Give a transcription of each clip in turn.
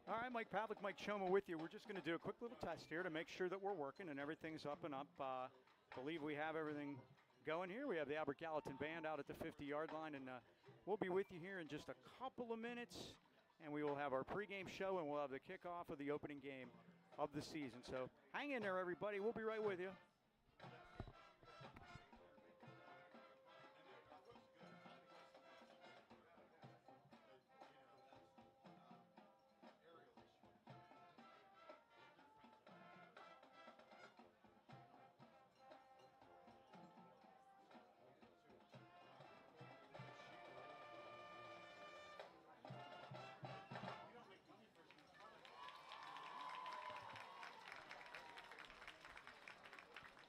All right, Mike Pavlik, Mike Choma with you. We're just going to do a quick little test here to make sure that we're working and everything's up and up. Believe we have everything going here. We have the Albert Gallatin band out at the 50-yard line, and we'll be with you here in just a couple of minutes, and we will have our pregame show, and we'll have the kickoff of the opening game of the season. So hang in there, everybody. We'll be right with you.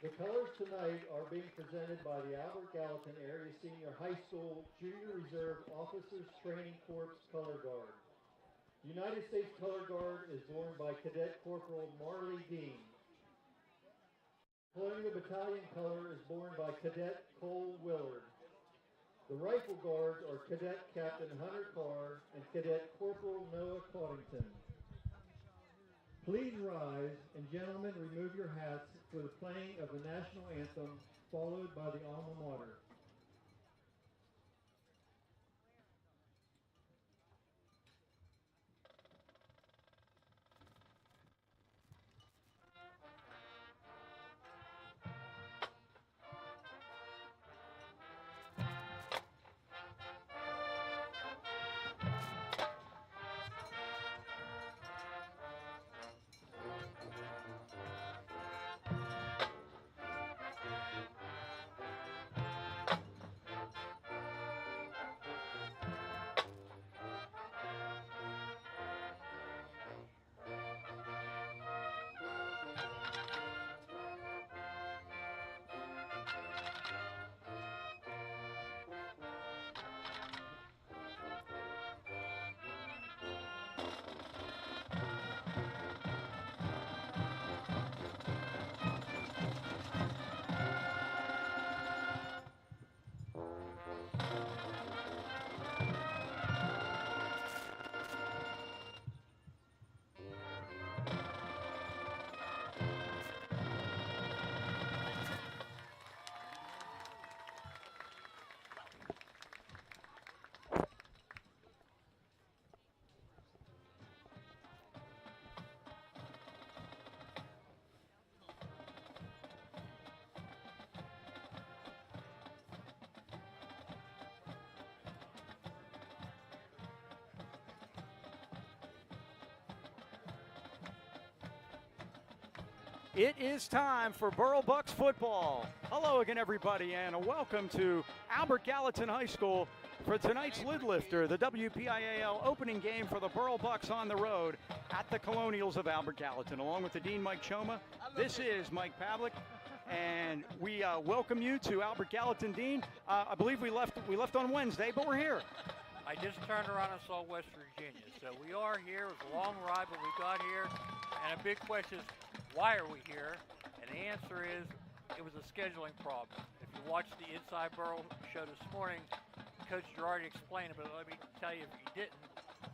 The colors tonight are being presented by the Albert Gallatin Area Senior High School Junior Reserve Officers Training Corps Color Guard. The United States Color Guard is worn by Cadet Corporal Marley Dean. Colonial Battalion color is borne by Cadet Cole Willard. The Rifle Guards are Cadet Captain Hunter Carr and Cadet Corporal Noah Coddington. Please rise, and gentlemen, remove your hats for the playing of the national anthem, followed by the alma mater. It is time for Burrell Bucs football. Hello again, everybody, and welcome to Albert Gallatin High School for tonight's lid lifter, the WPIAL opening game for the Burrell Bucs on the road at the Colonials of Albert Gallatin. Along with the Dean, Mike Choma, this is Mike Pavlik, and we welcome you to Albert Gallatin. Dean, I believe we left on Wednesday, but we're here. I just turned around and saw West Virginia, so we are here. It was a long ride, but we got here, and a big question is, why are we here? And the answer is, it was a scheduling problem. If you watched the Inside Burrell show this morning, Coach Girardi explained it, but let me tell you if you didn't,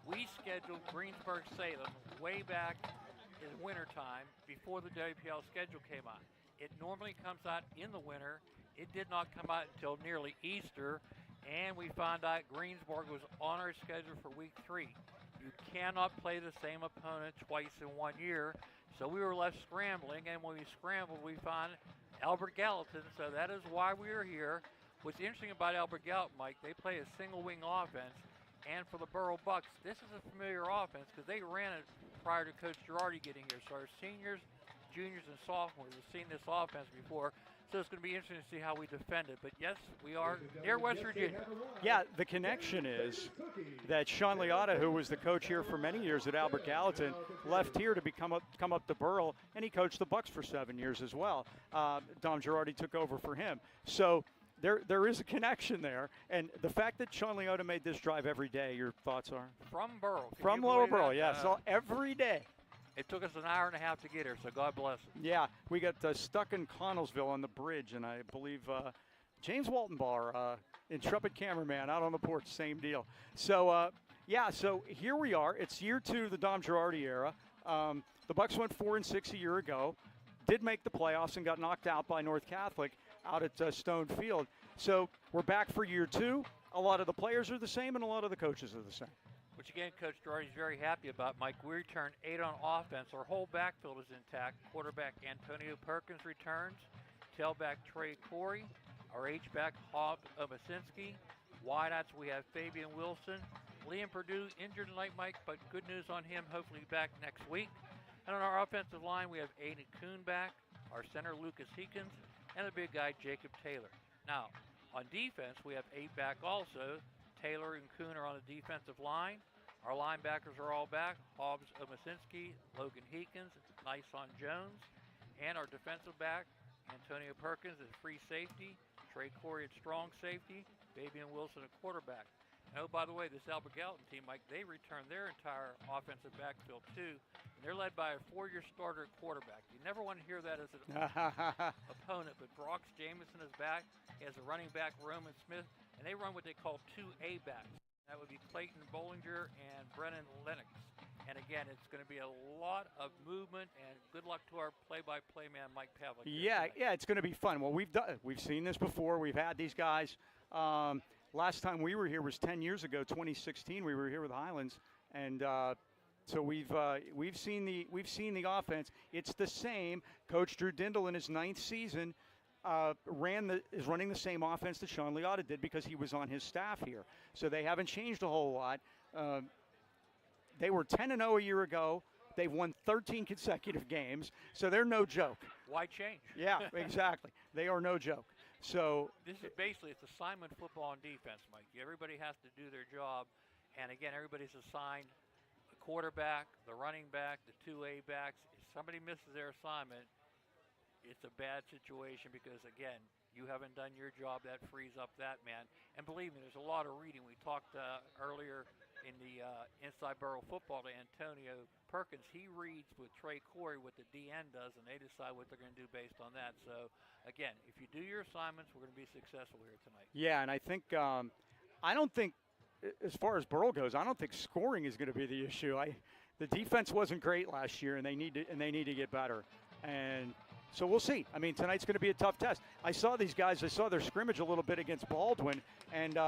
we scheduled Greensburg-Salem way back in wintertime before the WPL schedule came out. It normally comes out in the winter. It did not come out until nearly Easter, and we found out Greensburg was on our schedule for week 3. You cannot play the same opponent twice in 1 year. So we were left scrambling, and when we scrambled, we found Albert Gallatin, so that is why we are here. What's interesting about Albert Gallatin, Mike, they play a single-wing offense, and for the Burrell Bucs, this is a familiar offense because they ran it prior to Coach Girardi getting here. So our seniors, juniors, and sophomores have seen this offense before, so it's going to be interesting to see how we defend it. But yes, we are near West Virginia. Yeah, the connection is that Sean Liotta, who was the coach here for many years at Albert Gallatin, left here to come up to Burrell, and he coached the Bucs for 7 years as well. Dom Girardi took over for him. So there is a connection there. And the fact that Sean Liotta made this drive every day, your thoughts are? From Burrell. From Lower Burrell, yes. So every day. It took us an hour and a half to get here, so God bless it. Yeah, we got stuck in Connellsville on the bridge, and I believe James Waltenbar, intrepid cameraman, out on the porch, same deal. So Yeah, so here we are. It's year 2 of the Dom Girardi era. The Bucs went 4-6 a year ago, did make the playoffs and got knocked out by North Catholic out at Stone Field. So we're back for year 2. A lot of the players are the same and a lot of the coaches are the same. Which again, Coach Girardi's very happy about, Mike. We returned 8 on offense. Our whole backfield is intact. Quarterback Antonio Perkins returns. Tailback Trey Corey. Our H-back Hob Omasinski. Wideouts we have Fabian Wilson. Liam Purdue injured tonight, Mike, but good news on him. Hopefully back next week. And on our offensive line, we have Aiden Kuhn back. Our center Lucas Heekins. And the big guy Jacob Taylor. Now, on defense, we have 8 back also. Taylor and Kuhn are on the defensive line. Our linebackers are all back. Hobbs Omasinski, Logan Heekins, Nyson Jones. And our defensive back, Antonio Perkins at free safety. Trey Corey at strong safety. Fabian Wilson at quarterback. And oh, by the way, this Albert Gallatin team, Mike, they returned their entire offensive backfield too. And they're led by a 4-year starter at quarterback. You never want to hear that as an opponent, but Brox Jameson is back. He has a running back, Roman Smith, and they run what they call 2 A-backs. That would be Clayton Bollinger and Brennan Lennox. And again, it's going to be a lot of movement, and good luck to our play-by-play man, Mike Pavlik. Yeah, it's going to be fun. Well, we've seen this before. We've had these guys. Last time we were here was 10 years ago, 2016. We were here with Highlands, and so we've seen the offense. It's the same. Coach Drew Dindal in his 9th season is running the same offense that Sean Liotta did because he was on his staff here. So they haven't changed a whole lot. They were 10-0 a year ago. They've won 13 consecutive games, so they're no joke. Why change? Yeah, exactly. They are no joke. So this is basically, it's assignment football on defense, Mike. Everybody has to do their job, and again, everybody's assigned the quarterback, the running back, the 2 A-backs. If somebody misses their assignment, it's a bad situation because, again, you haven't done your job. That frees up that man. And believe me, there's a lot of reading. We talked earlier in the Inside Burrell Football to Antonio Perkins. He reads with Trey Corey what the DN does, and they decide what they're going to do based on that. So, again, if you do your assignments, we're going to be successful here tonight. Yeah, and I think I don't think, as far as Burrell goes, I don't think scoring is going to be the issue. The defense wasn't great last year, and they need to get better. And so we'll see. I mean, tonight's going to be a tough test. I saw these guys. I saw their scrimmage a little bit against Baldwin, and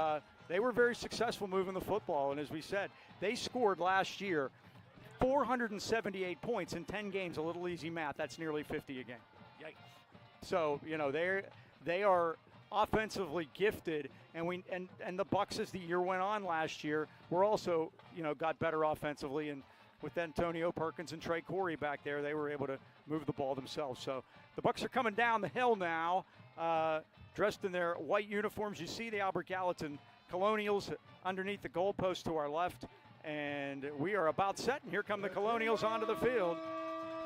they were very successful moving the football. And as we said, they scored last year 478 points in 10 games. A little easy math. That's nearly 50 a game. Yikes. So, they are offensively gifted, and the Bucs, as the year went on last year, were also, got better offensively, and with Antonio Perkins and Trey Corey back there, they were able to move the ball themselves. So the Bucs are coming down the hill now, dressed in their white uniforms. You see the Albert Gallatin Colonials underneath the goalpost to our left, and we are about set, and here come the Colonials onto the field.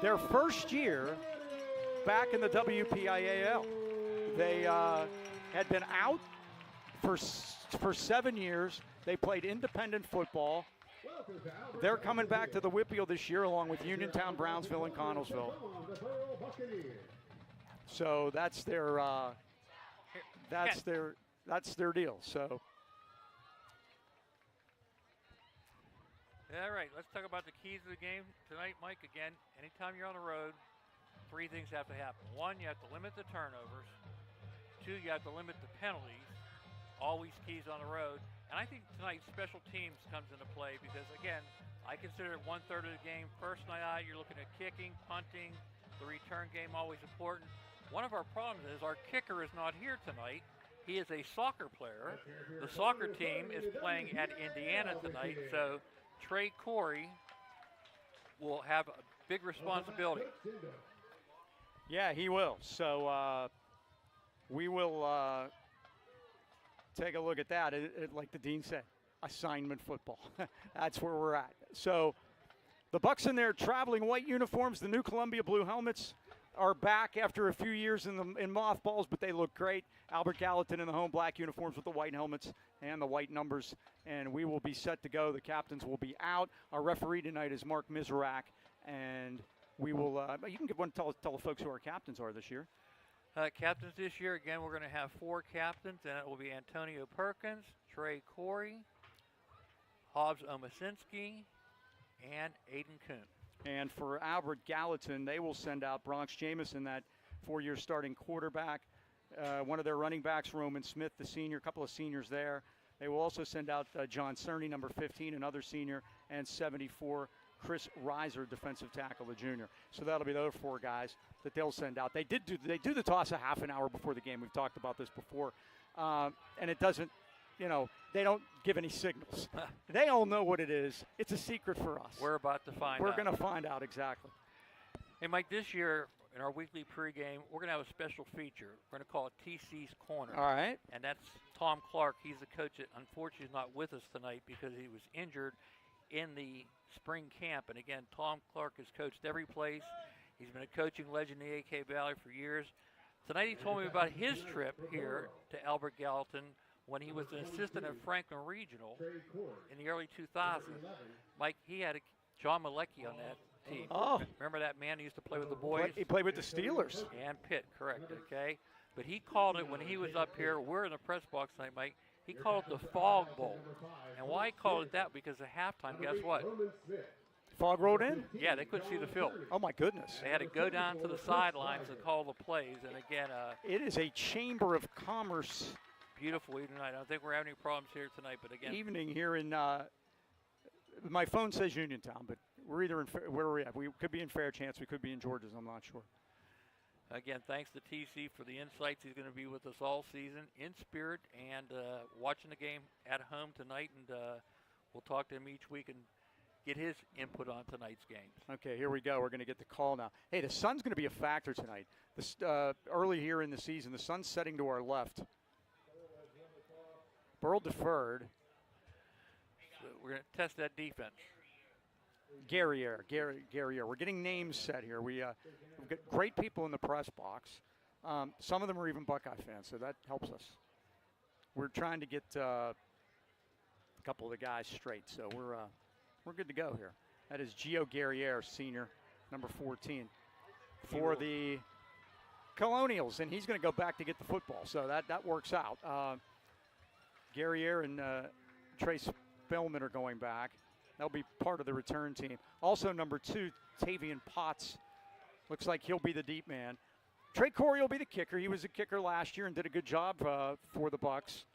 Their first year back in the WPIAL. They had been out for 7 years. They played independent football. They're coming back to the Whippeal this year along with Uniontown, Brownsville, and Connellsville. So that's their deal. So. All right, let's talk about the keys of the game tonight, Mike. Again, anytime you're on the road, 3 things have to happen. 1, you have to limit the turnovers. 2, you have to limit the penalties. Always keys on the road. And I think tonight special teams comes into play because, again, I consider it 1/3 of the game. First night out, you're looking at kicking, punting, the return game always important. One of our problems is our kicker is not here tonight. He is a soccer player. The soccer team is playing at Indiana tonight, so Trey Corey will have a big responsibility. Yeah, he will. So we will take a look at that. Like the dean said, assignment football. That's where we're at. So the Bucs in their traveling white uniforms, the new Columbia blue helmets, are back after a few years in mothballs, but they look great. Albert Gallatin in the home black uniforms with the white helmets and the white numbers, and we will be set to go. The captains will be out. Our referee tonight is Mark Miserak, and we will. You can tell the folks who our captains are this year. Captains this year, again, we're going to have 4 captains, and it will be Antonio Perkins, Trey Corey, Hobbs Omasinski, and Aiden Kuhn. And for Albert Gallatin, they will send out Bronx Jamison, that 4-year starting quarterback. One of their running backs, Roman Smith, the senior, a couple of seniors there. They will also send out John Cerny, number 15, another senior, and 74, Chris Reiser, defensive tackle, the junior. So that'll be those 4 guys that they'll send out. They do the toss a half an hour before the game. We've talked about this before. And it doesn't, they don't give any signals. They all know what it is. It's a secret for us. We're about to find out. We're going to find out exactly. Hey, Mike, this year in our weekly pregame, we're going to have a special feature. We're going to call it TC's Corner. All right. And that's Tom Clark. He's the coach that unfortunately is not with us tonight because he was injured in the spring camp. And again, Tom Clark has coached every place. He's been a coaching legend in the AK Valley for years. Tonight he told me about his trip here to Albert Gallatin when he was an assistant at Franklin Regional in the early 2000s. Mike, he had John Malecki on that team. Oh. Remember that man who used to play with the boys? He played with the Steelers. And Pitt, correct, okay? But he called it when he was up here. We're in the press box tonight, Mike. He called it the Fog Bowl. And why he called it that? Because at halftime, guess what? Fog rolled in? Yeah, they couldn't see the field. Oh, my goodness. They had to go down to the sidelines and call the plays. And again, it is a Chamber of Commerce beautiful evening tonight. I don't think we're having any problems here tonight, but again. Evening here in, my phone says Uniontown, but we're either in, where are we at? We could be in Fairchance, we could be in George's, I'm not sure. Again, thanks to TC for the insights. He's going to be with us all season in spirit and watching the game at home tonight, and we'll talk to him each week and get his input on tonight's games. Okay, here we go. We're going to get the call now. Hey, the sun's going to be a factor tonight. This, early here in the season, the sun's setting to our left. Burrell deferred. So we're going to test that defense. Guerriere. We're getting names set here. We've got great people in the press box. Some of them are even Buckeye fans, so that helps us. We're trying to get a couple of the guys straight, so we're good to go here. That is Gio Guerriere, senior, number 14, for the Colonials, and he's going to go back to get the football, so that works out. Guerriere and Trace Spellman are going back. That'll be part of the return team. Also, number 2, Tavian Potts. Looks like he'll be the deep man. Trey Corey will be the kicker. He was a kicker last year and did a good job for the Bucs.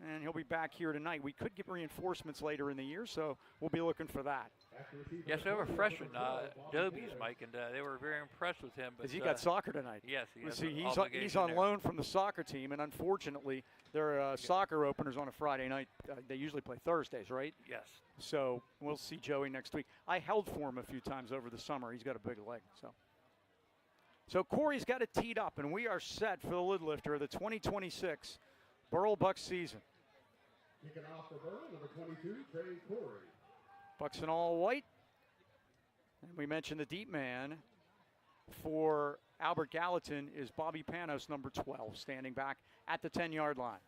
And he'll be back here tonight. We could get reinforcements later in the year, so we'll be looking for that. Yes, they were freshman, Dobies, Mike, and they were very impressed with him. Because he got soccer tonight. Yes, he's on loan from the soccer team, and unfortunately, their soccer openers on a Friday night. They usually play Thursdays, right? Yes. So we'll see Joey next week. I held for him a few times over the summer. He's got a big leg. So Corey's got it teed up, and we are set for the lid lifter of the 2026 Burrell Bucs season. Kicking off for Burrell, number 22, Trey Corey. Bucs in all white. And we mentioned the deep man for Albert Gallatin is Bobby Panos, number 12, standing back at the 10-yard line.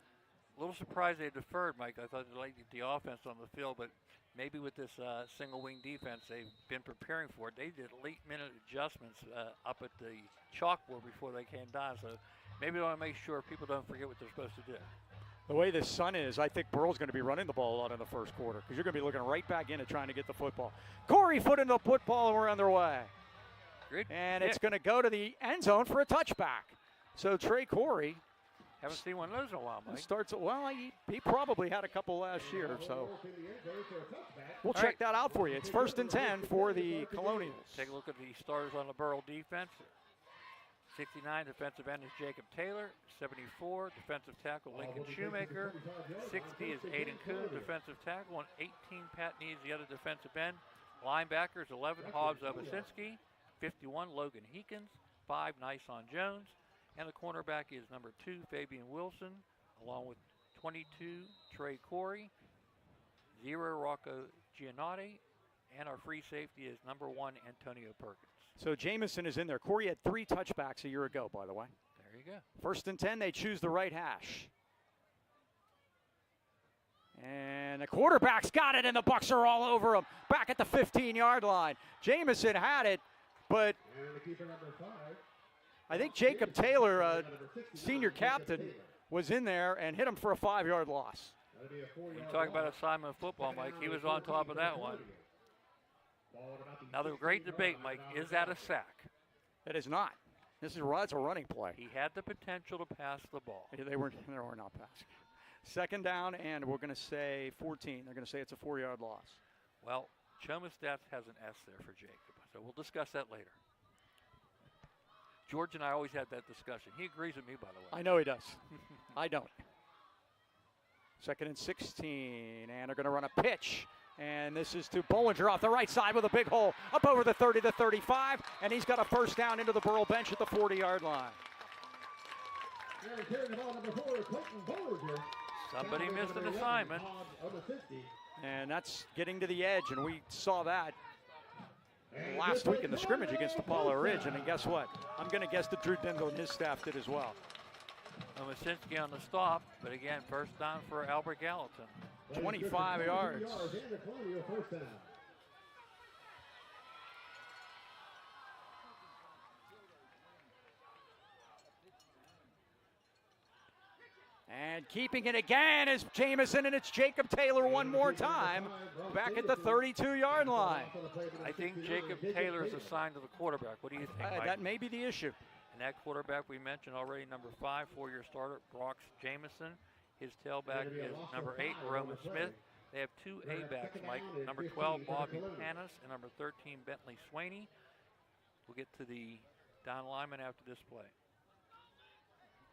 A little surprised they deferred, Mike. I thought they liked the offense on the field, but maybe with this single-wing defense, they've been preparing for it. They did late-minute adjustments up at the chalkboard before they came down, so maybe they want to make sure people don't forget what they're supposed to do. The way the sun is, I think Burrell's going to be running the ball a lot in the first quarter because you're going to be looking right back in and trying to get the football. Corey foot into the football, and we're on their way. Good. And it's going to go to the end zone for a touchback. So Trey Corey. Haven't seen one of those in a while, Mike. He probably had a couple last year, so we'll check that out for you. It's 1st and 10 for the Colonials. Take a look at the starters on the Burrell defense. 69 defensive end is Jacob Taylor. 74 defensive tackle Lincoln Shoemaker. 60 is Aiden Kuhn, defensive tackle, and 18 Pat Needs, the other defensive end. Linebackers 11 Hobbs Obasinski, 51 Logan Heekins, 5 Nyson Jones, and the cornerback is number 2 Fabian Wilson, along with 22 Trey Corey, 0 Rocco Giannotti, and our free safety is number 1 Antonio Perkins. So Jamison is in there. Corey had 3 touchbacks a year ago, by the way. There you go. 1st and 10, they choose the right hash. And the quarterback's got it, and the Bucs are all over him. Back at the 15-yard line. Jamison had it, but I think Jacob Taylor, senior captain, was in there and hit him for a 5-yard loss. You talk about assignment football, Mike. He was on top of that one. Now the great debate, Mike, is that a sack? It is not. This is a running play. He had the potential to pass the ball. They were not passing. Second down, and we're going to say 14. They're going to say it's a 4-yard loss. Well, Choma Stats has an S there for Jacob, so we'll discuss that later. George and I always had that discussion. He agrees with me, by the way. I know he does. I don't. Second and 16, and they're going to run a pitch. And this is to Bollinger off the right side with a big hole up over the 30 to 35, and he's got a first down into the Burrell bench at the 40-yard line. Somebody missed an assignment. And that's getting to the edge, and we saw that last week in the scrimmage against Apollo Ridge, and then guess what? I'm going to guess that Drew Dindle and his staff did as well. Masinski on the stop, but again, first down for Albert Gallatin. 25 yards. And keeping it again is Jamison, and it's Jacob Taylor one more time back at the 32-yard line. I think Jacob Taylor is assigned to the quarterback. What do you think, Mike? That may be the issue. And that quarterback we mentioned already, number 5, 4-year starter, Brock Jamison. His tailback is number 8, Roman Smith. They have 2 A-backs, Mike. Number 12, Bobby Panis, and number 13, Bentley Swaney. We'll get to the down lineman after this play.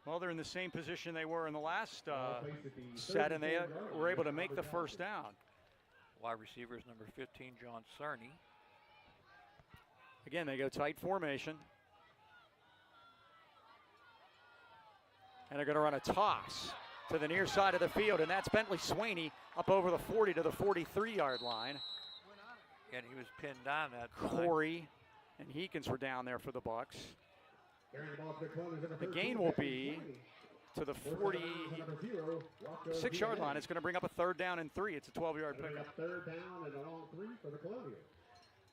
Well, they're in the same position they were in the last set, and they were able to make the first down. Wide receiver is number 15, John Cerny. Again, they go tight formation. And they're going to run a toss to the near side of the field, and that's Bentley Swaney up over the 40 to the 43-yard line. And he was pinned down that time. Corey and Heekins were down there for the Bucs. The gain will be to the 46-yard line. It's going to bring up a 3rd down and 3. It's a 12-yard pickup. 3rd down and a long 3 for the Colonials.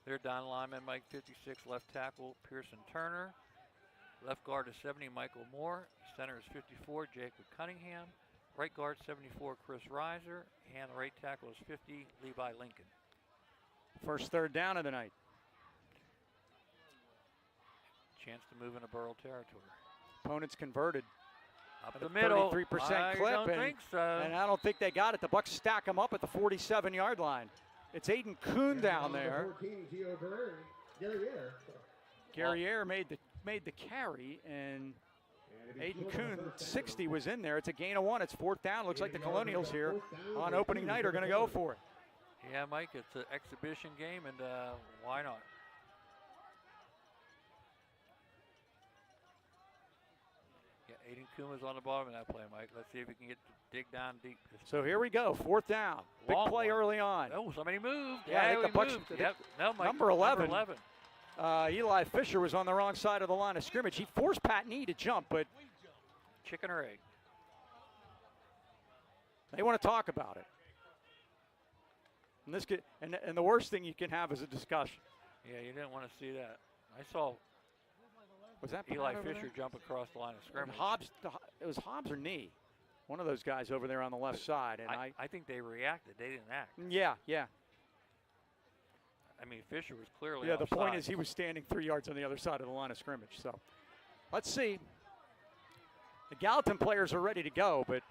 Their down lineman, Mike, 56, left tackle, Pearson Turner. Left guard is 70, Michael Moore. Center is 54, Jacob Cunningham. Right guard, 74, Chris Reiser. And the right tackle is 50, Levi Lincoln. First 3rd down of the night. Chance to move into Burrell territory. Opponents converted. Up the middle. 33% I clip. don't think so. And I don't think they got it. The Bucs stack them up at the 47-yard line. It's Aiden Kuhn down there. Guerriere made the carry, and Aiden Kuhn, 60, was in there. It's a gain of 1. It's 4th down. Looks like the Colonials here on opening night are going to go for it. Yeah, Mike, it's an exhibition game, and why not? Yeah, Aiden Kuhn was on the bottom of that play, Mike. Let's see if we can dig down deep. So here we go, 4th down. Big play early on. Oh, somebody moved. Yeah, I think the Bucs. Yep. No, Mike, number 11. Eli Fisher was on the wrong side of the line of scrimmage. He forced Pat Nee to jump, but chicken or egg? They want to talk about it. And and the worst thing you can have is a discussion. Yeah, you didn't want to see that. I saw Eli Fisher jump across the line of scrimmage. It was Hobbs or Nee, one of those guys over there on the left side. And I think they reacted. They didn't act. Yeah. I mean, Fisher was clearly the outside. point is he was standing 3 yards on the other side of the line of scrimmage. So let's see. The Gallatin players are ready to go, but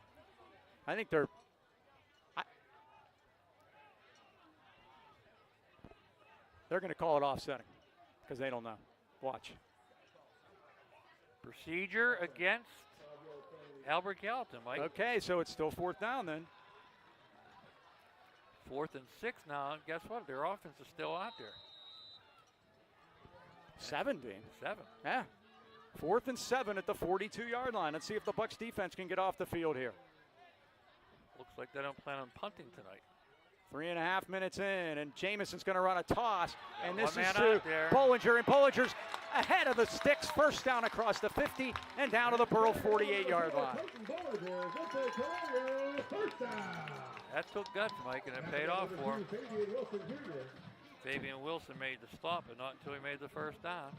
I think they're going to call it offsetting because they don't know. Watch. Procedure against Albert Gallatin, Mike. Okay, so it's still 4th down then. 4th and 6 now. Guess what? Their offense is still out there. 7, Dean. 7. Yeah. 4th and 7 at the 42-yard line. Let's see if the Bucs defense can get off the field here. Looks like they don't plan on punting tonight. 3.5 minutes in, and Jamison's going to run a toss, and this is man to out there. Bollinger, and Bollinger's ahead of the sticks. First down across the 50 and down to the Burrell 48-yard line. That took guts, Mike, and it paid off for him. Fabian Wilson made the stop, but not until he made the first down.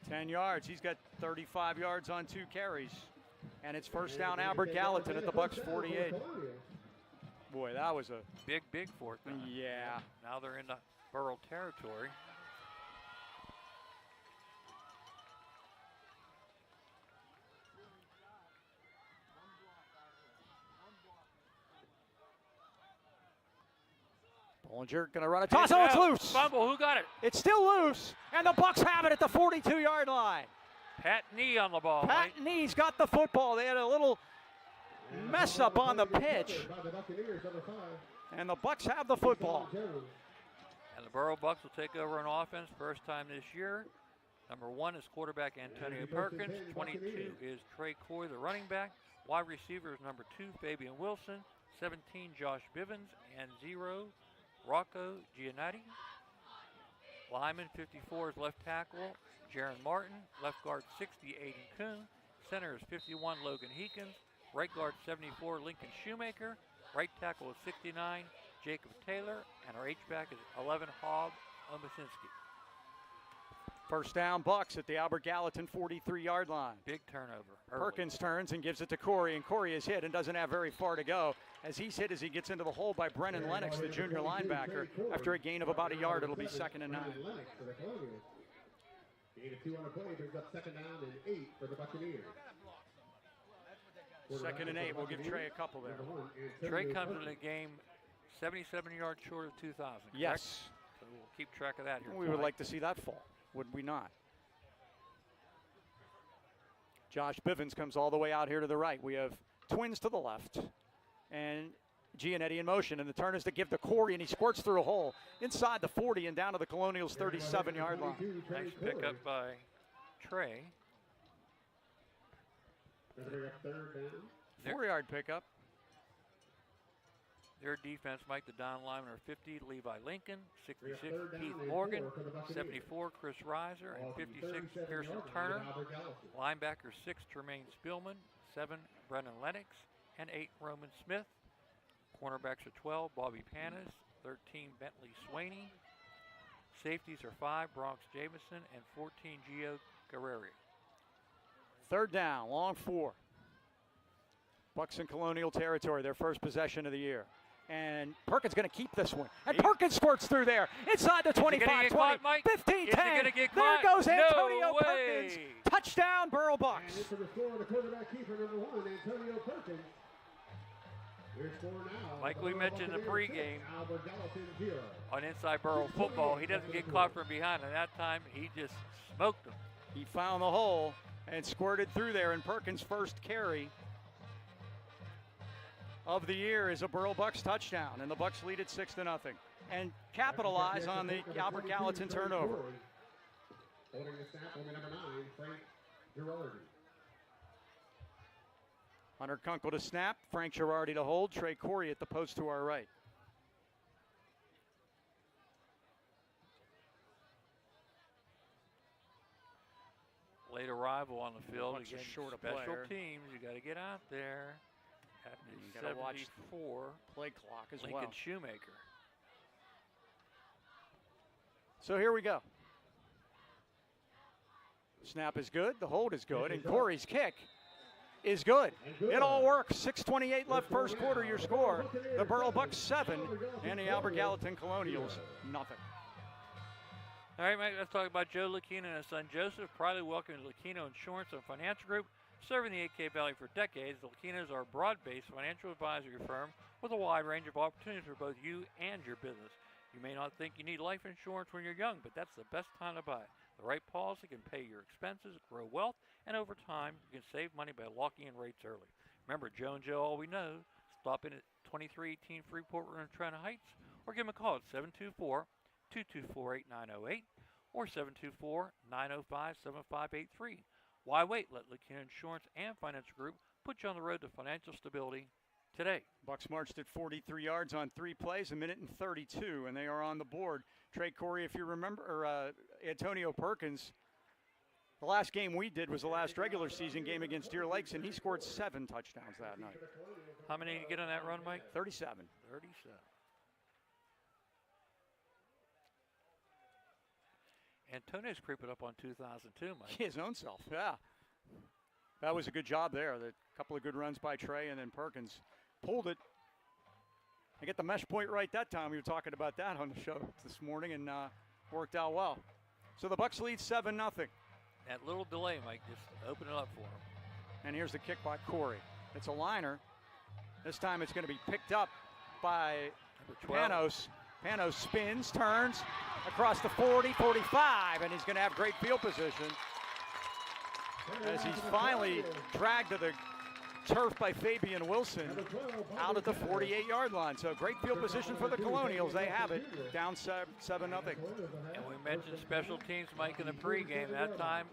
10 yards. He's got 35 yards on 2 carries. And it's first down Albert Gallatin at the Bucs 48. Boy, that was a big fourth down. Yeah. Now they're in the Burrell territory. Bollinger gonna run a toss. Oh, it's loose. Fumble. Who got it? It's still loose, and the Bucs have it at the 42-yard line. Pat Knee on the ball. Pat Knee's got the football. They had a little mess up on the pitch, and the Bucs have the football. And the Burrell Bucs will take over on offense first time this year. Number 1 is quarterback Antonio Perkins. 22 is Trey Coy, the running back. Wide receiver is number 2, Fabian Wilson. 17, Josh Bivens. And 0, Rocco Giannetti. Lineman 54 is left tackle Jaron Martin. Left guard 60, Aiden Kuhn. Center is 51, Logan Heekins. Right guard 74, Lincoln Shoemaker. Right tackle is 69, Jacob Taylor. And our H-back is 11, Hob Omasinski. First down, Bucs at the Albert Gallatin 43-yard line. Big turnover. Early. Perkins turns and gives it to Corey, and Corey is hit and doesn't have very far to go. As he's hit as he gets into the hole by Brennan Lennox, the junior linebacker. After a gain of about a yard, it'll be 2nd and 9. Gain of 2 on the play brings up 2nd down and 8 for the Buccaneers. 2nd and 8. We'll give Trey a couple there. Trey comes into the game 77 yards short of 2,000. Yes. So we'll keep track of that here. We would like to see that fall, would we not? Josh Bivens comes all the way out here to the right. We have twins to the left and Giannetti in motion, and the turn is to give to Corey, and he squirts through a hole inside the 40 and down to the Colonials' 37-yard line. Nice pickup by Trey. 4-yard pickup. Their defense, Mike, the down lineman are 50, Levi Lincoln, 66, Keith Morgan, 74, Chris Reiser, and 56, Pearson Turner. Linebacker 6, Tremaine Spillman, 7, Brennan Lennox, and 8, Roman Smith. Cornerbacks are 12, Bobby Panis, 13, Bentley Swaney. Safeties are 5, Bronx Jamison, and 14, Gio Guerrero. 3rd down, long 4. Bucs in Colonial territory, their first possession of the year. And Perkins going to keep this one. And Perkins squirts through there. Inside the 25, 20, 15, 10. There goes Antonio Perkins. Touchdown, Burrell Bucs. And for the score, the quarterback keeper, number 1, Antonio Perkins. Like we mentioned in the pregame, on Inside Burrell football, he doesn't get caught from behind. And that time, he just smoked him. He found the hole and squirted through there. And Perkins' first carry of the year is a Burrell Bucs touchdown, and the Bucs lead it 6-0 and capitalize on the Albert Gallatin turnover. Holding the snap, only number 9, Frank Girardi. Hunter Kunkel to snap, Frank Girardi to hold, Trey Corey at the post to our right. Late arrival on the field Bucs are against short a special player. teams. You got to get out there. You got to watch play clock as Lincoln well. Shoemaker. So here we go. Snap is good, the hold is good, and Corey's kick is good. It all works. 6:28 left first quarter, your score. The Burrell Bucs 7 and the Albert Gallatin Colonials nothing. All right, Mike, let's talk about Joe Lucchino and his son Joseph. Proudly welcoming Lucchino Insurance and Financial Group. Serving the AK Valley for decades, the Lucchinos are a broad-based financial advisory firm with a wide range of opportunities for both you and your business. You may not think you need life insurance when you're young, but that's the best time to buy it. The right policy can pay your expenses, grow wealth, and over time, you can save money by locking in rates early. Remember, Joe and Joe, all we know. Stop in at 2318 Freeport Road in Trent Heights, or give them a call at 724-224-8908 or 724-905-7583. Why wait? Let Lucchino Insurance and Financial Group put you on the road to financial stability today. Bucs marched at 43 yards on 3 plays, 1:32, and they are on the board. Trey Corey, if you remember, or Antonio Perkins, the last game we did was the last regular season game against Deer Lakes, and he scored 7 touchdowns that night. How many did you get on that run, Mike? 37. 37. Antonio's creeping up on 2002, Mike. His own self, yeah. That was a good job there. A couple of good runs by Trey, and then Perkins pulled it I get the mesh point right that time. We were talking about that on the show this morning, and worked out well. So the Bucs lead 7-0. That little delay, Mike, just open it up for him. And here's the kick by Corey. It's a liner. This time it's going to be picked up by Panos. Panos spins, turns across the 40, 45, and he's going to have great field position as he's finally dragged to the turf by Fabian Wilson out at the 48-yard line. So great field position for the Colonials. They have it down 7-0. And we mentioned special teams, Mike, in the pregame. That time,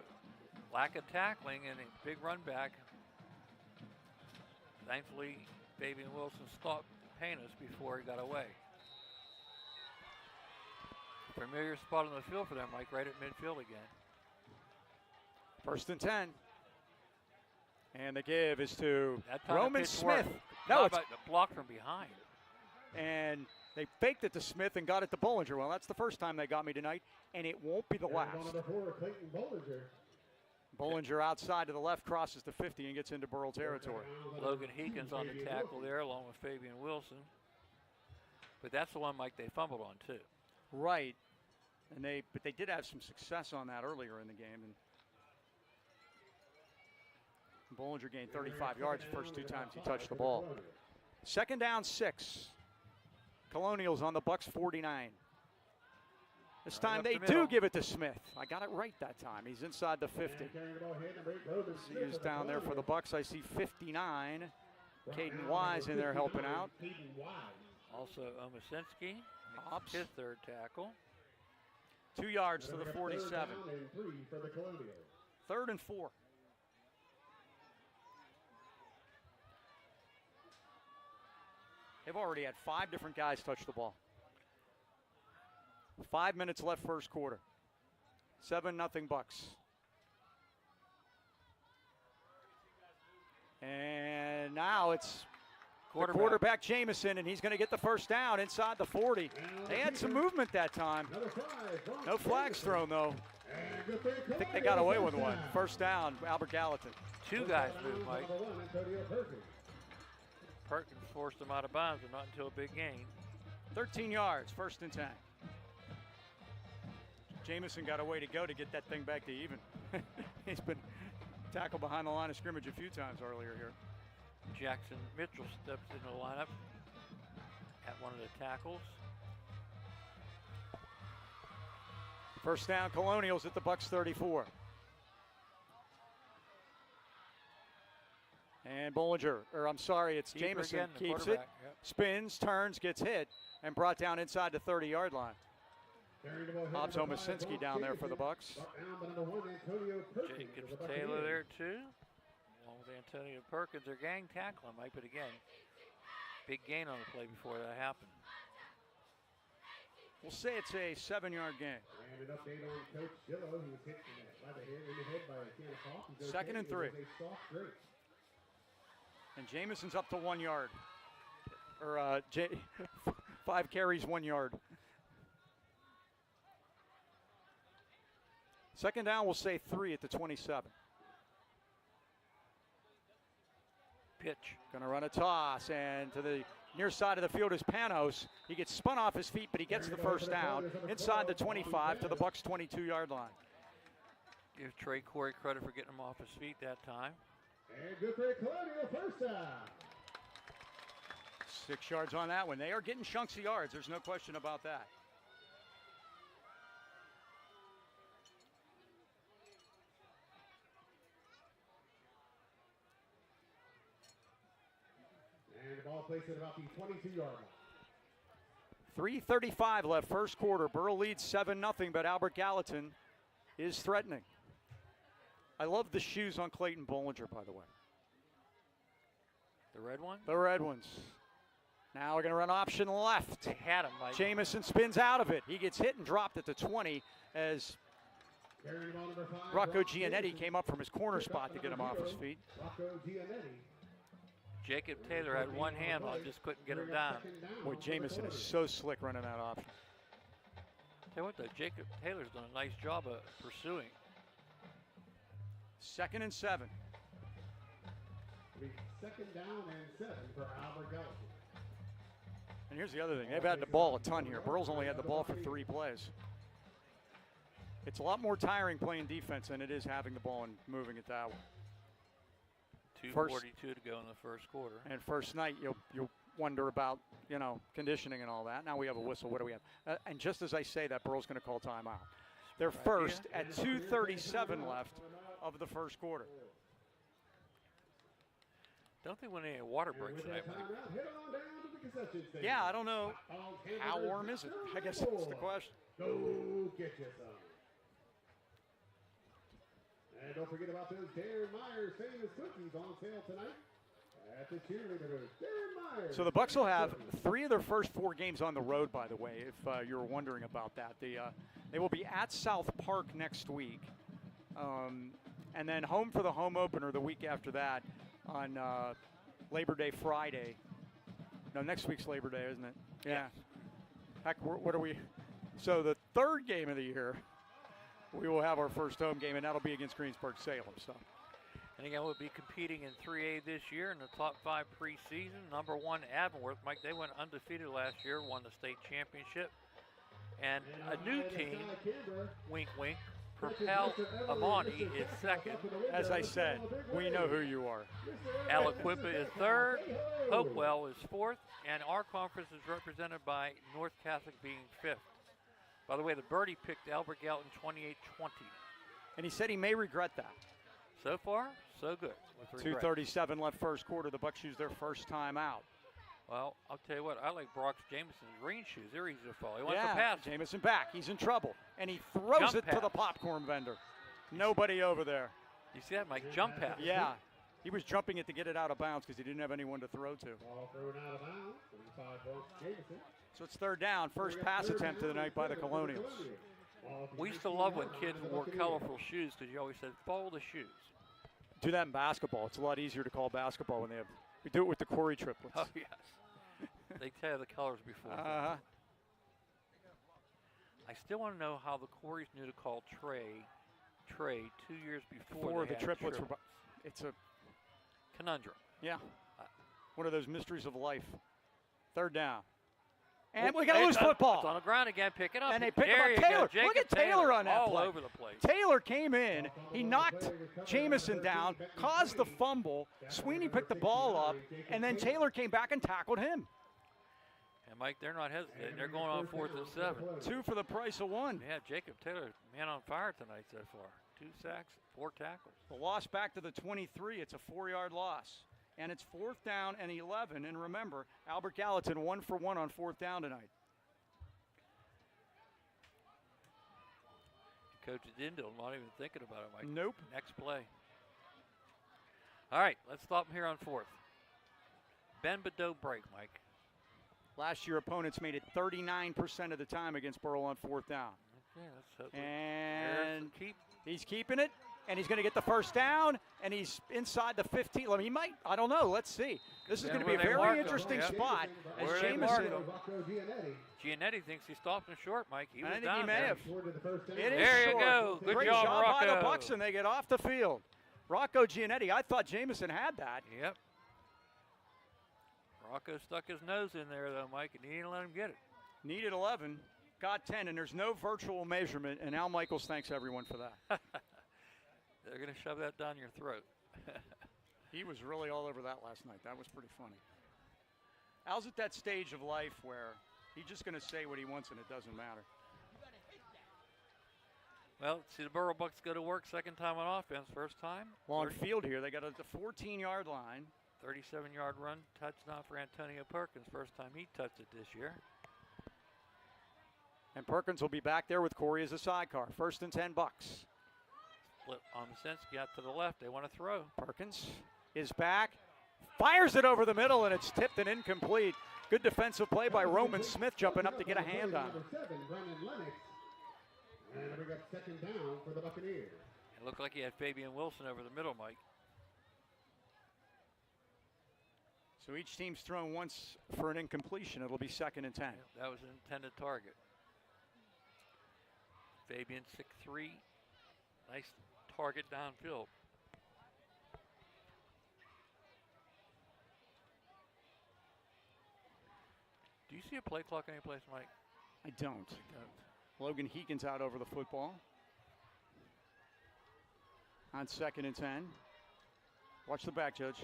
lack of tackling and a big run back. Thankfully, Fabian Wilson stopped Panos before he got away. Familiar spot on the field for them, Mike, right at midfield again. 1st and 10. And the give is to That time Roman the pitch Smith. worked. No, How it's about the block from behind? and they faked it to Smith and got it to Bollinger. Well, that's the first time they got me tonight, and it won't be the last. Bollinger outside to the left, crosses the 50 and gets into Burrell territory. Logan Heekins on the tackle there along with Fabian Wilson. But that's the one, Mike, they fumbled on too. Right. But they did have some success on that earlier in the game. And Bollinger gained 35 yards the first 2 times he touched the ball. 2nd down 6. Colonials on the Bucs 49. This time they do give it to Smith. I got it right that time. He's inside the 50. He's down there for the Bucs. I see 59. Caden Wise in there helping out. Also, Omasinski, Hops. his 3rd tackle. 2 yards to the 47. 3rd and 4. They've already had 5 different guys touch the ball. 5 minutes left first quarter. 7-0 Bucs. And now it's the quarterback Jamison, and he's going to get the first down inside the 40. They had some movement that time. No flags thrown, though. I think they got away with one. First down, Albert Gallatin. 2 guys moved, Mike. Perkins forced them out of bounds, but not until a big gain. 13 yards, 1st and 10. Jamison got a way to go to get that thing back to even. He's been tackled behind the line of scrimmage a few times earlier here. Jackson Mitchell steps into the lineup at one of the tackles. First down, Colonials at the Bucs 34. And Bollinger, or I'm sorry, it's Keeper Jamison, again, the keeps it, quarterback, yep. spins, turns, gets hit, and brought down inside the 30-yard line. Hobbs Omasinski down there for the Bucs. Jacobs Taylor there too, along with Antonio Perkins. They're gang tackling, Mike, but again, big gain on the play before that happened. We'll say it's a 7-yard gain. 2nd and 3. And Jamison's up to 1 yard. Or 5 carries, 1 yard. 2nd down, we'll say 3 at the 27. Pitch. Gonna run a toss, and to the near side of the field is Panos. He gets spun off his feet, but he gets the first down inside the 25 to the Bucs 22-yard line. Give Trey Corey credit for getting him off his feet that time. And good for Colonial, first down. 6 yards on that one. They are getting chunks of yards. There's no question about that. And the ball placed at about the 22-yard line. 3:35 left first quarter. Burrell leads 7-0, but Albert Gallatin is threatening. I love the shoes on Clayton Bollinger, by the way. The red one? The red ones. Now we're going to run option left. They had him, Mike. Jamison spins out of it. He gets hit and dropped at the 20 as Rocco Giannetti came up from his corner spot to get him off his feet. Jacob Taylor had one hand on, just couldn't get him down. Boy, Jamison is so slick running that option. Tell you what, though, Jacob Taylor's done a nice job of pursuing. 2nd and 7. 2nd down and 7 for Albert Gallatin. And here's the other thing. They've had the ball a ton here. Burrell's only had the ball for 3 plays. It's a lot more tiring playing defense than it is having the ball and moving it that way. 2:42 to go in the first quarter. And first night, you'll wonder about, conditioning and all that. Now we have a whistle. What do we have? And just as I say that, Burrell's going to call timeout. They're first at 2:37 left of the first quarter. Don't think when any water breaks tonight, Mike. Yeah, I don't know. How warm is it? I guess that's the question. Go get you some. And don't forget about those Darren Myers famous cookies on sale tonight at the cheerleaders. Darren Myers. So the Bucs will have 3 of their first 4 games on the road, by the way, if you were wondering about that. They will be at South Park next week, and then home for the home opener the week after that on Labor Day Friday. No, next week's Labor Day, isn't it? Yeah. Heck, what are we? So the 3rd game of the year, we will have our first home game, and that'll be against Greensburg-Salem. So. And again, we'll be competing in 3A this year in the top 5 preseason. Number 1, Avonworth. Mike, they went undefeated last year, won the state championship. And a new team, wink, wink, Propel Amani is 2nd. As I said, we know who you are. Aliquippa is 3rd. Hopewell is 4th. And our conference is represented by North Catholic being 5th. By the way, the birdie picked Albert Gallatin 28-20. And he said he may regret that. So far, so good. 2:37 left first quarter. The Bucs use their first time out. Well, I'll tell you what, I like Brock Jameson's green shoes. They're easy to follow. He wants to pass. Jameson back. He's in trouble. And he throws it to the popcorn vendor. Nobody over there. You see that, Mike? Jump pass. Yeah. He was jumping it to get it out of bounds because he didn't have anyone to throw to. Ball thrown out of bounds. 35 votes Jameson. So it's 3rd down. First pass attempt of the night by the Colonials. We used to love when kids wore colorful shoes because you always said, follow the shoes. Do that in basketball. It's a lot easier to call basketball when we do it with the Corey triplets. Oh, yes. They tell you the colors before. Uh-huh. I still want to know how the Coreys knew to call Trey 2 years before the triplets were. It's a conundrum. Yeah. One of those mysteries of life. 3rd down. And we got to lose football. It's on the ground again. Pick it up. And they pick up Taylor. Look at Taylor on that all play. Over the place. Taylor came in. He knocked Jameson down, caused the fumble. Sweeney picked the ball up, and then Taylor came back and tackled him. And, Mike, they're not hesitating. They're going on 4th and 7. 2 for the price of 1. Yeah, Jacob Taylor, man on fire tonight so far. 2 sacks, 4 tackles. The loss back to the 23. It's a 4-yard loss. And it's 4th down and 11. And remember, Albert Gallatin 1 for 1 on 4th down tonight. Coach Dindal not even thinking about it, Mike. Nope. Next play. All right, let's stop him here on 4th. Bend but don't break, Mike. Last year, opponents made it 39% of the time against Burrell on 4th down. Okay, let's hope. And he's keeping it, and he's going to get the first down, and he's inside the 15. I mean, he might. I don't know. Let's see. This is going to be a very interesting spot as Jameson. Giannetti thinks he stopped him short, Mike. He was I think down he may there. have. There you go. Good Great job, by the Rocco. Bucs, and they get off the field. Rocco Giannetti. I thought Jameson had that. Yep. Rocco stuck his nose in there, though, Mike, and he didn't let him get it. Needed 11, got 10, and there's no virtual measurement, and Al Michaels thanks everyone for that. They're going to shove that down your throat. He was really all over that last night. That was pretty funny. Al's at that stage of life where he's just going to say what he wants, and it doesn't matter. Well, see the Burrell Bucs go to work second time on offense, first time. Long field here. They got at the 14-yard line. 37-yard run, touchdown for Antonio Perkins. First time he touched it this year. And Perkins will be back there with Corey as a sidecar. 1st and 10 Bucs. Split on Masinski out to the left. They want to throw. Perkins is back. Fires it over the middle, and it's tipped and incomplete. Good defensive play by Roman Smith jumping up to get a hand on it. And we got 2nd down for the Buccaneers. It looked like he had Fabian Wilson over the middle, Mike. So each team's thrown once for an incompletion. It'll be 2nd and 10. That was an intended target. Fabian 6'3", nice target downfield. Do you see a play clock anyplace, Mike? I don't. Logan Heekin's out over the football. On 2nd and 10. Watch the back, Judge.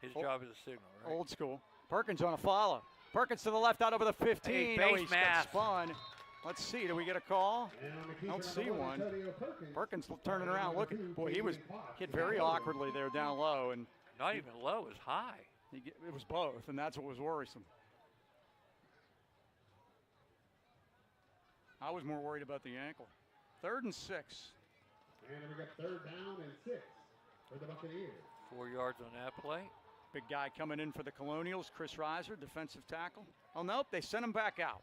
His job is a signal, right? Old school. Perkins on a follow. Perkins to the left out over the 15. Hey, Oh, face he's got mask. spun. Let's see. Do we get a call? And on the key Don't for see number one. Antonio Perkins turning around looking. Boy, he was hit very awkwardly there down low, and Not even low, it was high. it was both, and that's what was worrisome. I was more worried about the ankle. 3rd and 6. And we got 3rd down and 6 for the Buccaneers. 4 yards on that play. Big guy coming in for the Colonials, Chris Reiser, defensive tackle. Oh, nope, they sent him back out.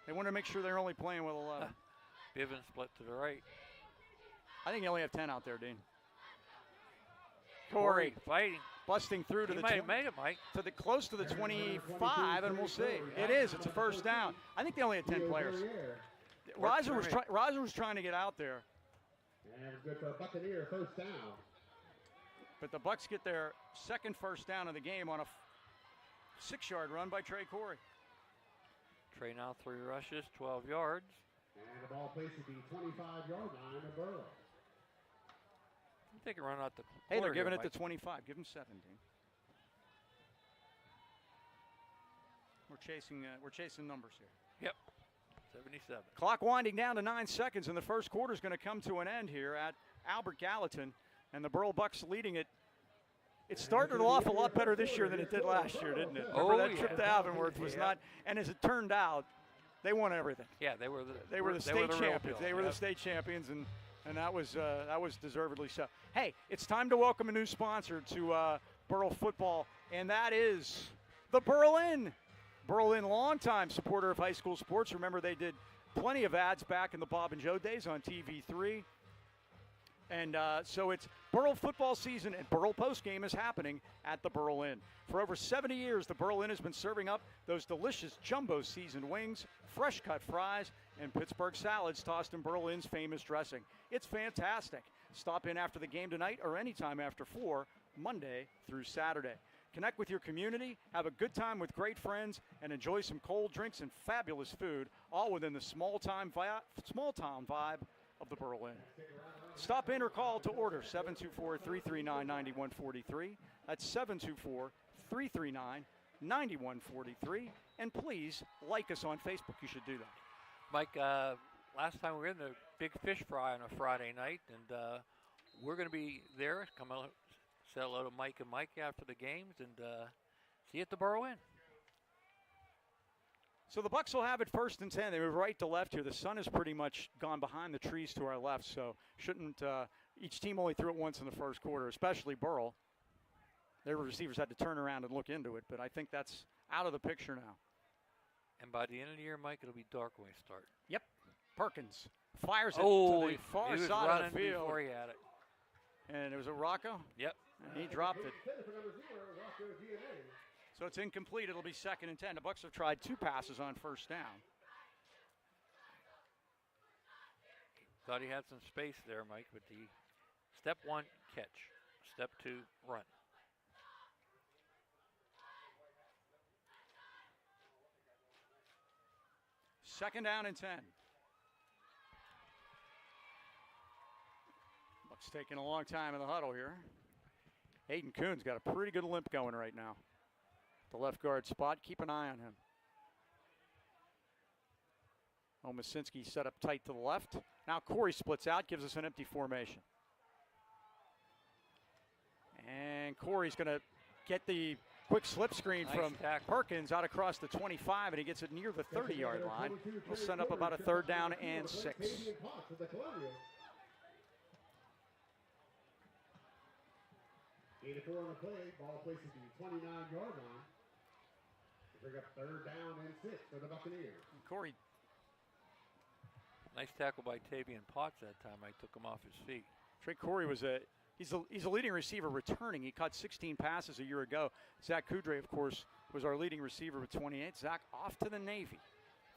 They wanted to make sure they're only playing with 11. Bivens split to the right. I think you only have 10 out there, Dean. Corey fighting. busting through to He the might have made it, Mike. close to the 25, and we'll see. It is. It's a first down. I think they only had 10 players. Reiser was trying to get out there. And it's good for a Buccaneer 1st down. But the Bucs get their 2nd first down of the game on a 6-yard run by Trey Corey. Trey now 3 rushes, 12 yards. And the ball placed at the 25-yard line of Burrell. They can run out the Hey, they're quarter giving here, it Mike. to 25. Give them 7, Dean. We're chasing numbers here. Yep, 77. Clock winding down to 9 seconds, and the first quarter is going to come to an end here at Albert Gallatin, and the Burrell Bucs leading it. It started off a lot better this year than it did last year, didn't it? Remember that trip to Avonworth was not, and as it turned out, they won everything. Yeah, they were the state real champions. deal. They were the state champions, and that was deservedly so. Hey, it's time to welcome a new sponsor to Burrell football, and that is the Burrell Inn. Burrell Inn, longtime supporter of high school sports. Remember, they did plenty of ads back in the Bob and Joe days on TV3. And so it's Burrell football season, and Burrell postgame is happening at the Burrell Inn. For over 70 years, the Burrell Inn has been serving up those delicious jumbo seasoned wings, fresh cut fries, and Pittsburgh salads tossed in Burrell Inn's famous dressing. It's fantastic. Stop in after the game tonight or anytime after 4, Monday through Saturday. Connect with your community, have a good time with great friends, and enjoy some cold drinks and fabulous food, all within the small town vibe of the Burrell Inn. Stop in or call to order 724-339-9143. That's 724-339-9143. And please like us on Facebook. You should do that. Mike, last time we were in the Big Fish Fry on a Friday night, and we're going to be there. Come out, say hello to Mike and Mike after the games, and see you at the Burrell Inn. So the Bucs will have it 1st and 10. They move right to left here. The sun has pretty much gone behind the trees to our left, so shouldn't each team only threw it once in the first quarter, especially Burrell. Their receivers had to turn around and look into it, but I think that's out of the picture now. And by the end of the year, Mike, it'll be dark when we start. Yep. Perkins fires it Oh, to the far he was side running of the field. before he had it. And it was a Rocco? Yep. And he dropped it. For number 0, Rocco DNA. So it's incomplete. It'll be 2nd and 10. The Bucs have tried 2 passes on first down. Thought he had some space there, Mike, but the step 1, catch. Step 2, run. Second down and 10. Bucs taking a long time in the huddle here. Hayden Kuhn's got a pretty good limp going right now. The left guard spot. Keep an eye on him. Omasinski set up tight to the left. Now Corey splits out, gives us an empty formation. And Corey's going to get the quick slip screen Nice from tackle. Perkins out across the 25, and he gets it near the 30-yard line. We'll send up about a 3rd down and 6. 84 on the play, ball places the 29-yard line. Bring up 3rd down and 6 for the Buccaneers. Corey. Nice tackle by Tavian Potts that time. I took him off his feet. Trey Corey was he's a leading receiver returning. He caught 16 passes a year ago. Zach Kudre, of course, was our leading receiver with 28. Zach off to the Navy.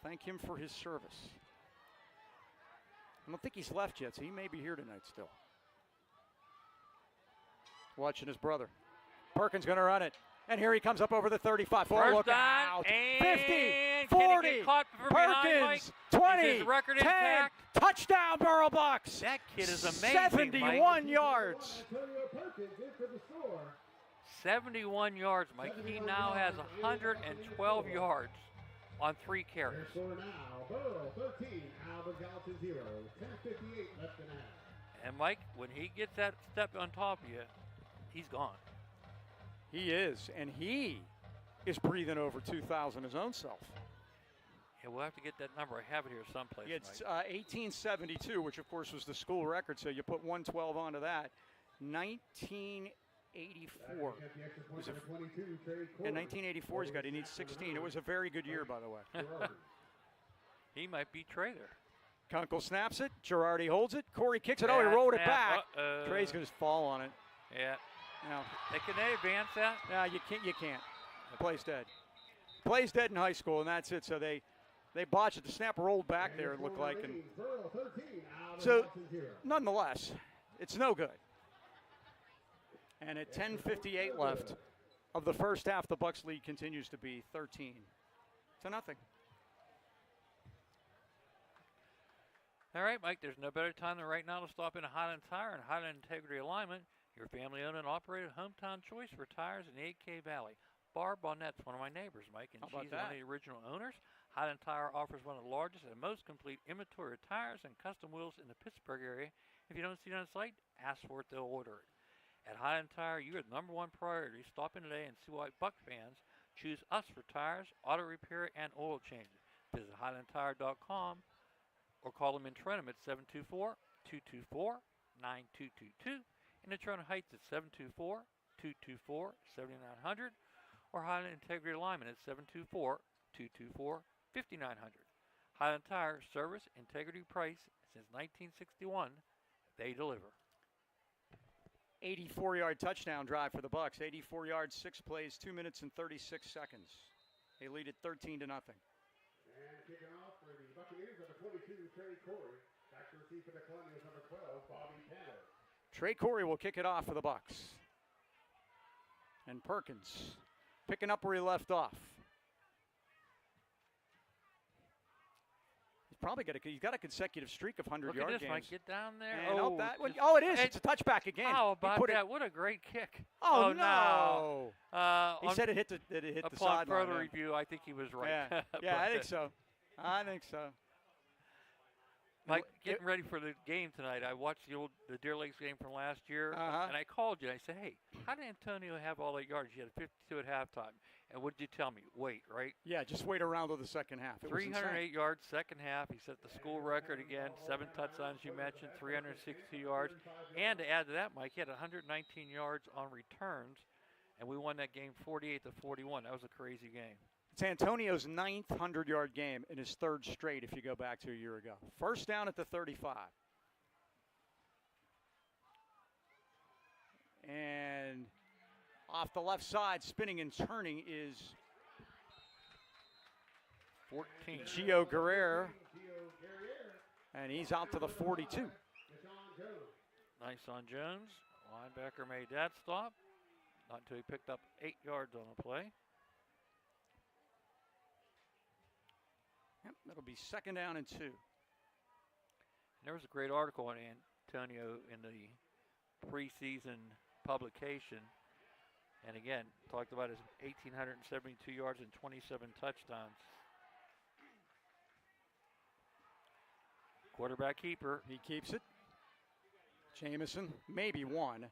Thank him for his service. I don't think he's left yet, so he may be here tonight still. Watching his brother. Perkins going to run it. And here he comes up over the 35. First Look down, out. and 50, can he 40, get caught from behind, Mike? Perkins, 20, Is his record 10, intact? touchdown Burrell Bucs. That kid is amazing, 71 Mike. yards. Antonio Perkins in for the score. 71 yards, Mike. He now has 112 yards on 3 carries. Their score now, Burrell 13, Albert Gallatin 0, 10:58 left in half. And Mike, when he gets that step on top of you, he's gone. He is, and he is breathing over 2,000 his own self. Yeah, we'll have to get that number. I have it here someplace, It's Mike. 1872, which of course was the school record, so you put 112 onto that. 1984. Was it, in 1984 he's got, he needs 16. It was a very good year, by the way. He might be Trey there. Kunkel snaps it. Girardi holds it. Corey kicks it. Oh, he rolled it back. Trey's going to fall on it. Yeah. Now, Can they advance that? no, you can't. You can't. Plays dead. Plays dead in high school, and that's it. So they botched it. The snap rolled back there, it looked like. And so, nonetheless, it's no good. And at 10:58 left of the first half, the Bucs lead continues to be 13-0. All right, Mike, there's no better time than right now to stop in a Highland Tire and Highland Integrity Alignment, your family-owned and operated hometown choice for tires in the 8K Valley. Barb Bonnet's one of my neighbors, Mike, and she's one of the original owners. Highland Tire offers one of the largest and most complete inventory of tires and custom wheels in the Pittsburgh area. If you don't see it on site, ask for it, they'll order it. At Highland Tire, you are the #1 priority. Stop in today and see why Buck fans choose us for tires, auto repair, and oil changes. Visit HighlandTire.com or call them in Trenton at 724-224-9222. In the Trenton Heights at 724-224-7900 or Highland Integrity Alignment at 724-224-5900. Highland Tire, service, integrity, price. Since 1961, they deliver. 84-yard touchdown drive for the Bucs. 84 yards, 6 plays, 2 minutes and 36 seconds. They lead it 13-0. And kicking off for the Buccaneers, number 22, Trey Corey. Back to receive for the Colonials, number 12, Bobby Tanner. Trey Corey will kick it off for the Bucs. And Perkins picking up where he left off. He's got a consecutive streak of 100-yard games. Look at this, Mike. Get down there. And it is. It's a touchback again. How about that? What a great kick. Oh, no. He said it hit the sideline. Upon further review, I think he was right. Yeah, I think so. Mike, getting ready for the game tonight, I watched the Deer Lakes game from last year, and I called you. I said, hey, how did Antonio have all that yards? He had 52 at halftime. And what did you tell me? Wait, right? Yeah, just wait around to the second half. 308 yards second half. He set the school record again. 7 touchdowns, you mentioned, 362 yards. And to add to that, Mike, he had 119 yards on returns, and we won that game 48-41. That was a crazy game. It's Antonio's 9th 100-yard game and his 3rd straight if you go back to a year ago. First down at the 35. And off the left side, spinning and turning is 14. Gio Guerrero. And he's out to the 42. Nice on Jones. Linebacker made that stop. Not until he picked up 8 yards on the play. Yep, that'll be 2nd down and 2. There was a great article on Antonio in the preseason publication. And again, talked about his 1,872 yards and 27 touchdowns. Quarterback keeper. He keeps it. Jamison, maybe one.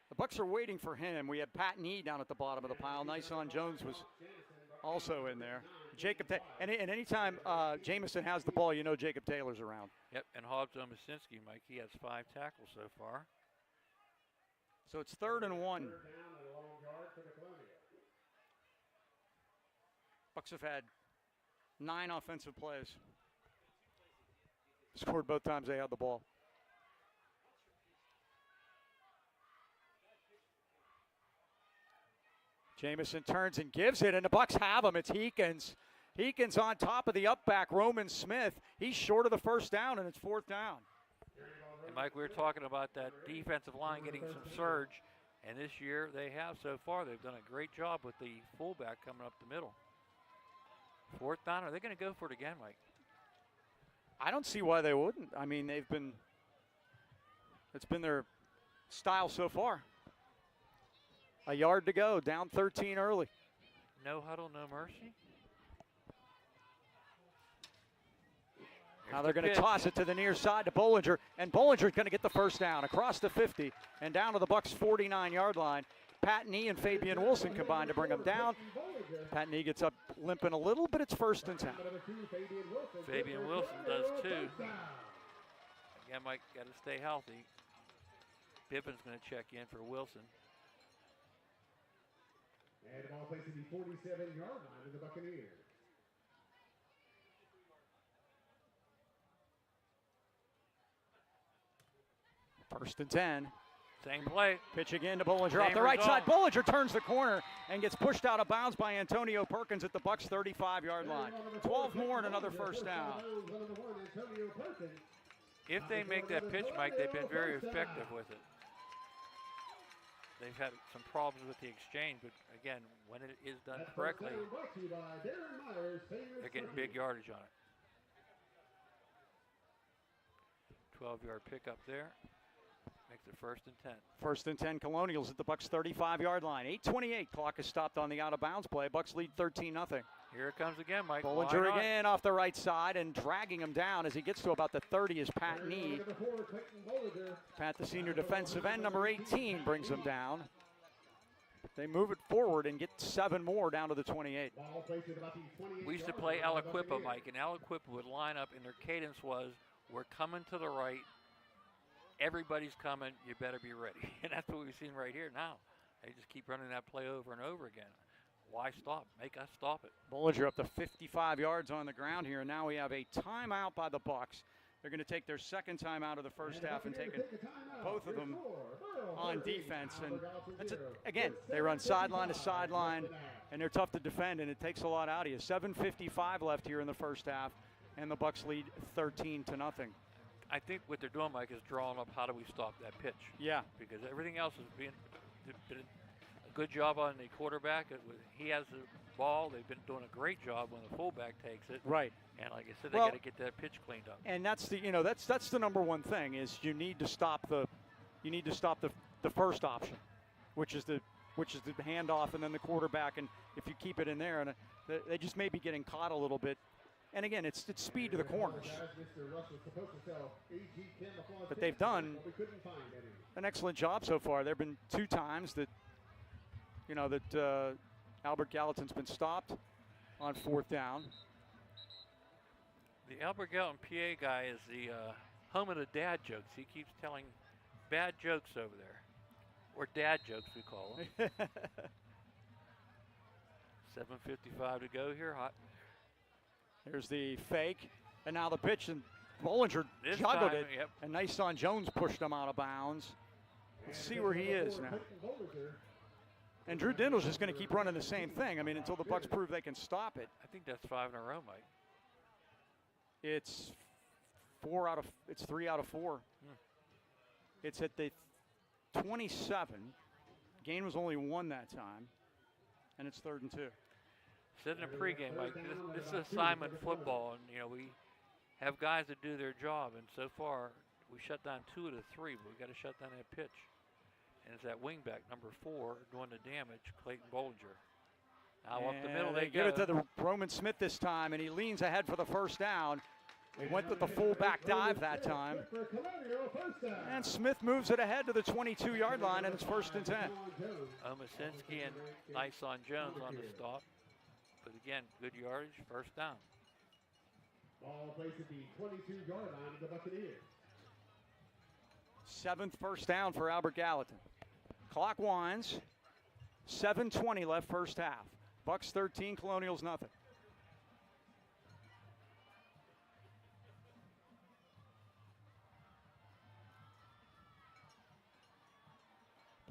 The Bucs are waiting for him. We had Pat Nee down at the bottom of the pile. Nyson Jones was also in there. Jacob, and anytime Jamison has the ball, you know Jacob Taylor's around. Yep, and Hobbs Omasinski, Mike, he has 5 tackles so far. So it's 3rd and 1. Bucs have had 9 offensive plays. Scored both times they had the ball. Jamison turns and gives it, and the Bucs have him. It's Heekins. Heekins on top of the up back, Roman Smith. He's short of the first down, and it's 4th down. And Mike, we were talking about that defensive line getting some surge. And this year they have so far. They've done a great job with the fullback coming up the middle. 4th down. Are they going to go for it again, Mike? I don't see why they wouldn't. I mean, it's been their style so far. A yard to go, down 13 early. No huddle, no mercy. Now they're going to toss it to the near side to Bollinger, and Bollinger's going to get the first down across the 50 and down to the Bucs' 49-yard line. Pat Nee and Fabian Wilson combined to bring him down. Pat Nee gets up limping a little, but it's 1st and 10. Fabian Wilson does too. Again, Mike, got to stay healthy. Bippen's going to check in for Wilson. And the ball placed at the 47-yard line of the Buccaneers. First and 10. Same play. Pitch again to Bollinger Same off the right result. side. Bollinger turns the corner and gets pushed out of bounds by Antonio Perkins at the Bucs' 35-yard line. 12 more and another first down. If they make that pitch, Mike, they've been very effective with it. They've had some problems with the exchange, but again, when it is done correctly, they're getting big yardage on it. 12-yard pickup there. Makes it 1st and 10. 1st and 10 Colonials at the Bucs' 35-yard line. 8:28. Clock is stopped on the out-of-bounds play. Bucs lead 13-0. Here it comes again, Mike. Bollinger again off the right side and dragging him down as he gets to about the 30 is Pat Nee. Pat, the senior defensive end, number 18, brings him down. They move it forward and get 7 more down to the 28. We used to play Aliquippa, Mike, and Aliquippa would line up, and their cadence was, we're coming to the right. Everybody's coming. You better be ready. And that's what we've seen right here now. They just keep running that play over and over again. Why stop? Make us stop it. Bollinger up to 55 yards on the ground here. And now we have a timeout by the Bucs. They're going to take their 2nd timeout of the first half and take both of them on defense. And that's again, they run sideline to sideline, and they're tough to defend, and it takes a lot out of you. 7:55 left here in the first half, and the Bucs lead 13-0. I think what they're doing, Mike, is drawing up how do we stop that pitch. Yeah. Because everything else has been a good job on the quarterback. He has the ball. They've been doing a great job when the fullback takes it. Right. And like I said, they got to get that pitch cleaned up. And that's the number one thing is you need to stop the first option, which is the handoff and then the quarterback. And if you keep it in there, and they just may be getting caught a little bit. And again, it's speed to the corners. But they've done an excellent job so far. There have been 2 times that, Albert Gallatin's been stopped on 4th down. The Albert Gallatin PA guy is the home of the dad jokes. He keeps telling bad jokes over there. Or dad jokes, we call them. 7:55 to go here. Hot. Here's the fake, and now the pitch, and Bollinger juggled it, yep. and Nyson Jones pushed him out of bounds. Let's see where he is now. And Drew Dindal's just going to keep running the same thing, until the Bucs prove they can stop it. I think that's 5 in a row, Mike. It's 3 out of 4. It's at the 27. Gain was only 1 that time, and it's 3rd and 2. Said in the pregame, Mike, this is assignment football, and we have guys that do their job, and so far we shut down 2 of the 3, but we got to shut down that pitch. And it's that wingback, number 4, doing the damage, Clayton Bollinger. Now up the middle they give go. it to the Roman Smith this time, and he leans ahead for the first down. He went with the fullback dive that time. And Smith moves it ahead to the 22-yard line, and it's 1st and 10. Omasinski and Nyson Jones on the stop. But again, good yardage, 1st down. Ball placed at the 22-yard line of the Buccaneers. 7th first down for Albert Gallatin. Clock winds. 7:20 left first half. Bucs 13, Colonials nothing.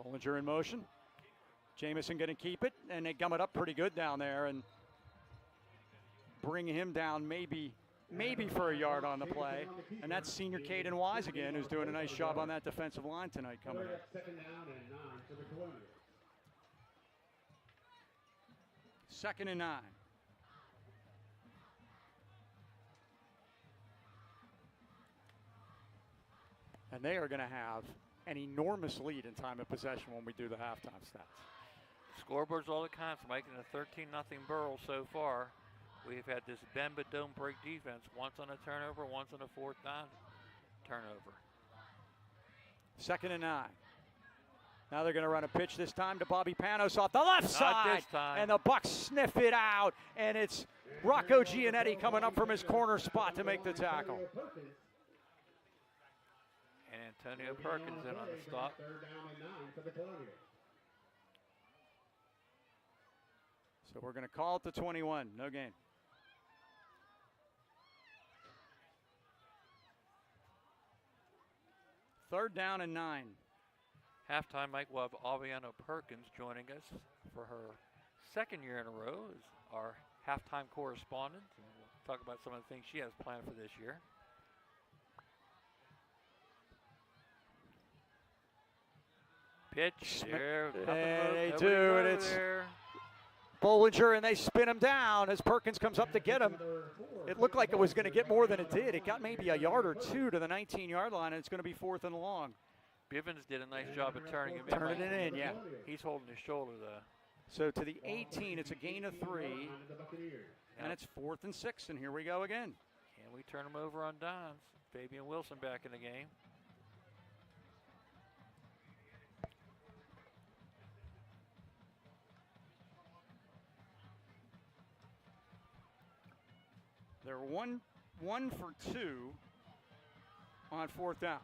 Bollinger in motion. Jamison going to keep it, and they gum it up pretty good down there and bring him down maybe maybe for a yard on the play. And that's senior Caden Wise again, who's doing a nice job on that defensive line tonight coming in. Second down and 9 for the Colonials. 2nd and 9. And they are going to have an enormous lead in time of possession when we do the halftime stats. Scoreboard's all it counts, making a 13-0 Burrell so far. We've had this bend but don't break defense, once on a turnover, once on a 4th down turnover. 2nd and 9. Now they're going to run a pitch this time to Bobby Panos off the left side. This time. And the Bucs sniff it out. And it's Rocco Giannetti coming up from his corner spot to make the tackle. And Antonio Perkins in on the stop. Third down and 9 for the Colonials. So we're going to call it the 21. No gain. Third down and 9. Halftime, Mike, we'll have Aviano Perkins joining us for her 2nd year in a row as our halftime correspondent. And we'll talk about some of the things she has planned for this year. Pitch there. They do, and it's Bollinger, and they spin him down as Perkins comes up to get him. It looked like it was going to get more than it did. It got maybe a yard or two to the 19-yard line, and it's going to be 4th and long. Bivens did a nice job of turning him in. Turning it in, yeah. He's holding his shoulder, though. So to the 18, it's a gain of 3, and it's 4th and 6, and here we go again. Can we turn him over on downs? Fabian Wilson back in the game. They're one for 2 on 4th down.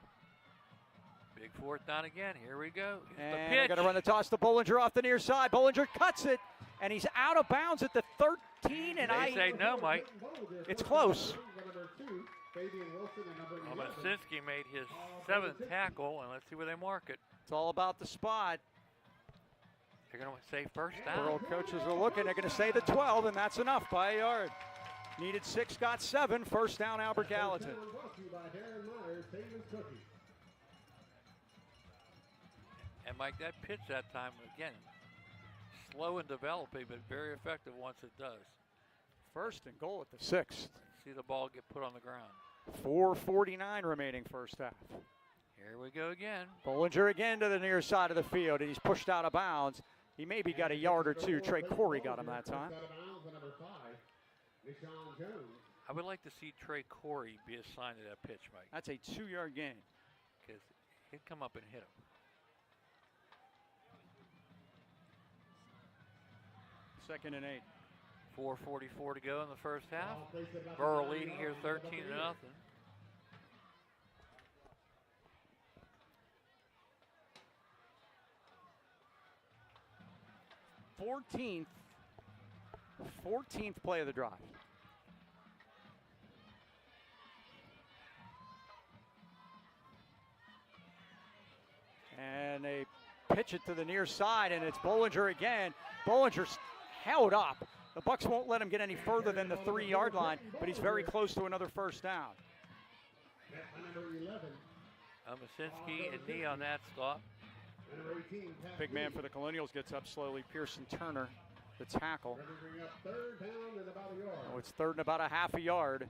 Big 4th down again. Here we go. Here's And the they're pitch. going to run the toss to Bollinger off the near side. Bollinger cuts it, and he's out of bounds at the 13. And They say no, Mike. It's close. Masinski made his 7th tackle, and let's see where they mark it. It's all about the spot. They're going to say first down. Burrell coaches are looking. They're going to say the 12, and that's enough by a yard. Needed 6, got 7. First down, Albert Gallatin. And Mike, that pitch that time, again, slow in developing, but very effective once it does. First and goal at the 6th. See the ball get put on the ground. 4:49 remaining first half. Here we go again. Bollinger again to the near side of the field, and he's pushed out of bounds. He maybe got a yard or two. Trey Corey got him that time. I would like to see Trey Corey be assigned to that pitch, Mike. That's a 2-yard gain. Because he'd come up and hit him. 2nd and 8. 4:44 to go in the first half. Burrell leading here 13-0. 14th play of the drive. And they pitch it to the near side, and it's Bollinger again. Bollinger's held up. The Bucs won't let him get any further than the 3-yard line, but he's very close to another first down. Masinski and knee on that stop. Big man for the Colonials gets up slowly. Pearson Turner, the tackle. Oh, it's 3rd and about a half a yard.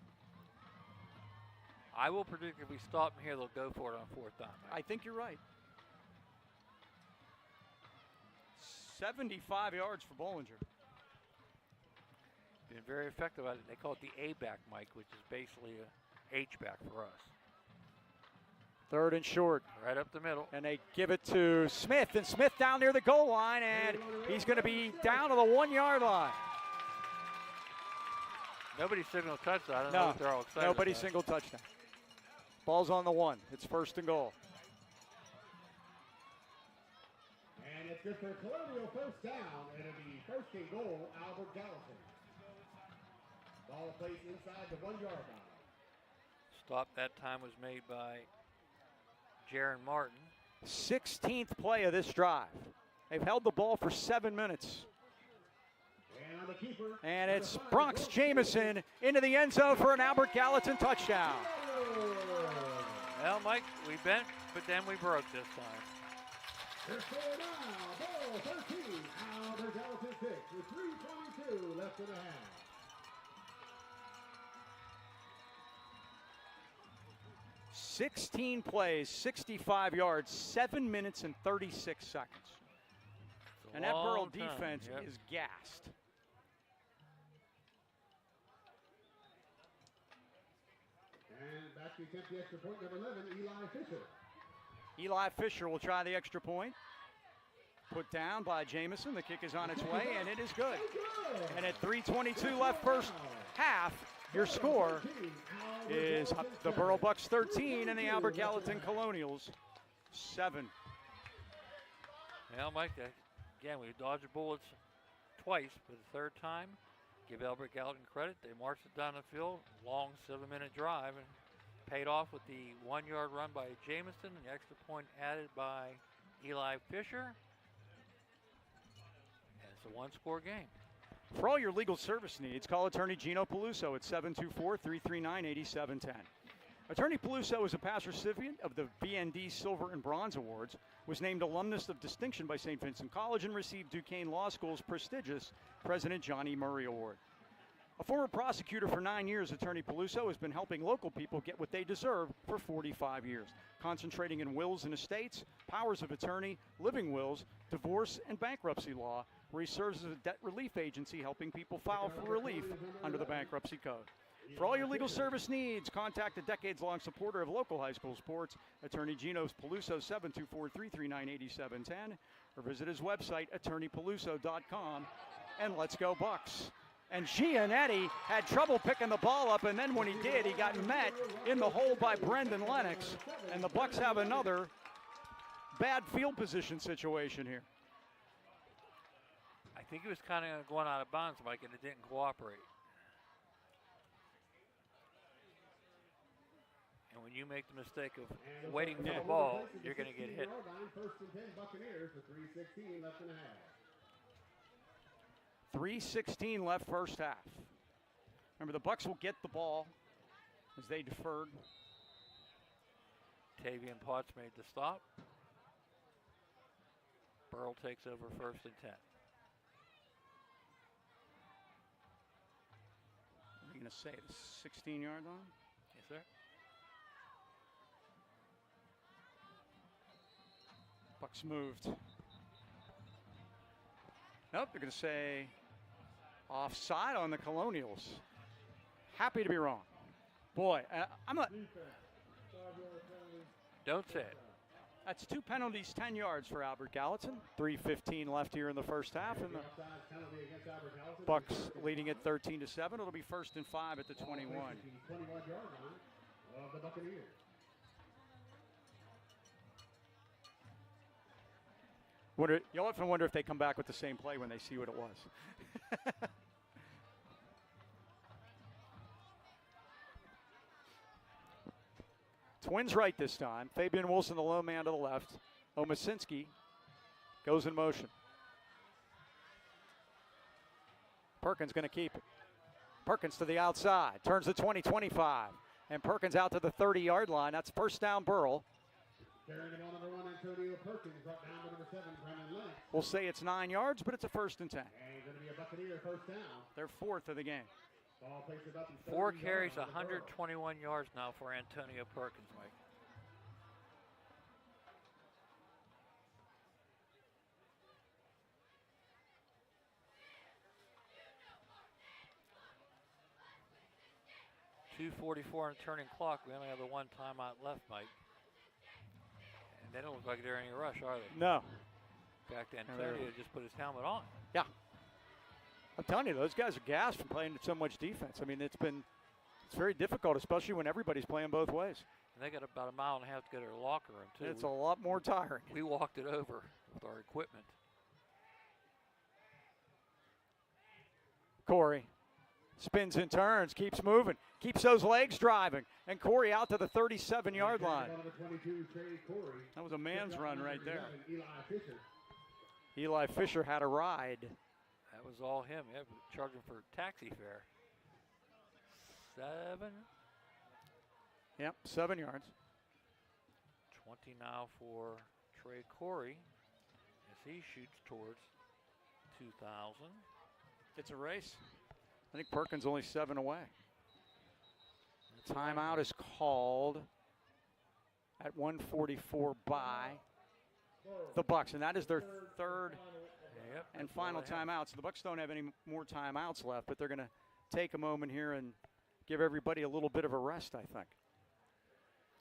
I will predict if we stop him here, they'll go for it on 4th down. I think you're right. 75 yards for Bollinger. Been very effective at it. They call it the A-back, Mike, which is basically a H-back for us. 3rd and short. Right up the middle. And they give it to Smith, and Smith down near the goal line, and he's going to be down to the 1-yard line. Nobody signaled touchdown. I don't know if they're all excited. Nobody about. single touchdown. Ball's on the 1. It's 1st and goal. And it's good for Colonial first down, and it'll be 1st and goal, Albert Gallatin. Ball placed inside the 1-yard line. Stop that time was made by Jaron Martin. 16th play of this drive. They've held the ball for 7 minutes. And on the keeper. And it's Bronx Jamison into the end zone for an Albert Gallatin touchdown. Well, Mike, we bent, but then we broke this time. Their score now, Burrell 13, Albert Gallatin 6, with 3:22 left in the half. 16 plays, 65 yards, 7 minutes and 36 seconds. And that Burrell defense is gassed. And back to attempt the extra point, number 11, Eli Fisher. Eli Fisher will try the extra point. Put down by Jamison. The kick is on its way, and it is good. And at 3:22 left first half, your score is the Burrell Bucs 13 and the Albert Gallatin Colonials 7. Well, Mike, again, we dodged bullets twice for the third time. Give Albert Gallatin credit. They marched it down the field, long 7-minute drive, and paid off with the 1-yard run by Jamison and the extra point added by Eli Fisher. And it's a one-score game. For all your legal service needs, call attorney Gino Peluso at 724-339-8710. Attorney Peluso is a past recipient of the VND Silver and Bronze Awards, was named Alumnus of Distinction by St. Vincent College, and received Duquesne Law School's prestigious President John E. Murray Award. A former prosecutor for 9 years, Attorney Peluso has been helping local people get what they deserve for 45 years, concentrating in wills and estates, powers of attorney, living wills, divorce, and bankruptcy law, where he serves as a debt relief agency helping people file for relief under the Bankruptcy Code. For all your legal service needs, contact a decades-long supporter of local high school sports, Attorney Gino Peluso, 724-339-8710, or visit his website, attorneypeluso.com, and let's go Bucs. And Gianetti had trouble picking the ball up, and then when he did, he got met in the hole by Brendan Lennox, and the Bucs have another bad field position situation here. I think he was kind of going out of bounds, Mike, and it didn't cooperate. And when you make the mistake of waiting for the ball, you're going to get hit. First and 10 Buccaneers with 3:16 left in the half. 3:16 left first half. Remember, the Bucs will get the ball as they deferred. Tavian Potts made the stop. Burrell takes over first and 10. What are you going to say, the 16-yard line? Yes, sir. Bucs moved. Nope, they're going to say offside on the Colonials. Happy to be wrong. Boy, I'm not. Don't say it. That's 2 penalties, 10 yards for Albert Gallatin. 3:15 left here in the first half, and the Bucs leading it 13-7. It'll be 1st and 5 at the 21. 21-yard line of the Buccaneers. You often wonder if they come back with the same play when they see what it was. Twins right this time. Fabian Wilson, the low man to the left. Omasinski goes in motion. Perkins going to keep it. Perkins to the outside. Turns the 20-25. And Perkins out to the 30-yard line. That's first down Burrell. Carrying it on number 1, Antonio Perkins, brought down to number 7, Brendan Lennox. We'll say it's 9 yards, but it's a 1st and 10. And going to be a Buccaneer first down. Their 4th of the game. Ball placed about the 4 30 carries, yards on the 121 yards now for Antonio Perkins, Mike. .244 on the turning clock. We only have the 1 timeout left, Mike. And they don't look like they're in any rush, are they? No. In fact, Antonio just put his helmet on. Yeah. I'm telling you, those guys are gassed from playing so much defense. I mean, it's very difficult, especially when everybody's playing both ways. And they got about a mile and a half to go to their locker room, too. It's a lot more tiring. We walked it over with our equipment. Corey spins and turns, keeps moving, keeps those legs driving, and Corey out to the 37-yard line. That was a man's run right there. Eli Fisher had a ride. That was all him. Yeah, charging for taxi fare. 7. Yep, 7 yards. 20 now for Trey Corey as he shoots towards 2,000. It's a race. I think Perkins only 7 away. Timeout is called at 1:44 by the Bucs, and that is their third and final timeout. So the Bucs don't have any more timeouts left, but they're going to take a moment here and give everybody a little bit of a rest, I think.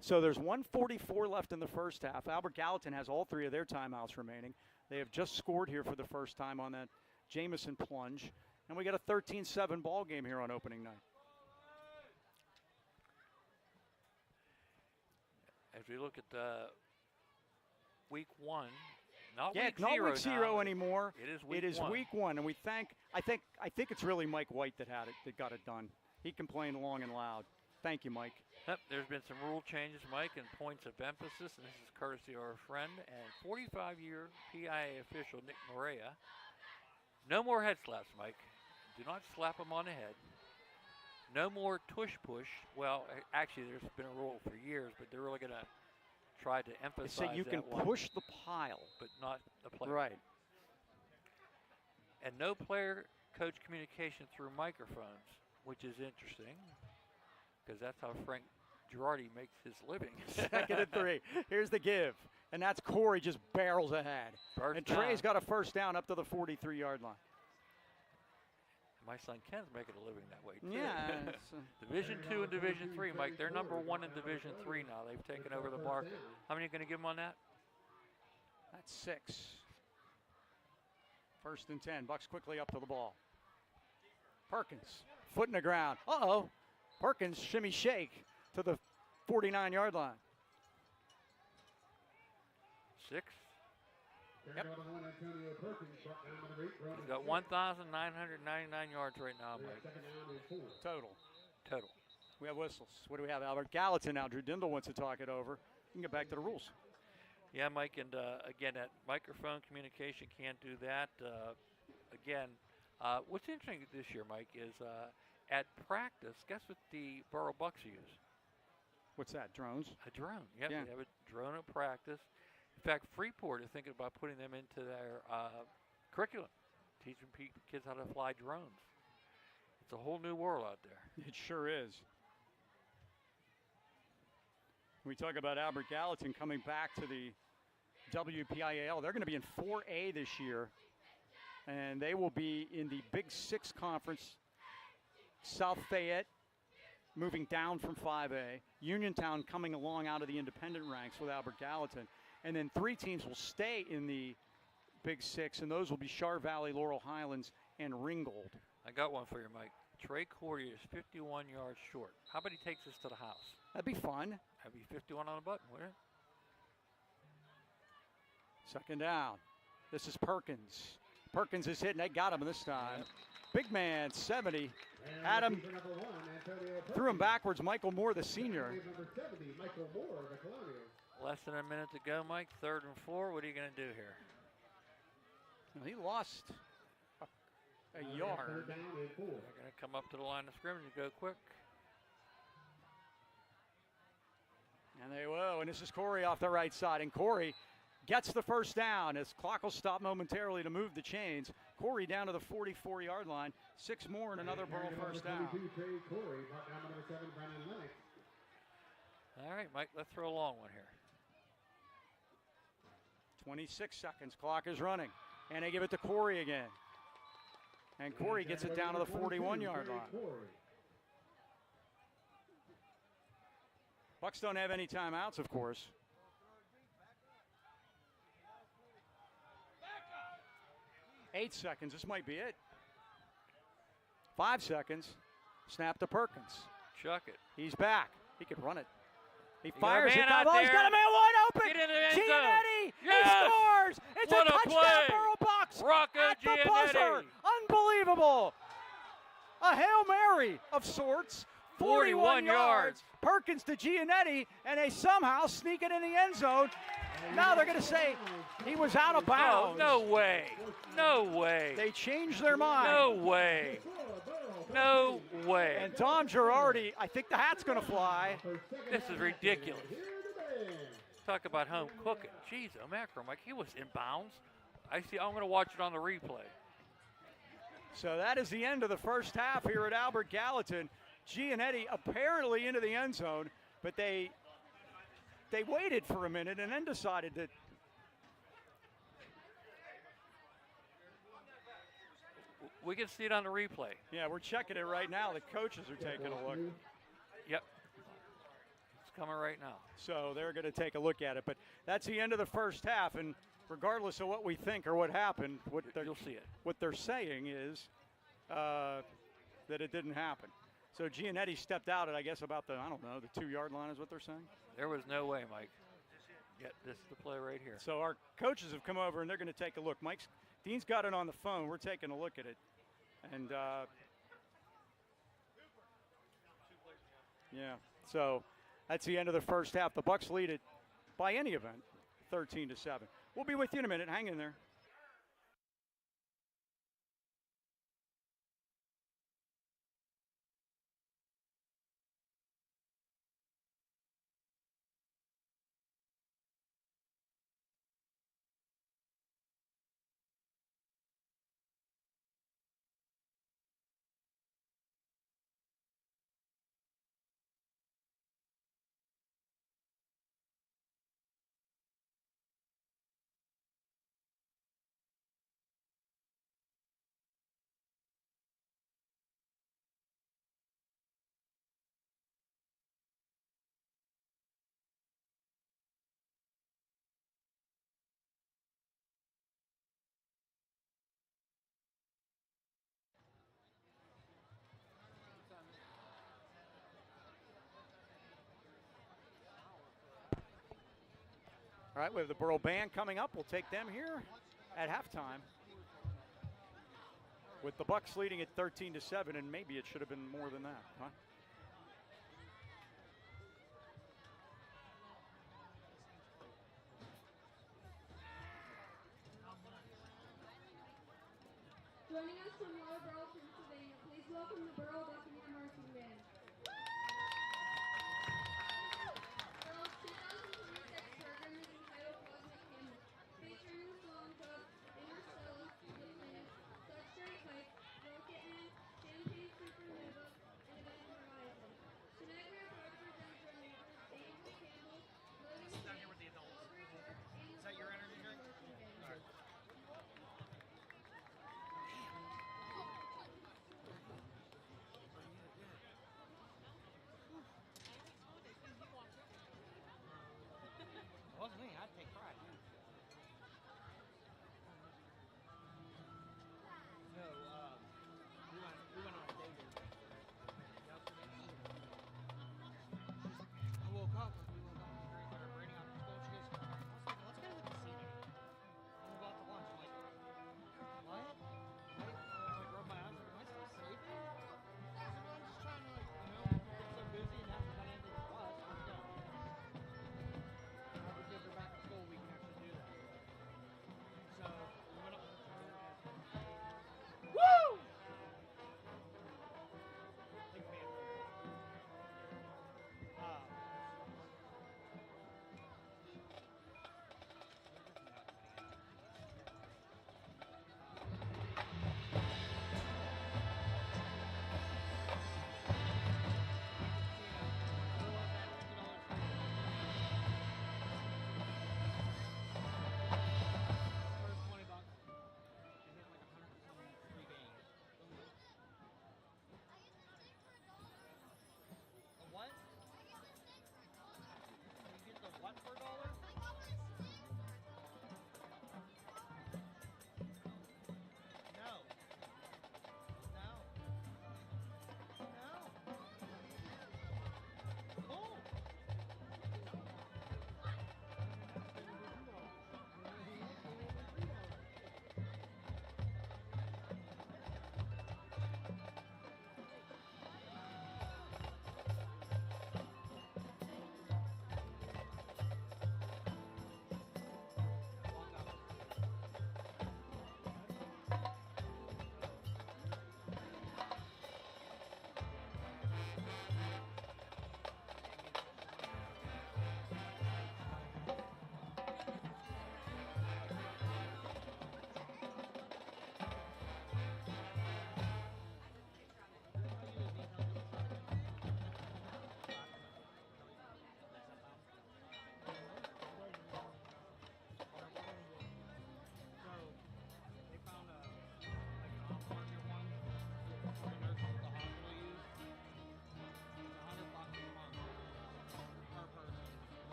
So there's 1:44 left in the first half. Albert Gallatin has all 3 of their timeouts remaining. They have just scored here for the first time on that Jamison plunge, and we got a 13-7 ball game here on opening night. As we look at week 1, not week zero anymore. It is week one, and I think it's really Mike White that got it done. He complained long and loud. Thank you, Mike. Yep, there's been some rule changes, Mike, and points of emphasis, and this is courtesy of our friend and 45-year PIA official Nick Morea. No more head slaps, Mike. Do not slap them on the head. No more tush push. Well, actually, there's been a rule for years, but they're really going to try to emphasize they say you can push the pile, but not the player. Right. And no player-coach communication through microphones, which is interesting, because that's how Frank Girardi makes his living. 2nd and 3. Here's the give, and that's Corey just barrels ahead. And Trey's got a first down up to the 43-yard line. My son Ken's making a living that way, too. Yeah. Division 2 and Division 3, Mike. They're number 1 in Division 3 now. They've taken over the market. How many are you going to give them on that? That's 6. 1st and 10. Bucs quickly up to the ball. Perkins, foot in the ground. Uh-oh. Perkins shimmy shake to the 49-yard line. 6. Yep. He's got 1,999 yards right now, Mike. Total. We have whistles. What do we have? Albert Gallatin now. Drew Dindal wants to talk it over. We can get back to the rules. Yeah, Mike, and again, that microphone communication can't do that. What's interesting this year, Mike, is at practice, guess what the Burrell Bucs use? What's that, drones? A drone, yep, Yeah. They have a drone at practice. In fact, Freeport is thinking about putting them into their curriculum, teaching kids how to fly drones. It's a whole new world out there. It sure is. We talk about Albert Gallatin coming back to the WPIAL. They're going to be in 4A this year, and they will be in the Big 6 Conference. South Fayette moving down from 5A. Uniontown coming along out of the independent ranks with Albert Gallatin. And then 3 teams will stay in the Big 6, and those will be Char Valley, Laurel Highlands, and Ringgold. I got one for you, Mike. Trey Corey is 51 yards short. How about he takes us to the house? That'd be fun. That'd be 51 on the button, wouldn't it? 2nd down. This is Perkins. Perkins is hitting. They got him this time. Yep. Big man, 70. Adam threw him backwards. Michael Moore, the senior. Less than a minute to go, Mike. 3rd and 4. What are you going to do here? Well, he lost a yard. They're going to come up to the line of scrimmage and go quick. And they will. And this is Corey off the right side. And Corey gets the first down as clock will stop momentarily to move the chains. Corey down to the 44-yard line. 6 more and another Burrell first down. All right, Mike, let's throw a long one here. 26 seconds. Clock is running. And they give it to Corey again. And Corey gets it down to the 41-yard line. Bucs don't have any timeouts, of course. Eight seconds. This might be it. 5 seconds. Snap to Perkins. Chuck it. He's back. He could run it. He fires it. He's got a man wide open. Get in the end zone. Giannetti. Yes. He scores. It's What a a touchdown, play. Burrell Bucs. Rocco at the Giannetti. buzzer. Unbelievable. A Hail Mary of sorts. 41 yards. Perkins to Giannetti, and they somehow sneak it in the end zone. Now they're going to say he was out of bounds. No way. No way. They changed their mind. No way. No way. And Tom Girardi, I think the hat's going to fly. This is ridiculous. Talk about home cooking. Jeez, Omicron, Mike, he was in bounds. I'm going to watch it on the replay. So that is the end of the first half here at Albert Gallatin. Giannetti apparently into the end zone, but they waited for a minute and then decided that we can see it on the replay. Yeah, we're checking it right now. The coaches are taking a look. Yep. It's coming right now. So they're going to take a look at it. But that's the end of the first half, and regardless of what we think or what happened, you'll see it. What they're saying is that it didn't happen. So Giannetti stepped out at, I guess, about the 2-yard line is what they're saying. There was no way, Mike. Yet this is the play right here. So our coaches have come over, and they're going to take a look. Dean's got it on the phone. We're taking a look at it. And, yeah, so that's the end of the first half. The Bucs lead it by any event, 13-7. We'll be with you in a minute. Hang in there. All right, we have the Burrell Band coming up. We'll take them here at halftime. With the Bucs leading at 13-7, and maybe it should have been more than that, huh? Joining us from Burrell, Pennsylvania, please welcome the Burrell Buccaneer Marching Band. Burrell's 2026 program is entitled Cosmic Camel, featuring the songs of Interstellar, The Planet, Such Great Heights, Rocket Man, Champagne Supernova, and Event Horizon. Tonight we are proud to present our neighbors, Angel Campbell, Logan King, Aubrey Moore, and the Burrell Buccaneer Marching Band.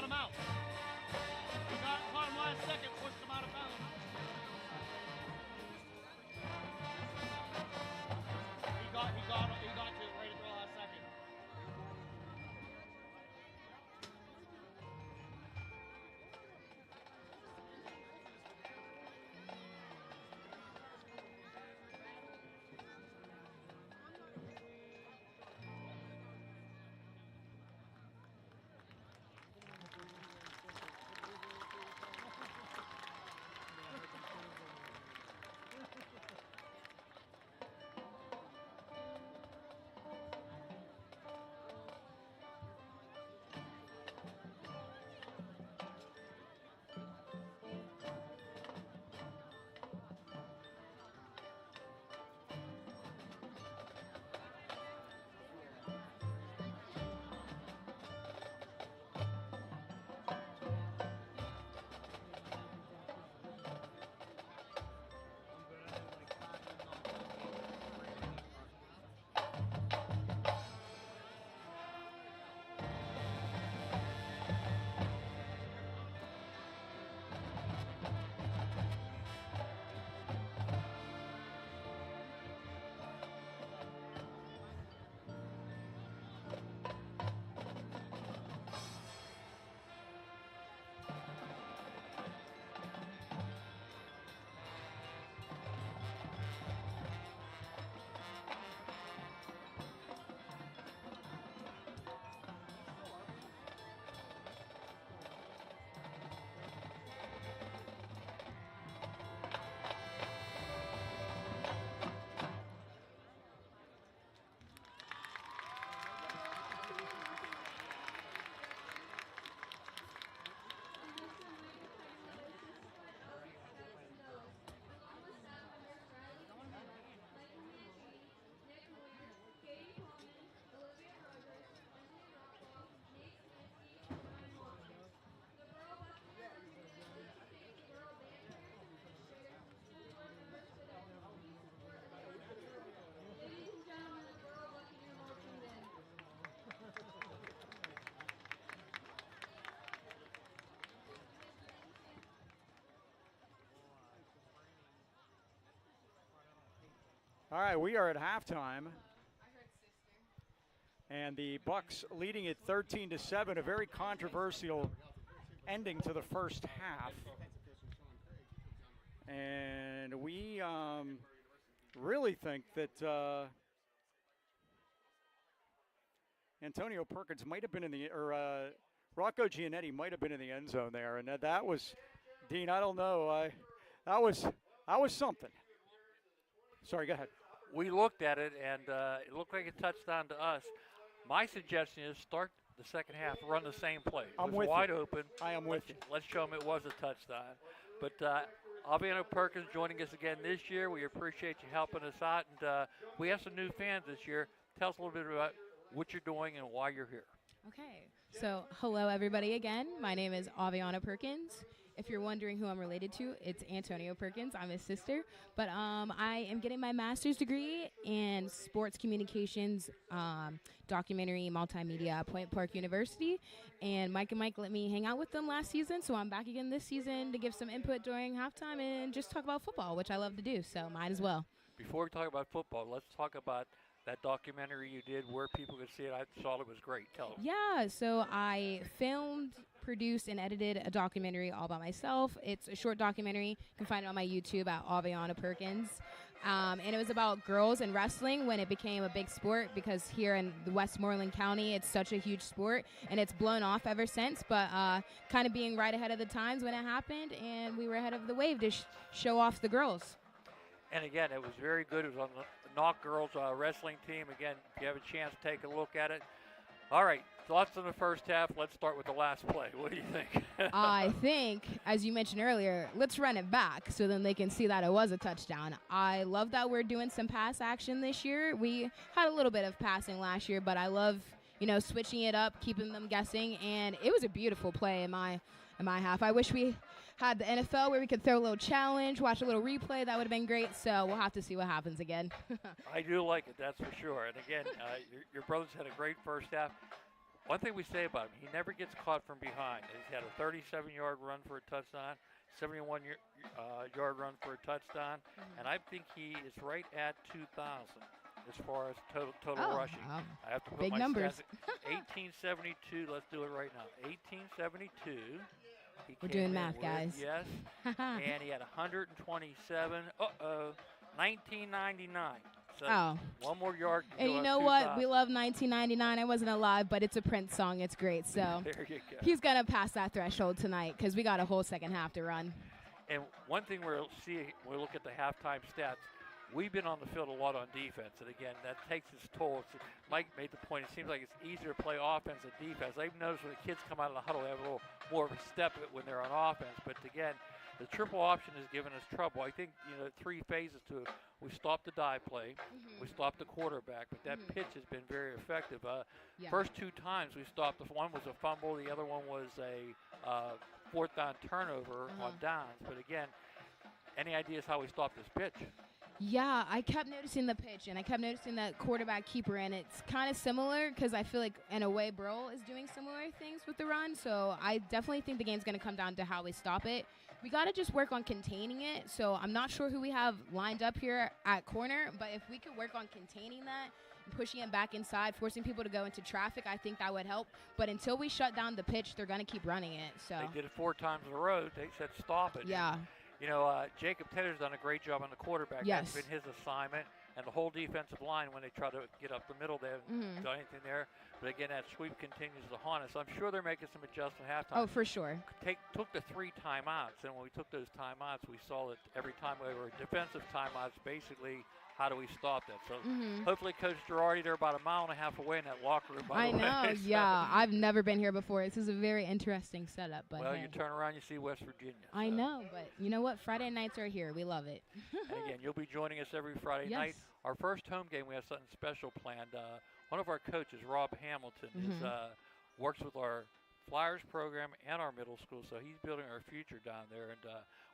him out. He caught him last second, pushed him out of bounds. He got to right at the last second. All right, we are at halftime. And the Bucs leading it 13-7, a very controversial ending to the first half. And we really think that Antonio Perkins might have been in the, or Rocco Giannetti might have been in the end zone there. And that was, Dean, I don't know. That was something. Sorry, go ahead. We looked at it, and it looked like a touchdown to us. My suggestion is start the second half, run the same play. It was wide open. I am with you. Let's show them it was a touchdown. But Aviano Perkins joining us again this year. We appreciate you helping us out. And we have some new fans this year. Tell us a little bit about what you're doing and why you're here. Okay. So, hello, everybody, again. My name is Aviana Perkins. If you're wondering who I'm related to, it's Antonio Perkins. I'm his sister. But I am getting my master's degree in sports communications, documentary, multimedia at Point Park University. And Mike and Mike let me hang out with them last season, so I'm back again this season to give some input during halftime and just talk about football, which I love to do, so might as well. Before we talk about football, let's talk about that documentary you did, where people could see it. I thought it was great. Tell them. Yeah, so I filmed, produced, and edited a documentary all by myself. It's a short documentary. You can find it on my YouTube at Aviana Perkins. And it was about girls in wrestling when it became a big sport, because here in the Westmoreland County, it's such a huge sport, and it's blown off ever since, but kind of being right ahead of the times when it happened, and we were ahead of the wave to show off the girls. And again, it was very good. It was on the Knock Girls wrestling team. Again, if you have a chance, take a look at it. All right, thoughts on the first half. Let's start with the last play. What do you think? I think, as you mentioned earlier, let's run it back so then they can see that it was a touchdown. I love that we're doing some pass action this year. We had a little bit of passing last year, but I love, switching it up, keeping them guessing, and it was a beautiful play in my half. I wish we had the NFL where we could throw a little challenge, watch a little replay. That would have been great, so we'll have to see what happens again. I do like it, that's for sure. And again, your brothers had a great first half. one thing we say about him, he never gets caught from behind. He's had a 37-yard run for a touchdown, 71-yard run for a touchdown, and I think he is right at 2,000 as far as total rushing. Wow. I have to put Big my numbers. stats. 1872. Let's do it right now. 1872. We're doing math, with, guys. Yes, and he had 127. 1999. So Oh. one more yard. And you know what? We love 1999. I wasn't alive, but it's a Prince song. It's great. So There you go. he's going to pass that threshold tonight because we got a whole second half to run. And one thing we'll see when we look at the halftime stats, we've been on the field a lot on defense, and again, that takes its toll. Mike made the point, it seems like it's easier to play offense than defense. I've noticed when the kids come out of the huddle, they have a little more of a step when they're on offense, but again, the triple option has given us trouble. I think, 3 phases to it. We stopped the dive play, we stopped the quarterback, but that pitch has been very effective. Yeah. First 2 times we stopped, one was a fumble, the other one was a fourth down turnover on downs, but again, any ideas how we stopped this pitch? Yeah, I kept noticing the pitch, and I kept noticing that quarterback keeper, and it's kind of similar because I feel like, in a way, Burrell is doing similar things with the run, so I definitely think the game's going to come down to how we stop it. We got to just work on containing it, so I'm not sure who we have lined up here at corner, but if we could work on containing that and pushing it back inside, forcing people to go into traffic, I think that would help. But until we shut down the pitch, they're going to keep running it. So They did it 4 times in a row. They said stop it. Yeah. Jacob Tedder's done a great job on the quarterback. Yes. That's been his assignment. And the whole defensive line, when they try to get up the middle, they haven't done anything there. But again, that sweep continues to haunt us. I'm sure they're making some adjustments at halftime. Oh, for sure. Took the 3 timeouts, and when we took those timeouts, we saw that every time we were defensive timeouts, basically, how do we stop that? So hopefully Coach Girardi, they're about 1.5 miles away in that locker room, by I the way. know, So- yeah. I've never been here before. This is a very interesting setup. But Well, hey. you turn around, you see West Virginia. I So- know, but you know what? Friday nights are here. We love it. And again, you'll be joining us every Friday Yes. night. Our first home game, we have something special planned. One of our coaches, Rob Hamilton, works with our Flyers program and our middle school, so he's building our future down there. And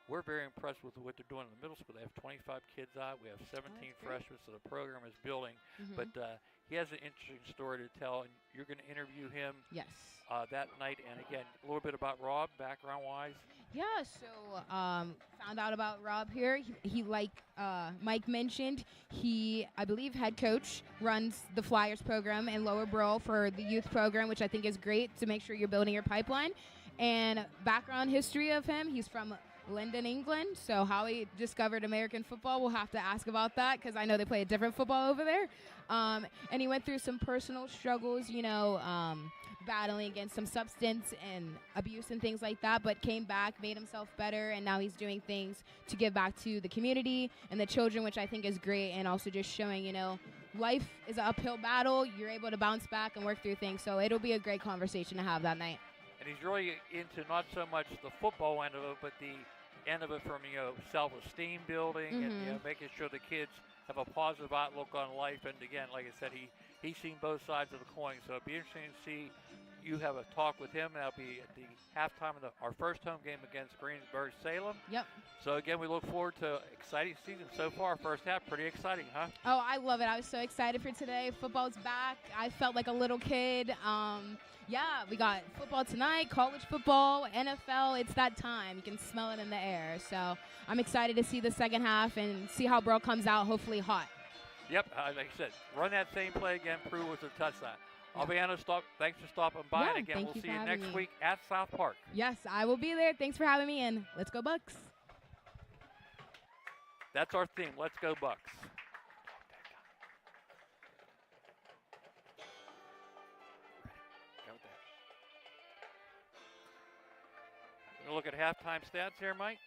we're very impressed with what they're doing in the middle school. They have 25 kids out. We have 17 freshmen, so the program is building. But he has an interesting story to tell, and you're going to interview him Yes. that night. And again, a little bit about Rob, background-wise. Yeah, so found out about Rob here. He like Mike mentioned, I believe, head coach, runs the Flyers program in Lower Burrell for the youth program, which I think is great to make sure you're building your pipeline. And background history of him, he's from London, England, so how he discovered American football, we'll have to ask about that because I know they play a different football over there. And he went through some personal struggles, battling against some substance and abuse and things like that, but came back, made himself better, and now he's doing things to give back to the community and the children, which I think is great, and also just showing, life is an uphill battle. You're able to bounce back and work through things, so it'll be a great conversation to have that night. And he's really into not so much the football end of it, but the end of it from, self-esteem building and, making sure the kids have a positive outlook on life. And again, like I said, he's seen both sides of the coin. So it'll be interesting to see you have a talk with him. That'll be at the halftime of our first home game against Greensburg-Salem. Yep. So again, we look forward to exciting season so far. First half, pretty exciting, huh? Oh, I love it. I was so excited for today. Football's back. I felt like a little kid. Yeah, we got football tonight, college football, NFL. It's that time. You can smell it in the air. So I'm excited to see the second half and see how Burrell comes out, hopefully hot. Yep, like I said, run that same play again, prove with a touchdown. Aviana, thanks for stopping by. Yeah, and again, thank we'll you see for you having next me. week at South Park. Yes, I will be there. Thanks for having me, and let's go Bucs. That's our theme. Let's go Bucs. We're going to look at halftime stats here, Mike.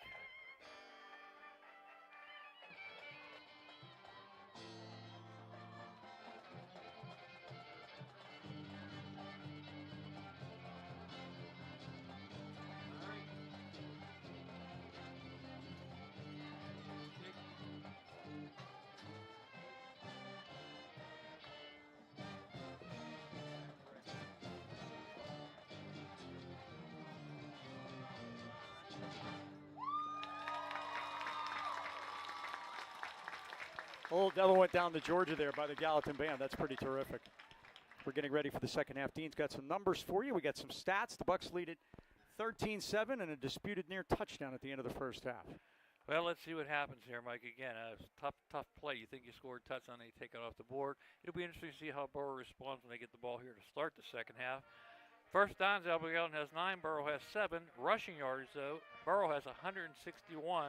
Old Devil went down to Georgia there by the Gallatin band. That's pretty terrific. We're getting ready for the second half. Dean's got some numbers for you. We got some stats. The Bucs lead it 13-7 and a disputed near touchdown at the end of the first half. Well, let's see what happens here, Mike. Again, it's a tough play. You think you scored a touchdown, they take it off the board. It'll be interesting to see how Burrell responds when they get the ball here to start the second half. First downs, Albert Gallatin has 9, Burrell has 7. Rushing yards, though, Burrell has 161.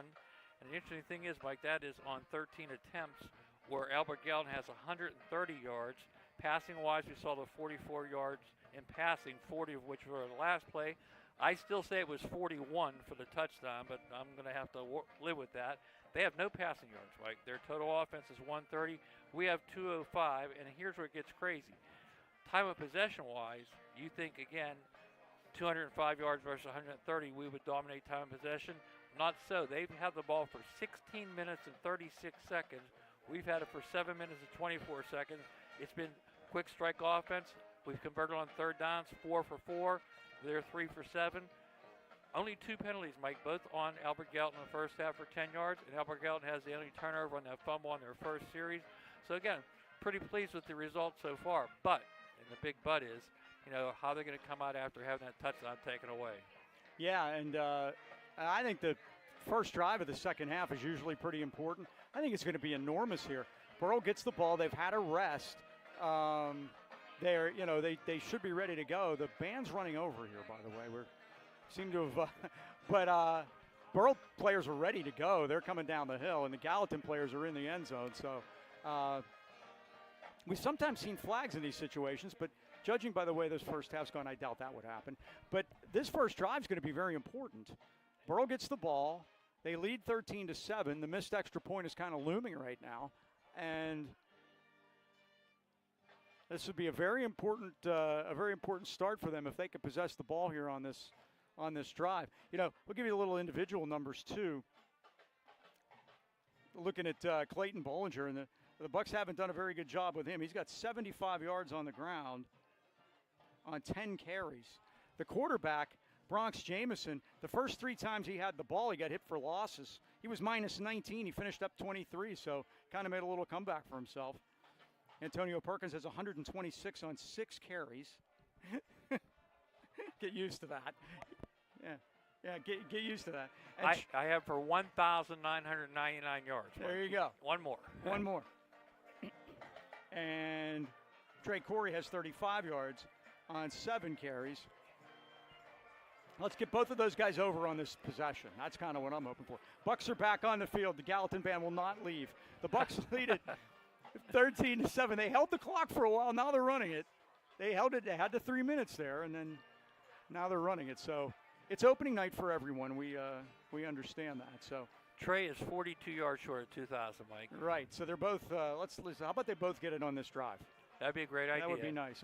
And the interesting thing is, Mike, that is on 13 attempts, where Albert Gallatin has 130 yards. Passing-wise, we saw the 44 yards in passing, 40 of which were the last play. I still say it was 41 for the touchdown, but I'm going to have to live with that. They have no passing yards, Mike. Their total offense is 130. We have 205, and here's where it gets crazy. Time of possession-wise, you think, again, 205 yards versus 130, we would dominate time of possession. Not so. They've had the ball for 16 minutes and 36 seconds. We've had it for 7 minutes and 24 seconds. It's been quick strike offense. We've converted on third downs, 4 for 4. They're 3 for 7. Only 2 penalties, Mike, both on Albert Gallatin in the first half for 10 yards, and Albert Gallatin has the only turnover on that fumble on their first series. So again, pretty pleased with the results so far. But, and the big but is, how they're going to come out after having that touchdown taken away. Yeah, and I think the first drive of the second half is usually pretty important. I think it's going to be enormous here. Burrell gets the ball. They've had a rest. They should be ready to go. The band's running over here, by the way. We seem to have, but Burrell players are ready to go. They're coming down the hill, and the Gallatin players are in the end zone. So we've sometimes seen flags in these situations, but judging by the way this first half's gone, I doubt that would happen. But this first drive is going to be very important. Burrell gets the ball. They lead 13-7. The missed extra point is kind of looming right now, and this would be a very important start for them if they could possess the ball here on this drive. We'll give you a little individual numbers too. Looking at Clayton Bollinger, and the Bucs haven't done a very good job with him. He's got 75 yards on the ground on 10 carries. The quarterback, Bronx Jameson, the first 3 times he had the ball, he got hit for losses. He was minus 19. He finished up 23, so kind of made a little comeback for himself. Antonio Perkins has 126 on 6 carries. Get used to that. Yeah, get used to that. I have for 1,999 yards. There you go. One more. One more. And Trey Corey has 35 yards on 7 carries. Let's get both of those guys over on this possession. That's kind of what I'm hoping for. Bucs are back on the field. The Gallatin band will not leave. The Bucs lead it 13-7. They held the clock for a while. Now they're running it. They held it. They had the 3 minutes there, and then now they're running it. So it's opening night for everyone. We understand that. So Trey is 42 yards short of 2,000, Mike. Right. So they're both. Let's listen. How about they both get it on this drive? That'd be a great idea. That would be nice.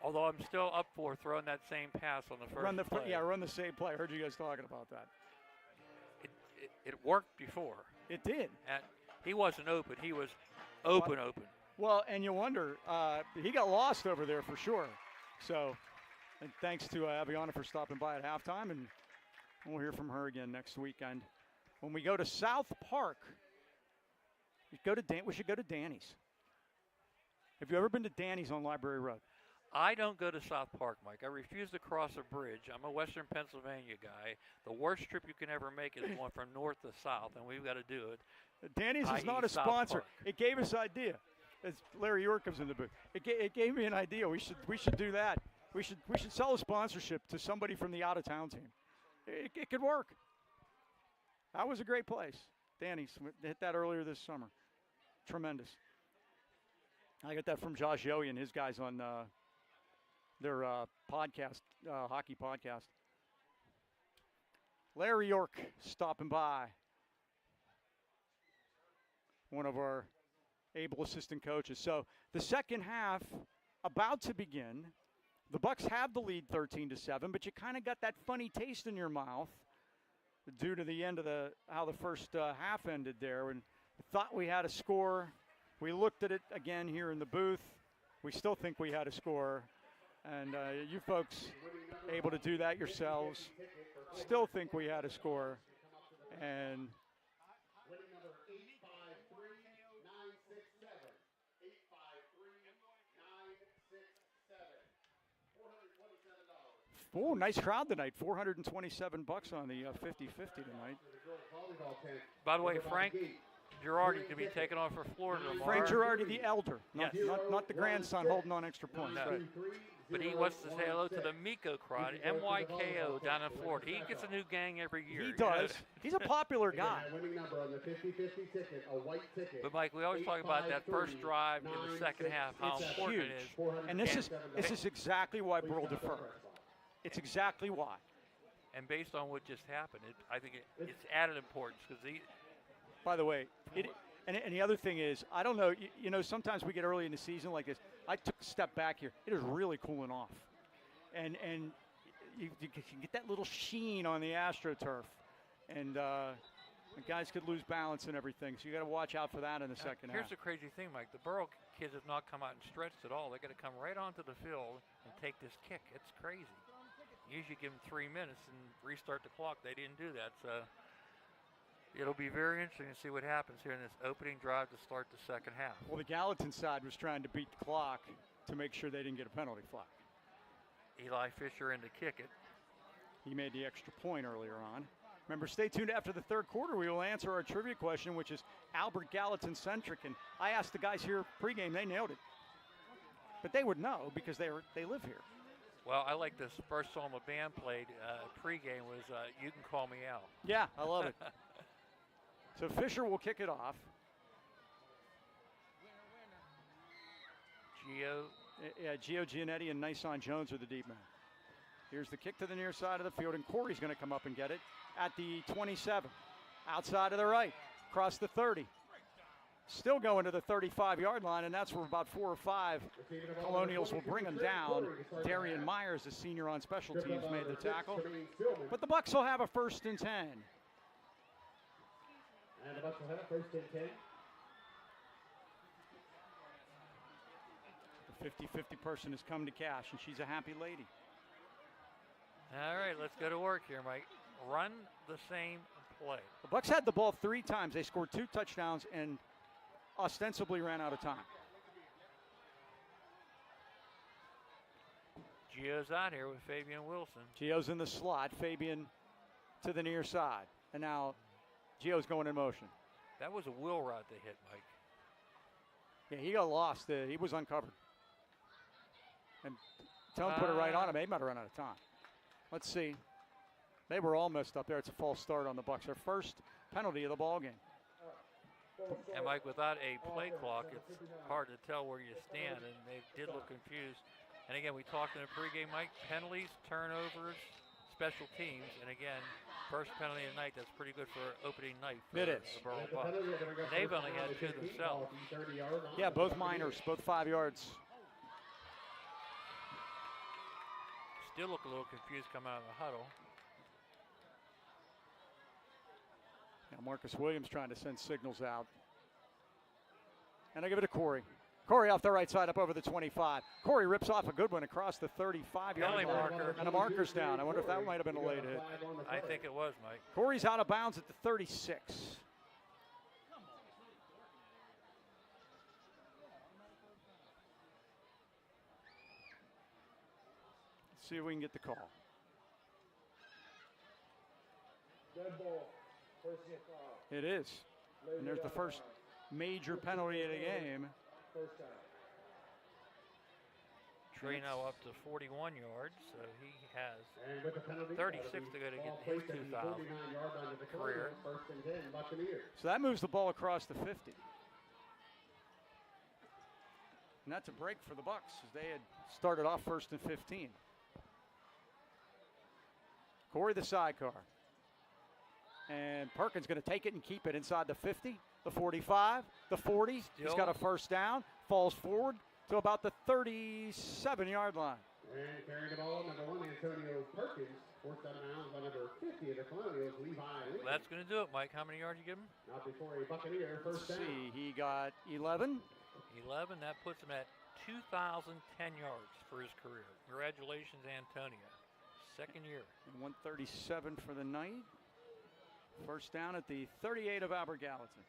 Although I'm still up for throwing that same pass on the first play. Run the same play. I heard you guys talking about that. It worked before. It did. And he wasn't open. He was open. Well, and you wonder, he got lost over there for sure. So, and thanks to Aviana for stopping by at halftime, and we'll hear from her again next weekend. When we go to South Park, we should go to Danny's. Have you ever been to Danny's on Library Road? I don't go to South Park, Mike. I refuse to cross a bridge. I'm a Western Pennsylvania guy. The worst trip you can ever make is going from north to south, and we've got to do it. Danny's is not a sponsor. It gave us idea. As Larry York comes in the booth, it gave me an idea. We should do that. We should sell a sponsorship to somebody from the out of town team. It could work. That was a great place. Danny's hit that earlier this summer. Tremendous. I got that from Josh Yohe and his guys on their podcast, hockey podcast. Larry York stopping by. One of our able assistant coaches. So the second half about to begin. The Bucs have the lead 13-7, but you kind of got that funny taste in your mouth due to the end of how the first half ended there, and thought we had a score. We looked at it again here in the booth. We still think we had a score, and you folks able to do that yourselves. Still think we had a score, and Oh, nice crowd tonight. 427 bucks on the 50-50 tonight. By the way, Frank Girardi to be taken off for Florida tomorrow. Frank Girardi, the elder, not, Yes. not the grandson holding on extra points. No. Right. But he wants to say hello to the Miko crowd, MYKO down in Florida. He gets a new gang every year. He does. He's a popular guy. Winning number on the 50-50 ticket, a white ticket. But Mike, we always talk about that first drive in the second half, how It's important huge. it is. And this is exactly why Burrell deferred. It's exactly why. And based on what just happened, I think it's added importance because By the way, and the other thing is, I don't know, you know, sometimes we get early in the season like this. I took a step back here. It is really cooling off. And you can get that little sheen on the AstroTurf. And the guys could lose balance and everything. So you got to watch out for that in the second half. Here's the crazy thing, Mike. The Burrell kids have not come out and stretched at all. They're going to come right onto the field and take this kick. It's crazy. Usually give them 3 minutes and restart the clock. They didn't do that. So it'll be very interesting to see what happens here in this opening drive to start the second half. Well, the Gallatin side was trying to beat the clock to make sure they didn't get a penalty flag. Eli Fisher in to kick it. He made the extra point earlier on. Remember, stay tuned after the third quarter. We will answer our trivia question, which is Albert Gallatin centric. And I asked the guys here pregame, they nailed it. But they would know because they live here. Well, I like this first song the band played pregame was You Can Call Me Al. Yeah, I love it. So Fisher will kick it off. Gio Giannetti and Nyson Jones are the deep men. Here's the kick to the near side of the field, and Corey's going to come up and get it at the 27. Outside of the right, across the 30. Still going to the 35-yard line, and that's where about 4 or 5 Colonials will bring them down. Darian Myers, the senior on special teams, made the tackle. But the Bucs will have a 1st and 10. And the Bucs will have first and 10. The 50-50 person has come to cash, and she's a happy lady. All right, let's go to work here, Mike. Run the same play. The Bucs had the ball 3 times. They scored 2 touchdowns and ostensibly ran out of time. Gio's out here with Fabian Wilson. Gio's in the slot. Fabian to the near side. And now Gio's going in motion. That was a wheel route they hit, Mike. Yeah, he got lost. He was uncovered. And Tone put it right on him. They might have run out of time. Let's see. They were all messed up there. It's a false start on the Bucs. Their first penalty of the ball game. And Mike, without a play clock, it's hard to tell where you stand, and they did look confused. And again, we talked in the pregame, Mike, penalties, turnovers, special teams, and again, first penalty of the night. That's pretty good for opening night for It is. the Burrell Bucs. They've only had 2 themselves. Yeah, both minors, both 5 yards. Still look a little confused coming out of the huddle. Now Marcus Williams trying to send signals out. And I give it to Corey. Corey off the right side up over the 25. Corey rips off a good one across the 35-yard line. Marker. And a marker's down. I wonder if that might have been a late hit. I think it was, Mike. Corey's out of bounds at the 36. Let's see if we can get the call. Dead ball. First and 5. It is. And there's the first major penalty of the game. First down. Trino up to 41 yards, so he has And with the penalty, 36 to go to get his 2,000 career. First and 10, Buccaneers. So that moves the ball across the 50. And that's a break for the Bucs as they had started off 1st and 15. Corey the sidecar. And Perkins going to take it and keep it inside the 50, the 45, the 40. He's got a first down, falls forward to about the 37-yard line. And carrying the ball, number 1, Antonio Perkins. Fourth down and out by number 50 of the Colonials, Levi Lee. That's going to do it, Mike. How many yards you give him? Not before a Buccaneer first Let's down. see, he got 11. 11. That puts him at 2,010 yards for his career. Congratulations, Antonio. Second year. And 137 for the night. First down at the 38 of Albert Gallatin.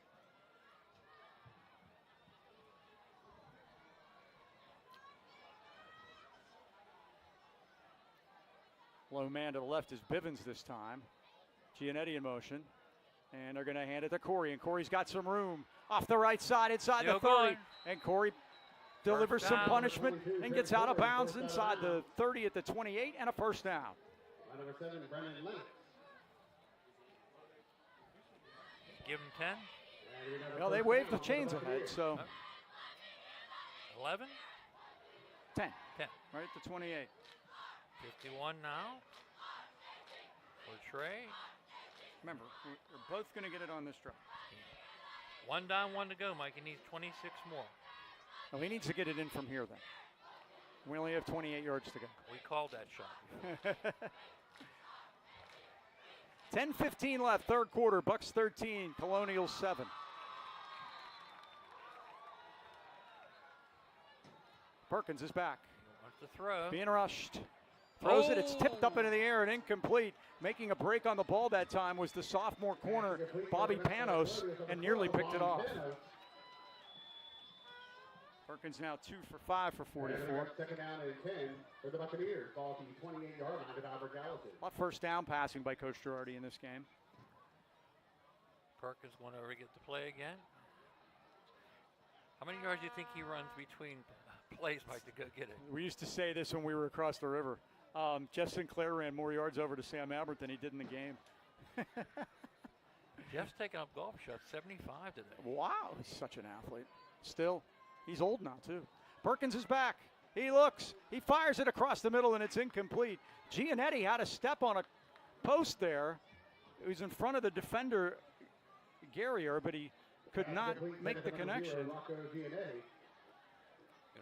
Low man to the left is Bivens this time. Giannetti in motion. And they're going to hand it to Corey. And Corey's got some room off the right side inside the 30. Going. And Corey delivers some down. punishment and gets out of bounds inside the 30 at the 28 and a first down. Number 7, Brennan Lennox. Give him 10. Well, they waved the chains ahead, so 11. 10. 10. Right at the 28. 51 now. For Trey. Remember, we're both going to get it on this drive. 1 down, 1 to go, Mike. He needs 26 more. Well, he needs to get it in from here then. We only have 28 yards to go. We called that shot. 10:15 left, third quarter. Bucs 13, Colonials 7. Perkins is back. Wants to throw. Being rushed. Throws it. It's tipped up into the air and incomplete. Making a break on the ball that time was the sophomore corner, Bobby Panos, and nearly picked it off. Perkins now 2 for 5 for 44. Second down and 10 for the Buccaneers. Ball to the 28-yard line of Albert Gallatin. A lot of first down passing by Coach Girardi in this game. Perkins going over to get the play again. How many yards do you think he runs between plays, Mike, to go get it? We used to say this when we were across the river. Jeff Sinclair ran more yards over to Sam Albert than he did in the game. Jeff's taking up golf shots, 75 today. Wow, he's such an athlete. Still, he's old now, too. Perkins is back. He looks. He fires it across the middle, and it's incomplete. Giannetti had a step on a post there. He was in front of the defender, Garrier, but he could not make the connection. Going to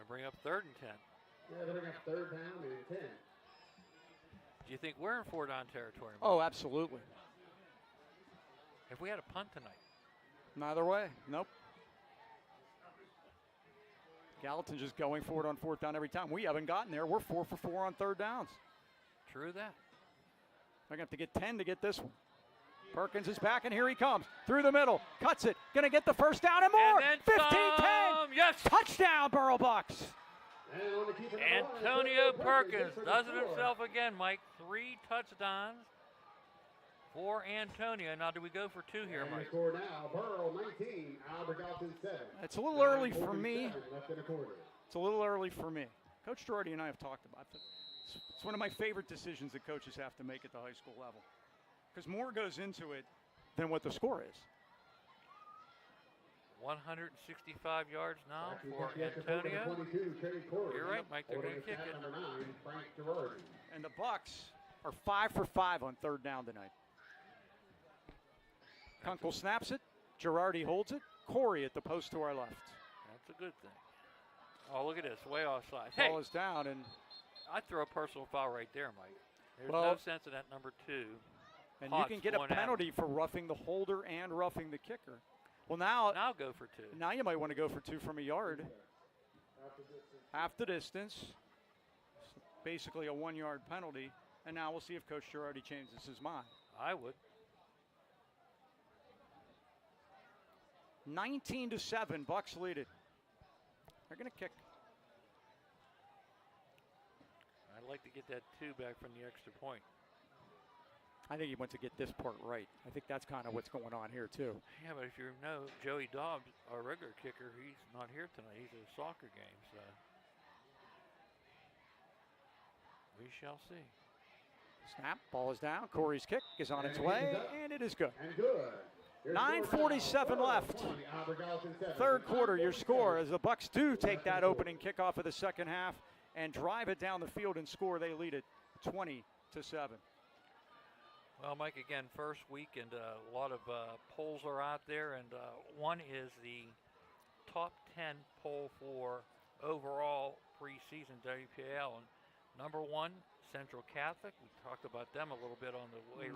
bring up 3rd and 10. Yeah, they're going to have 3rd down and 10. Do you think we're in 4-down territory, Mike? Oh, absolutely. If we had a punt tonight. Neither way. Nope. Gallatin just going for it on 4th down every time. We haven't gotten there. We're 4 for 4 on 3rd downs. True that. They're going to have to get 10 to get this one. Perkins is back, and here he comes. Through the middle. Cuts it. Going to get the first down and more. 15-10. Yes. Touchdown, Burrell Bucs. Antonio Perkins does it himself again, Mike. 3 touchdowns for Antonio. Now, do we go for 2 here, Mike? Score now, Burrell 19, Albert Gallatin 7. It's a little early for me. Left in a quarter. It's a little early for me. Coach Girardi and I have talked about it. It's one of my favorite decisions that coaches have to make at the high school level, because more goes into it than what the score is. 165 yards now for Antonio. You're right, Mike. They're going to kick it. Number 9, Frank Girardi. And the Bucs are 5 for 5 on 3rd down tonight. Kunkel snaps it. Girardi holds it. Corey at the post to our left. That's a good thing. Oh, look at this. Way offside. Ball Hey, is down, and I'd throw a personal foul right there, Mike. There's Well- no sense in that number 2. you Potts can get a going at him. penalty for roughing the holder and roughing the kicker. Well, now Now go for 2. Now you might want to go for 2 from a yard. Half the distance. Basically a 1-yard penalty. And now we'll see if Coach Girardi changes his mind. I would. 19-7, Bucs lead it. They're going to kick. I'd like to get that 2 back from the extra point. I think he wants to get this part right. I think that's kind of what's going on here, too. Yeah, but if you know Joey Dobbs, our regular kicker, he's not here tonight. He's at a soccer game, so we shall see. Snap, ball is down. Corey's kick is on its way, and it is good. And good. 9:47 left. Third quarter, your score, as the Bucs do take that opening kickoff of the second half and drive it down the field and score. They lead it 20-7. Well, Mike, again, first week, and a lot of polls are out there, and one is the top 10 poll for overall preseason WPAL. And number 1, Central Catholic. We talked about them a little bit on the way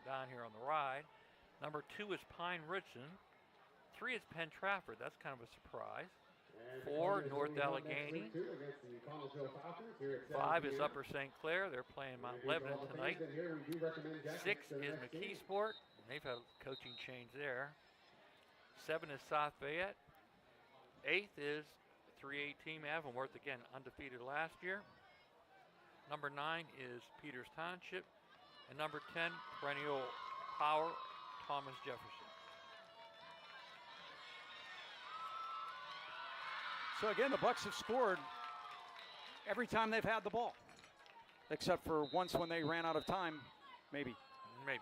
down here on the ride. Number 2 is Pine Ridgeton. 3 is Penn Trafford. That's kind of a surprise. 4, North Allegheny. 5 is Upper St. Clair. They're playing Mount Lebanon tonight. 6 is McKeesport. They've had a coaching change there. 7 is South Fayette. 8th is 3A team Avonworth, again undefeated last year. Number 9 is Peters Township. And number 10, perennial power, Thomas Jefferson. So again, the Bucs have scored every time they've had the ball, except for once when they ran out of time, maybe. Maybe.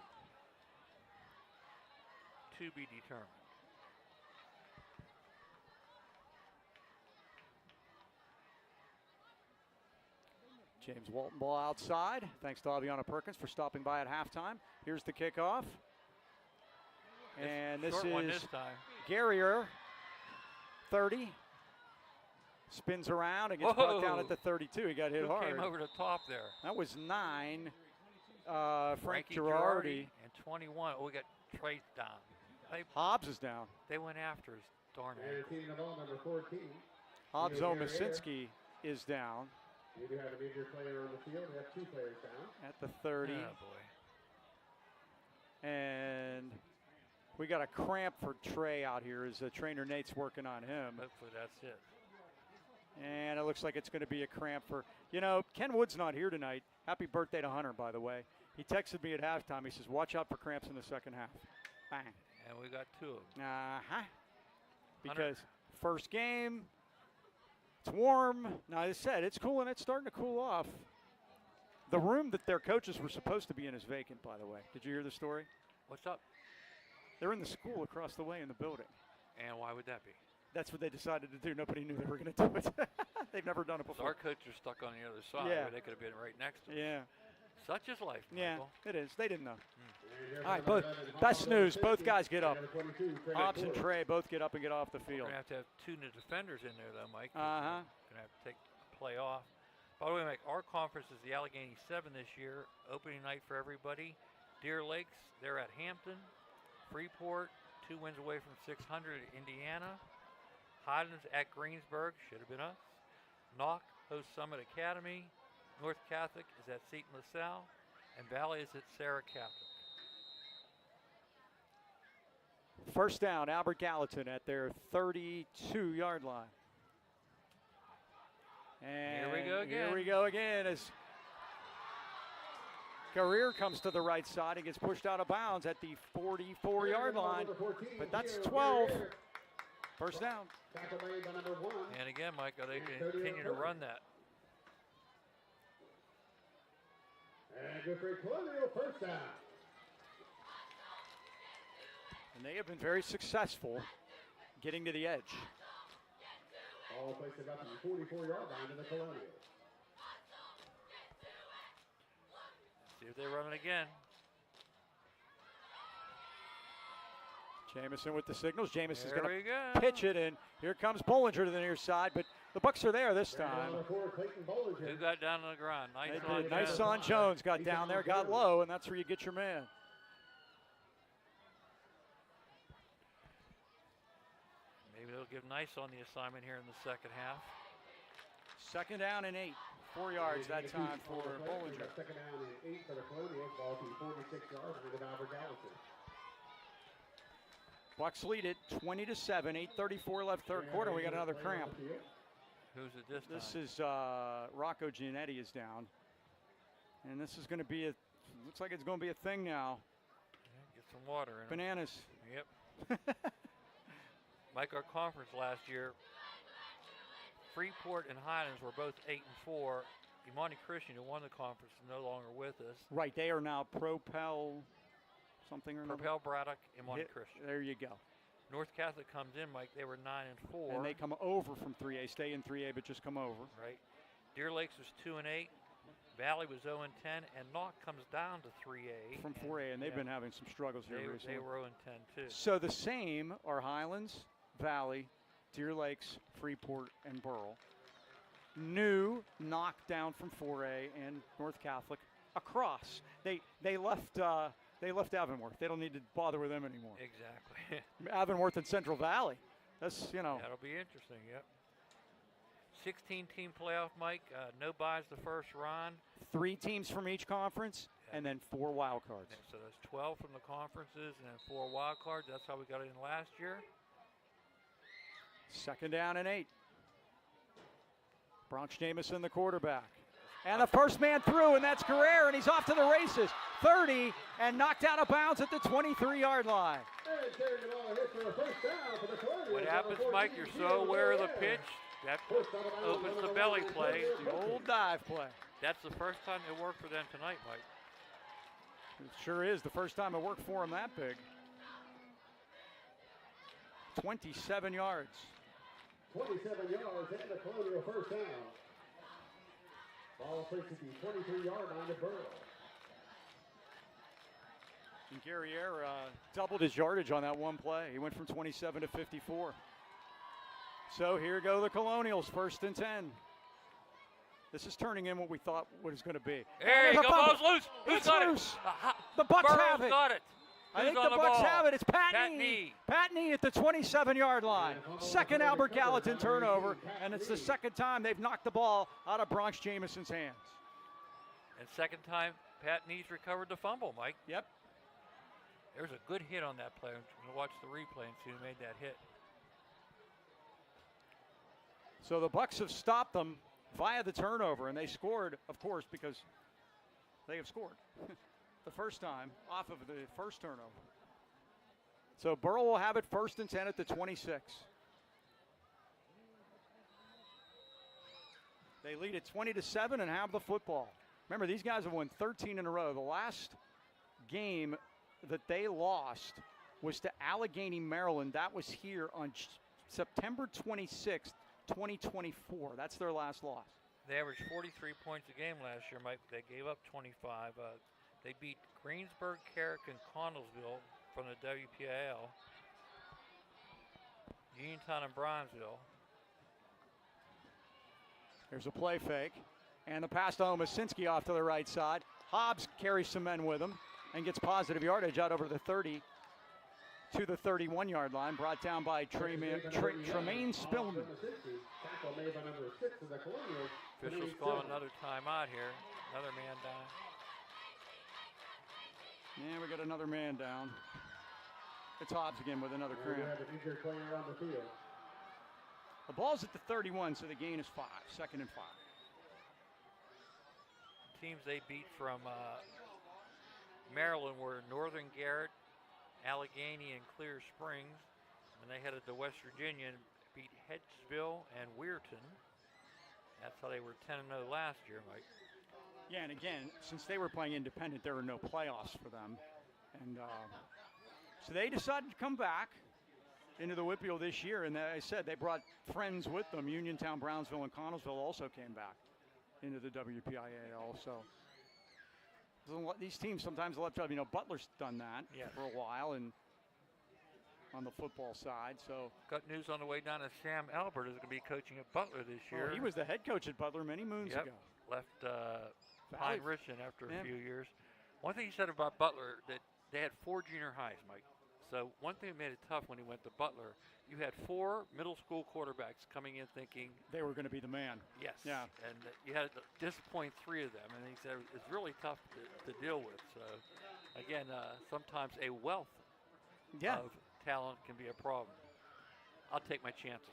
To be determined. James Walton ball outside. Thanks to Aviana Perkins for stopping by at halftime. Here's the kickoff. And this Short one is this time. Garrier, 30. Spins around and gets brought down at the 32. He got hit Who hard. came over the top there? That was 9. Frank Frankie Girardi. And 21. Oh, we got Trace down. Hobbs is down. They went after his darn And ankle. team the ball, number 14. Hobbs Neil Omasinski is down We do have a major player on the field. We have 2 players down. at the 30. Oh, boy. And we got a cramp for Trey out here as trainer Nate's working on him. Hopefully that's it. And it looks like it's going to be a cramp for, Ken Wood's not here tonight. Happy birthday to Hunter, by the way. He texted me at halftime. He says, watch out for cramps in the second half. Bang. And we got 2 of them. Uh-huh. Because first game, it's warm. Now, as I said, it's cool and it's starting to cool off. The room that their coaches were supposed to be in is vacant, by the way. Did you hear the story? What's up? They're in the school across the way in the building. And why would that be? That's what they decided to do. Nobody knew they were going to do it. They've never done it So before. our coach are stuck on the other side. Yeah. Where they could have been right next to us. Yeah. Such is life, Yeah, Michael. it is. They didn't know. And All right, both best news. Both guys get up. Number 22, Trey Hobbs and Ford. Trey both get up and get off the We're field. going to have 2 new defenders in there, though, Mike. Uh-huh. Going to have to take play off. By the way, Mike, our conference is the Allegheny 7 this year. Opening night for everybody. Deer Lakes, they're at Hampton. Freeport, 2 wins away from 600 at Indiana. Highlands at Greensburg, should have been us. Knock hosts Summit Academy. North Catholic is at Seton LaSalle. And Valley is at Sarah Catholic. First down, Albert Gallatin at their 32-yard line. And Here we go again. Here we go again as Career comes to the right side and gets pushed out of bounds at the 44-yard line. But that's 12. First down. Tackle made by number 1. And again, Mike, they can continue to run that. And good for Colonial, first down. And they have been very successful getting to the edge. All placed about the 44-yard line to the Colonial. See if they run it again. Jamison with the signals. Jamison's There going we to go. pitch it, and here comes Bollinger to the near side, but the Bucs are there this time. Number 4, Clayton Bollinger. Who got down on the ground? Nice They on did. Nice Jones. on Jones. Got down there, got low, and that's where you get your man. Maybe they'll give Nice on the assignment here in the second half. Second down and 8. 4 yards that time for Bollinger. Second down and 8 for the Colonial. Ball to 46 yards for the Albert Gallatin. Bucs lead it 20-7. 8:34 left third quarter. We got another cramp. Who's it this time? This is Rocco Giannetti is down, and this is going to be looks like it's going to be a thing now. Yeah, get some water in 'em. Bananas. Yep. Like our conference last year, Freeport and Highlands were both 8-4. Imani Christian, who won the conference, is no longer with us. Right, they are now Propel something or another. Propel Braddock, Imani Hit- Christian. There you go. North Catholic comes in, Mike. They were 9-4. And they come over from 3A, stay in 3A, but just come over. Right. Deer Lakes was 2-8. Valley was 0-10, and Knock comes down to 3A. From 4A, and they've yeah, been having some struggles here recently. they were 0-10 too. So the same are Highlands, Valley, Deer Lakes, Freeport, and Burrell. New knocked down from 4A and North Catholic across. They left Avonworth. They don't need to bother with them anymore. Exactly. Avonworth and Central Valley. That's That'll be interesting. Yep. 16-team playoff, Mike. No buys the first round. 3 teams from each conference, and then 4 wild cards. Yeah, so there's 12 from the conferences and then 4 wild cards. That's how we got in last year. Second down and 8. Bronx Jamison, the quarterback. And the first man through, and that's Guerrero, and he's off to the races. 30, and knocked out of bounds at the 23-yard line. What happens, Mike, you're so aware of the pitch, that opens the belly play. The old dive play. That's the first time it worked for them tonight, Mike. It sure is the first time it worked for him that big. 27 yards. 27 yards and a Colonial first down. Ball placed at the 23-yard line to Burrell. And Guerrero doubled his yardage on that one play. He went from 27 to 54. So here go the Colonials, 1st and 10. This is turning in what we thought it was going to be. There you go, ball's loose. Who's It's got loose. it? The Bucs Burrell's have it. got it. I Who's think on the the Bucs ball? have it. It's Pat Pat Nee. Nee. Pat Nee at the 27-yard line. Second Albert Gallatin turnover, and it's the second time they've knocked the ball out of Bronx Jamison's hands. And second time, Pat Nee's recovered the fumble, Mike. Yep. There's a good hit on that play. I'm going to watch the replay and see who made that hit. So the Bucs have stopped them via the turnover, and they scored, of course, because they have scored the first time off of the first turnover. So Burrell will have it 1st and 10 at the 26. They lead at 20-7 and have the football. Remember, these guys have won 13 in a row. The last game that they lost was to Allegheny, Maryland. That was here on September 26th, 2024. That's their last loss. They averaged 43 points a game last year, Mike. They gave up 25. They beat Greensburg, Carrick, and Connellsville from the WPIL. Uniontown and Bronzeville. There's a play fake. And the pass to Omasinski off to the right side. Hobbs carries some men with him and gets positive yardage out over the 30 to the 31-yard line. Brought down by Tremaine Spillman. Officials call another timeout here. Another man down. Yeah, we got another man down. It's Hobbs again with another cramp. The ball's at the 31, so the gain is 5. 2nd and 5. Teams they beat from Maryland were Northern Garrett, Allegheny, and Clear Springs. And they headed to West Virginia and beat Hedgesville and Weirton. That's how they were 10-0 last year, Mike. Yeah, and again, since they were playing independent, there were no playoffs for them. And so they decided to come back into the Whitfield this year. And I said they brought friends with them. Uniontown, Brownsville, and Connellsville also came back into the WPIAL. So these teams sometimes left up. Butler's done that for a while, and on the football side. So got news on the way down that Sam Albert is going to be coaching at Butler this year. He was the head coach at Butler many moons ago. Left Pine Richland after a few years. One thing he said about Butler, that they had 4 junior highs, Mike. So one thing that made it tough when he went to Butler, you had 4 middle school quarterbacks coming in thinking they were going to be the man. Yes. Yeah. And you had to disappoint 3 of them, and he said it's really tough to deal with. So again, sometimes a wealth of talent can be a problem. I'll take my chances.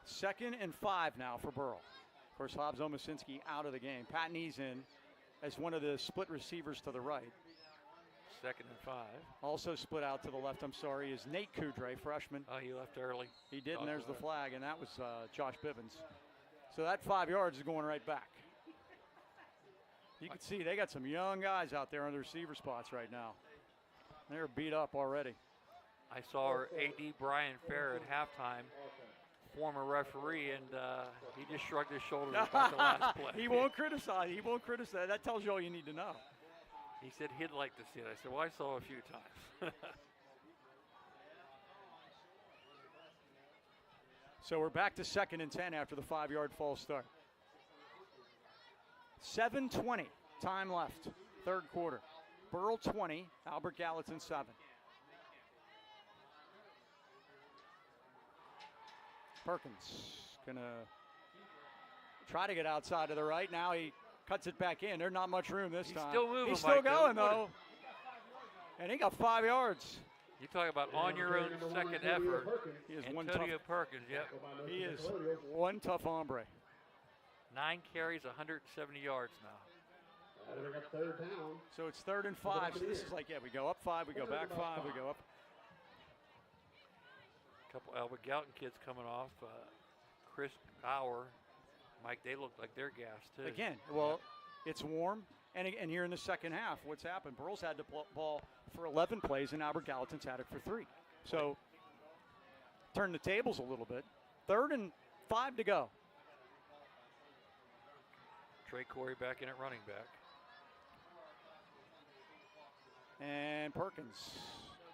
2nd and 5 now for Burrell. Of course, Hobbs Omasinski out of the game. Pat Nee's in as one of the split receivers to the right. 2nd and 5. Also split out to the left, is Nate Coudray, freshman. Oh, he left early. He did, and there's the flag, and that was Josh Bivens. So that 5 yards is going right back. You can see they got some young guys out there on the receiver spots right now. They're beat up already. I saw our AD Brian Fair at halftime, former referee, and he just shrugged his shoulders about the last play. He won't criticize. He won't criticize. That tells you all you need to know. He said he'd like to see it. I said, well, I saw it a few times. So we're back to 2nd and 10 after the 5-yard false start. 7:20 time left, 3rd quarter. Burrell 20, Albert Gallatin 7. Perkins gonna try to get outside to the right. Now he cuts it back in. There's not much room this time. Still moving. He's still going though. And he got 5 yards. You talk about on your own second effort. He is one tough. Antonio Perkins, yep. He is one tough hombre. 9 carries, 170 yards now. They got third down. So it's 3rd and 5. So this is like, yeah, we go up 5, we go back 5, we go up. A couple Albert Gallatin kids coming off. Chris Bauer, Mike, they look like they're gassed too. Again, well, it's warm. And here in the second half, what's happened? Burrell's had the ball for 11 plays, and Albert Gallatin's had it for 3. So turn the tables a little bit. 3rd and 5 to go. Trey Corey back in at running back. And Perkins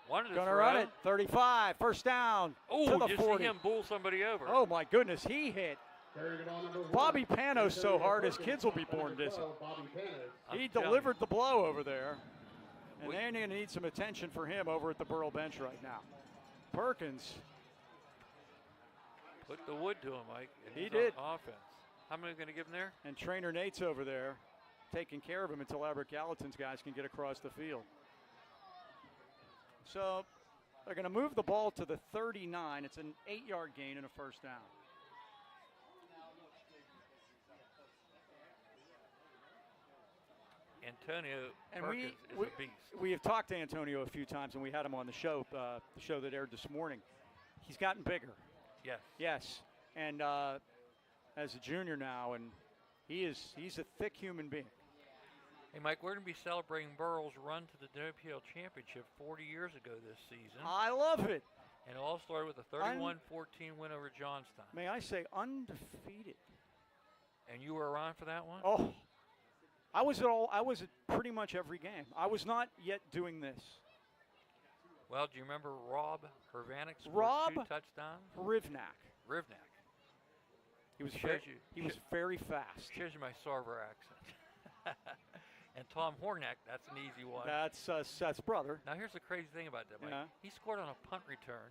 Wanted gonna throw. run it. 35, first down to Oh, the just 40. see him bull somebody over. Oh my goodness, he hit Bobby Panos so hard his kids will be born dizzy. He delivered the blow over there. And they're going to need some attention for him over at the Burrell bench right now. Perkins. Put the wood to him, Mike. And He he's did. on offense. How many are going to give him there? And trainer Nate's over there taking care of him until Albert Gallatin's guys can get across the field. So they're going to move the ball to the 39. It's an 8-yard gain and a first down. Antonio Perkins is a beast. We have talked to Antonio a few times, and we had him on the show that aired this morning. He's gotten bigger. Yes. Yes, and as a junior now, and he's a thick human being. Hey, Mike, we're going to be celebrating Burrell's run to the WPL Championship 40 years ago this season. I love it. And it all started with a 31-14 win over Johnstown. May I say undefeated? And you were around for that one? Oh, I was at pretty much every game. I was not yet doing this. Well, do you remember Rob Hervanek scored Rob 2 touchdowns? Rivnak. He was Shows was very fast. Shows you my Sarver accent. And Tom Hornack, that's an easy one. That's Seth's brother. Now here's the crazy thing about that, Mike. Yeah. He scored on a punt return.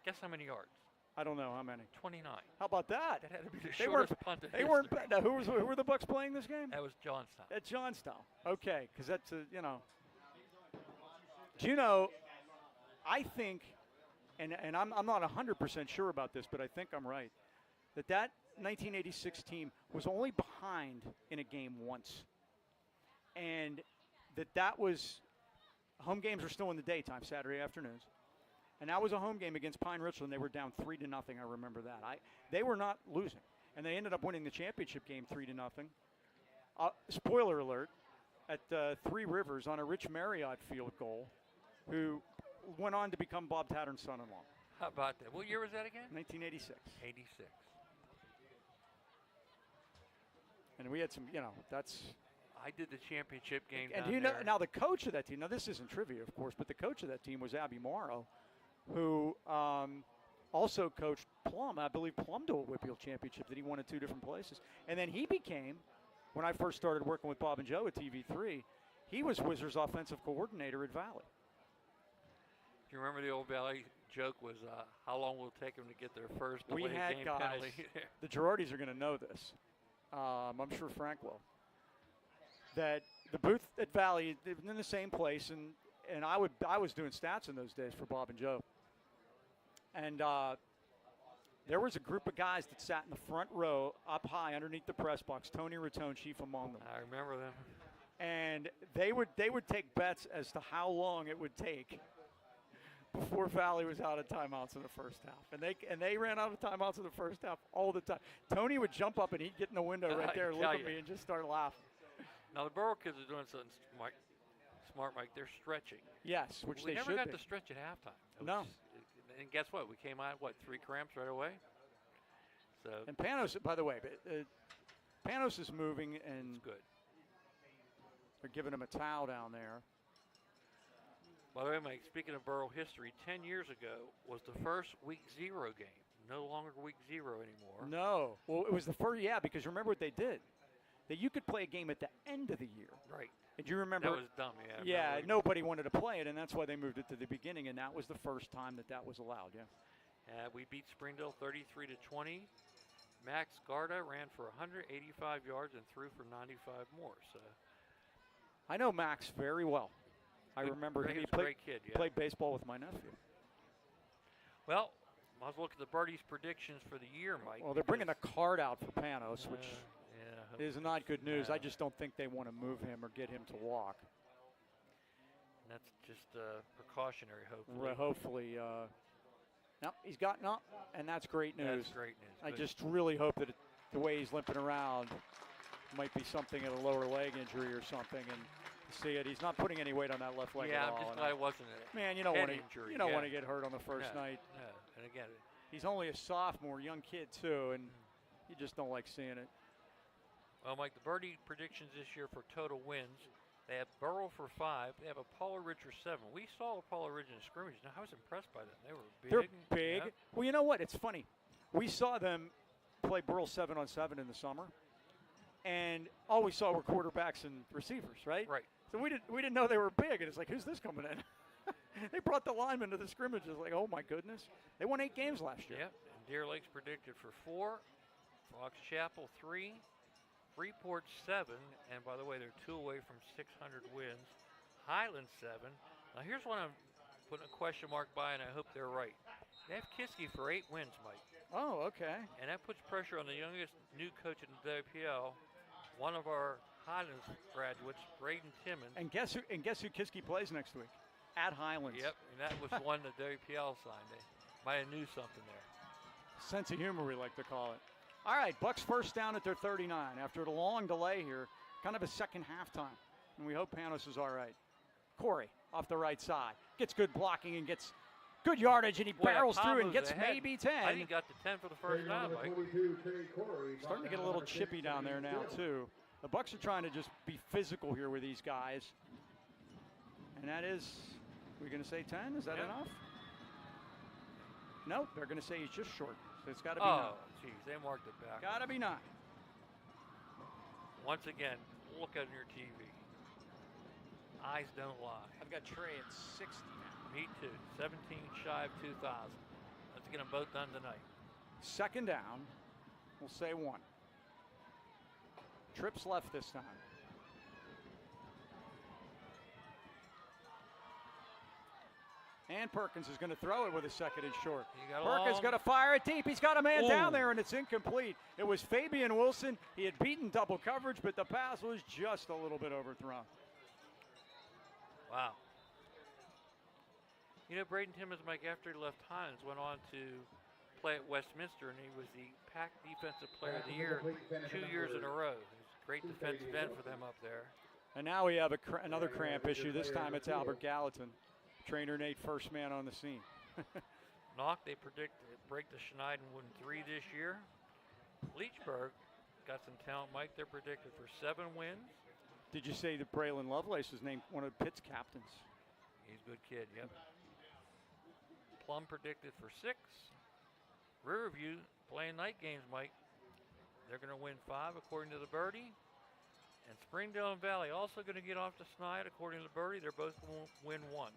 Guess how many yards? I don't know how many. 29. How about that? That had to be the They shortest weren't. punt in They weren't. history. Now, who were the Bucs playing this game? That was Johnstown. At Johnstown. Okay, because that's Do you know? I think, and I'm not 100% sure about this, but I think I'm right. That 1986 team was only behind in a game once, and that was home games were still in the daytime, Saturday afternoons. And that was a home game against Pine Richland. They were down 3-0. I remember that. They were not losing, and they ended up winning the championship game 3-0. Spoiler alert: at Three Rivers on a Rich Marriott field goal, who went on to become Bob Tattern's son-in-law. How about that? What year was that again? 1986. 86. And we had some, that's. I did the championship game. And down you know, there. now the coach of that team. Now this isn't trivia, of course, but the coach of that team was Abby Morrow, who also coached Plum. I believe Plum to a WPL championship that he won at 2 different places. And then he became, when I first started working with Bob and Joe at TV3, he was Wizards' offensive coordinator at Valley. Do you remember the old Valley joke was how long will it take them to get their first We away had game guys. penalty? The Girardis are going to know this. I'm sure Frank will. That the booth at Valley, they've been in the same place, and I was doing stats in those days for Bob and Joe. And there was a group of guys that sat in the front row up high underneath the press box, Tony Rattone chief among them. I remember them. And they would take bets as to how long it would take before Valley was out of timeouts in the first half. And they ran out of timeouts in the first half all the time. Tony would jump up and he'd get in the window right there and look at me and just start laughing. Now the Burrell kids are doing something smart, Mike. They're stretching. Yes, which we they never should got be. to stretch at halftime. No. And guess what? We came out, 3 cramps right away? So And Panos, by the way, Panos is moving and it's good. they're giving him a towel down there. By the way, Mike, speaking of Burrell history, 10 years ago was the first week 0 game. No longer week 0 anymore. No. Well, it was the first, because remember what they did? That you could play a game at the end of the year. Right. And you remember? That was dumb, yeah. Yeah, nobody wanted to play it, and that's why they moved it to the beginning, and that was the first time that was allowed, yeah. We beat Springdale 33-20. Max Garda ran for 185 yards and threw for 95 more. So I know Max very well. I remember him. He He was a great kid. Yeah. played baseball with my nephew. Well, might as well look at the birdies predictions for the year, Mike. Well, they're bringing a card out for Panos, which yeah, is not good news. no. I just don't think they want to move him or get him to walk. That's just precautionary, hopefully. Hopefully. No, he's gotten up, and that's great news. That's great news. I Good. just really hope that the way he's limping around might be something at a lower leg injury or something. And see it, he's not putting any weight on that left leg yeah, at all. I'm just and glad it wasn't a man, you don't head want to injury. you don't yeah. want to get hurt on the first No, night. No, and again, He's only a sophomore, young kid too, and you just don't like seeing it. well, Mike, the birdie predictions this year for total wins. They have Burrell for 5. They have Apollo Ridge for 7. We saw Apollo Ridge in a scrimmage. Now, I was impressed by them. They were big. They're big. Yeah. Well, you know what? It's funny. We saw them play Burrell 7-on-7 in the summer, and all we saw were quarterbacks and receivers, right? Right. So we didn't know they were big, and it's like, who's this coming in? They brought the linemen to the scrimmages. Like, oh my goodness, they won 8 games last year. Yep. And Deer Lake's predicted for 4. Fox Chapel 3. Freeport 7. And by the way, they're 2 away from 600 wins. Highland 7. Now here's one I'm putting a question mark by, and I hope they're right. They have Kiski for 8 wins, Mike. Oh, okay. And that puts pressure on the youngest new coach in the WPL, one of our Highlands graduates, Braden Timmons. And guess who Kiski plays next week? At Highlands. Yep, and that was one the WPL signed. They might have knew something there. Sense of humor, we like to call it. All right, Bucs first down at their 39 after a long delay here, kind of a second halftime. And we hope Panos is all right. Corey off the right side gets good blocking and gets good yardage, and he barrels through and gets ahead. maybe 10. I think he got to 10 for the first time, Mike. Starting to get a little chippy down there now, too. The Bucs are trying to just be physical here with these guys. And that is, we're going to say 10? Is that enough? Nope, they're going to say he's just short. So it's got to be 9. Oh, geez, they marked it back. Got to be 9. Once again, look on your TV. Eyes don't lie. I've got Trey at 60 now. Me too. 17 shy of 2,000. Let's get them both done tonight. Second down, we'll say 1. Trips left this time. And Perkins is going to throw it with a second and short. Perkins going to fire it deep. He's got a man down there, and it's incomplete. It was Fabian Wilson. He had beaten double coverage, but the pass was just a little bit overthrown. Wow. You know, Braden Timmons, Mike, after he left Highlands, went on to play at Westminster, and he was the PAC Defensive Player of the Year 2 years in a row. He's a great defensive end for them up there. And now we have another cramp issue. This time it's Albert Gallatin. Trainer Nate, first man on the scene. Knock, they predict break the Schneiden win 3 this year. Leechburg got some talent, Mike. They're predicted for 7 wins. Did you say that Braylon Lovelace was named one of Pitt's captains? He's a good kid, yep. Plum predicted for 6. Riverview playing night games, Mike. They're going to win 5 according to the birdie. And Springdale and Valley also going to get off the Schneid according to the birdie. They're both going to win 1.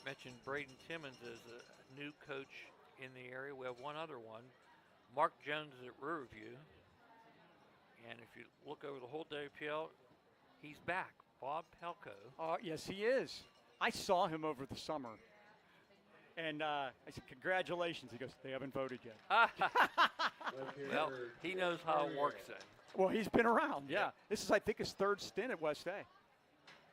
Mentioned Braden Timmons as a new coach in the area. We have one other one. Mark Jones is at Riverview. And if you look over the whole WPL, he's back. Bob Pelko. Yes, he is. I saw him over the summer. And I said, congratulations. He goes, they haven't voted yet. Well, he knows how it works then. Well, he's been around, yeah. This is, I think, his 3rd stint at West A.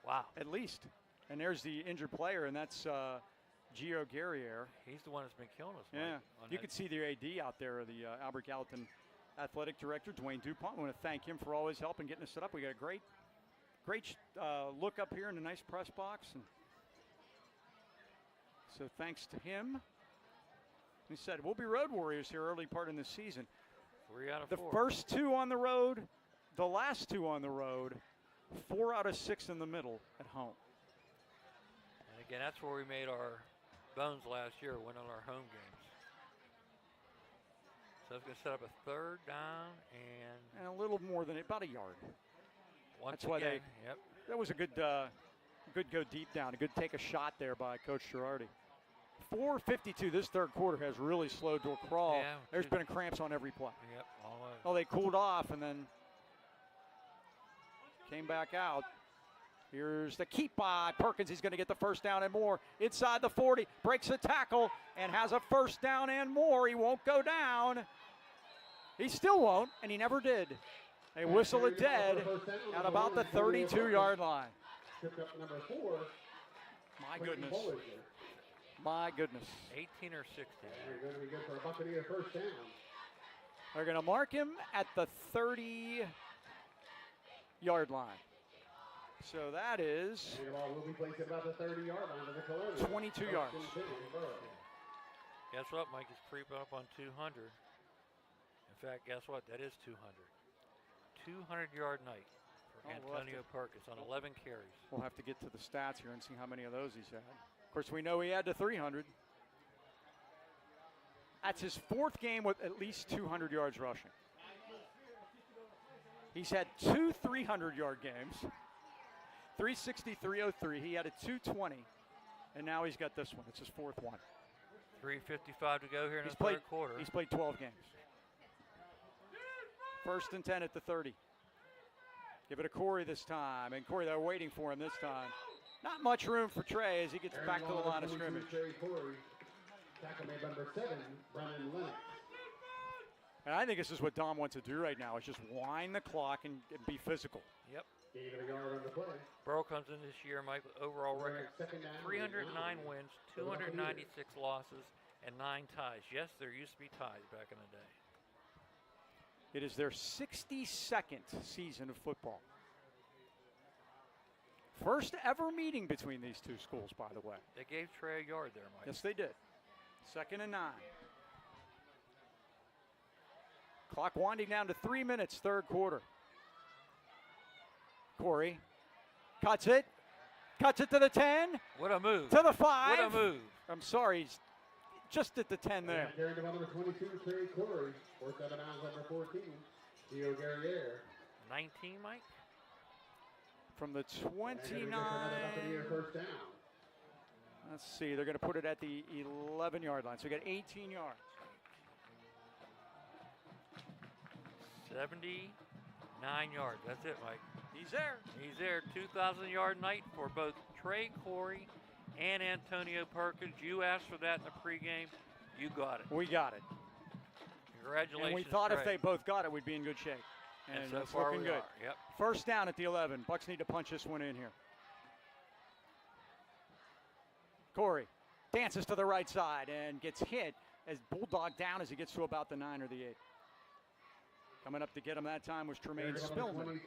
Wow. At least. And there's the injured player, and that's Gio Guerriere. He's the one that's been killing us. Yeah. Mike, You could see the AD out there, the Albert Gallatin athletic director, Dwayne DuPont. I want to thank him for all his help in getting us set up. We got a great look up here in a nice press box. And so thanks to him. He said, we'll be road warriors here early part in the season. 3 out of 4. The first 2 on the road, the last 2 on the road, 4 out of 6 in the middle at home. And again, that's where we made our bones last year, winning our home games. So it's going to set up a 3rd down and a little more than about a yard. Once That's why again, that was a good go deep down, a good take a shot there by Coach Girardi. 4:52. This third quarter has really slowed to a crawl. Yeah, There's been cramps on every play. Yep, all over. Well, they cooled off and then came back out. Here's the keep by Perkins. He's going to get the first down and more. Inside the 40, breaks a tackle and has a first down and more. He won't go down. He still won't, and he never did. They whistle it dead at about the 32-yard line. Pick up number 4. My goodness. My goodness. 18 or 16. They're going to be good for a Buccaneer first down. They're going to mark him at the 30-yard line. So that is And the ball will be placed at about the 30-yard line of the Colonial. 22 yards. Guess what, Mike? It's creeping up on 200. In fact, guess what? That is 200. 200-yard night for Antonio Perkins on 11 carries. We'll have to get to the stats here and see how many of those he's had. Of course, we know he had to 300. That's his 4th game with at least 200 yards rushing. He's had 2 300-yard games. 360, 303. He had a 220, and now he's got this one. It's his 4th one. 3:55 to go here in the played, third quarter. He's played 12 games. 1st and 10 at the 30. Give it to Corey this time, and Corey, they're waiting for him this time. Not much room for Trey as he gets back to the line of scrimmage. Tackle made number 7, Brennan Lennox. And I think this is what Dom wants to do right now, is just wind the clock and be physical. Yep. Gave it a yard on the play. Burrell comes in this year, Mike, with overall record 309 wins, 296 losses, and 9 ties. Yes, there used to be ties back in the day. It is their 62nd season of football. First ever meeting between these two schools, by the way. They gave Trey a yard there, Mike. Yes, they did. 2nd and 9. Clock winding down to 3 minutes, third quarter. Corey cuts it to the 10. What a move. To the 5. What a move. I'm sorry, he's just at the 10 there. Carrying the number 22, Trey Corey. Fourth out of bounds, number 14, Theo Guerriere. 19, Mike? From the 29. First down. Let's see, they're going to put it at the 11-yard line. So we got 18 yards. 79 yards. That's it, Mike. He's there. He's there. 2,000-yard night for both Trey Corey and Antonio Perkins. You asked for that in the pregame. You got it. We got it. Congratulations, And we thought Trey. if they both got it, we'd be in good shape. And so it's far looking we good. are. Yep. First down at the 11. Bucs need to punch this one in here. Corey dances to the right side and gets hit as Bulldog down as he gets to about the 9 or the 8. Coming up to get him that time was Tremaine Spillman,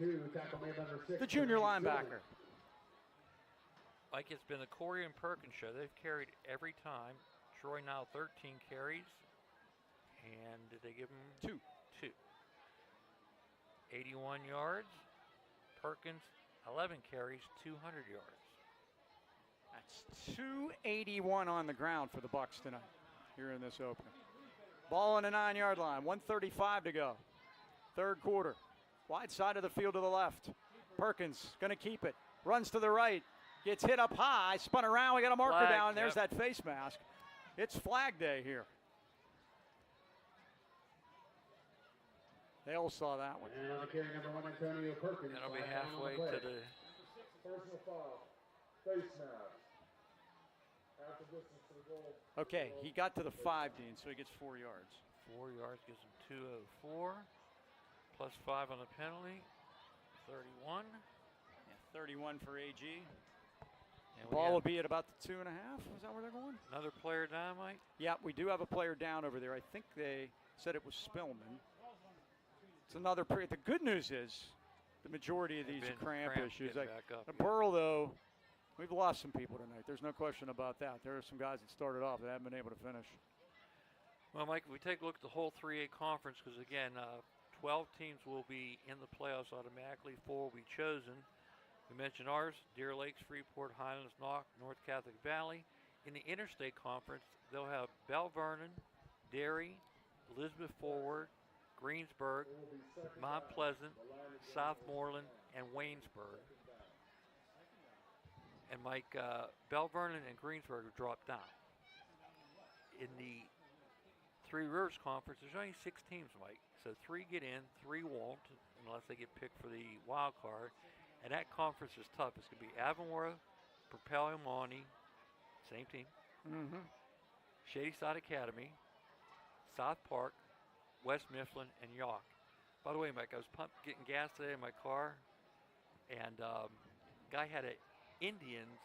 the junior linebacker. Mike, it's been the Corey and Perkins show. They've carried every time. Troy now 13 carries. And did they give him? 2. 81 yards. Perkins, 11 carries, 200 yards. That's 281 on the ground for the Bucs tonight here in this opener. Ball on the 9-yard line, 1:35 to go. Third quarter. Wide side of the field to the left. Perkins going to keep it. Runs to the right. Gets hit up high. Spun around. We got a marker Flag, down. There's yep. that face mask. It's flag day here. They all saw that one. And on the carry, number 1, Antonio Perkins. That'll be halfway to the... Personal foul. Face mask. Half the distance to the goal. Okay, he got to the 5, Dean, so he gets 4 yards. 4 yards gives him 204. Plus 5 on the penalty. 31. Yeah, 31 for AG. And we Ball have will be at about the 2.5. Is that where they're going? another player down, Mike. Yeah, we do have a player down over there. I think they said it was Spillman. It's another period. The good news is the majority of these Been cramp cramps issues. getting back up, The yeah. Burrell, though, we've lost some people tonight. There's no question about that. There are some guys that started off that haven't been able to finish. Well, Mike, if we take a look at the whole 3A conference, because again, 12 teams will be in the playoffs automatically. 4 will be chosen. We mentioned ours: Deer Lakes, Freeport, Highlands, North Catholic Valley. In the Interstate Conference, they'll have Bell Vernon, Derry, Elizabeth Forward, Greensburg, Mount Pleasant, Southmoreland, and Waynesburg. And Mike, Bell Vernon and Greensburg have dropped down. in the Three Rivers Conference, there's only 6 teams, Mike. So 3 get in, 3 won't, unless they get picked for the wild card. And that conference is tough. It's going to be Avonworth, Propel Imani, same team. Shady Side Academy, South Park, West Mifflin, and York. By the way, Mike, I was getting gas today in my car, and guy had an Indians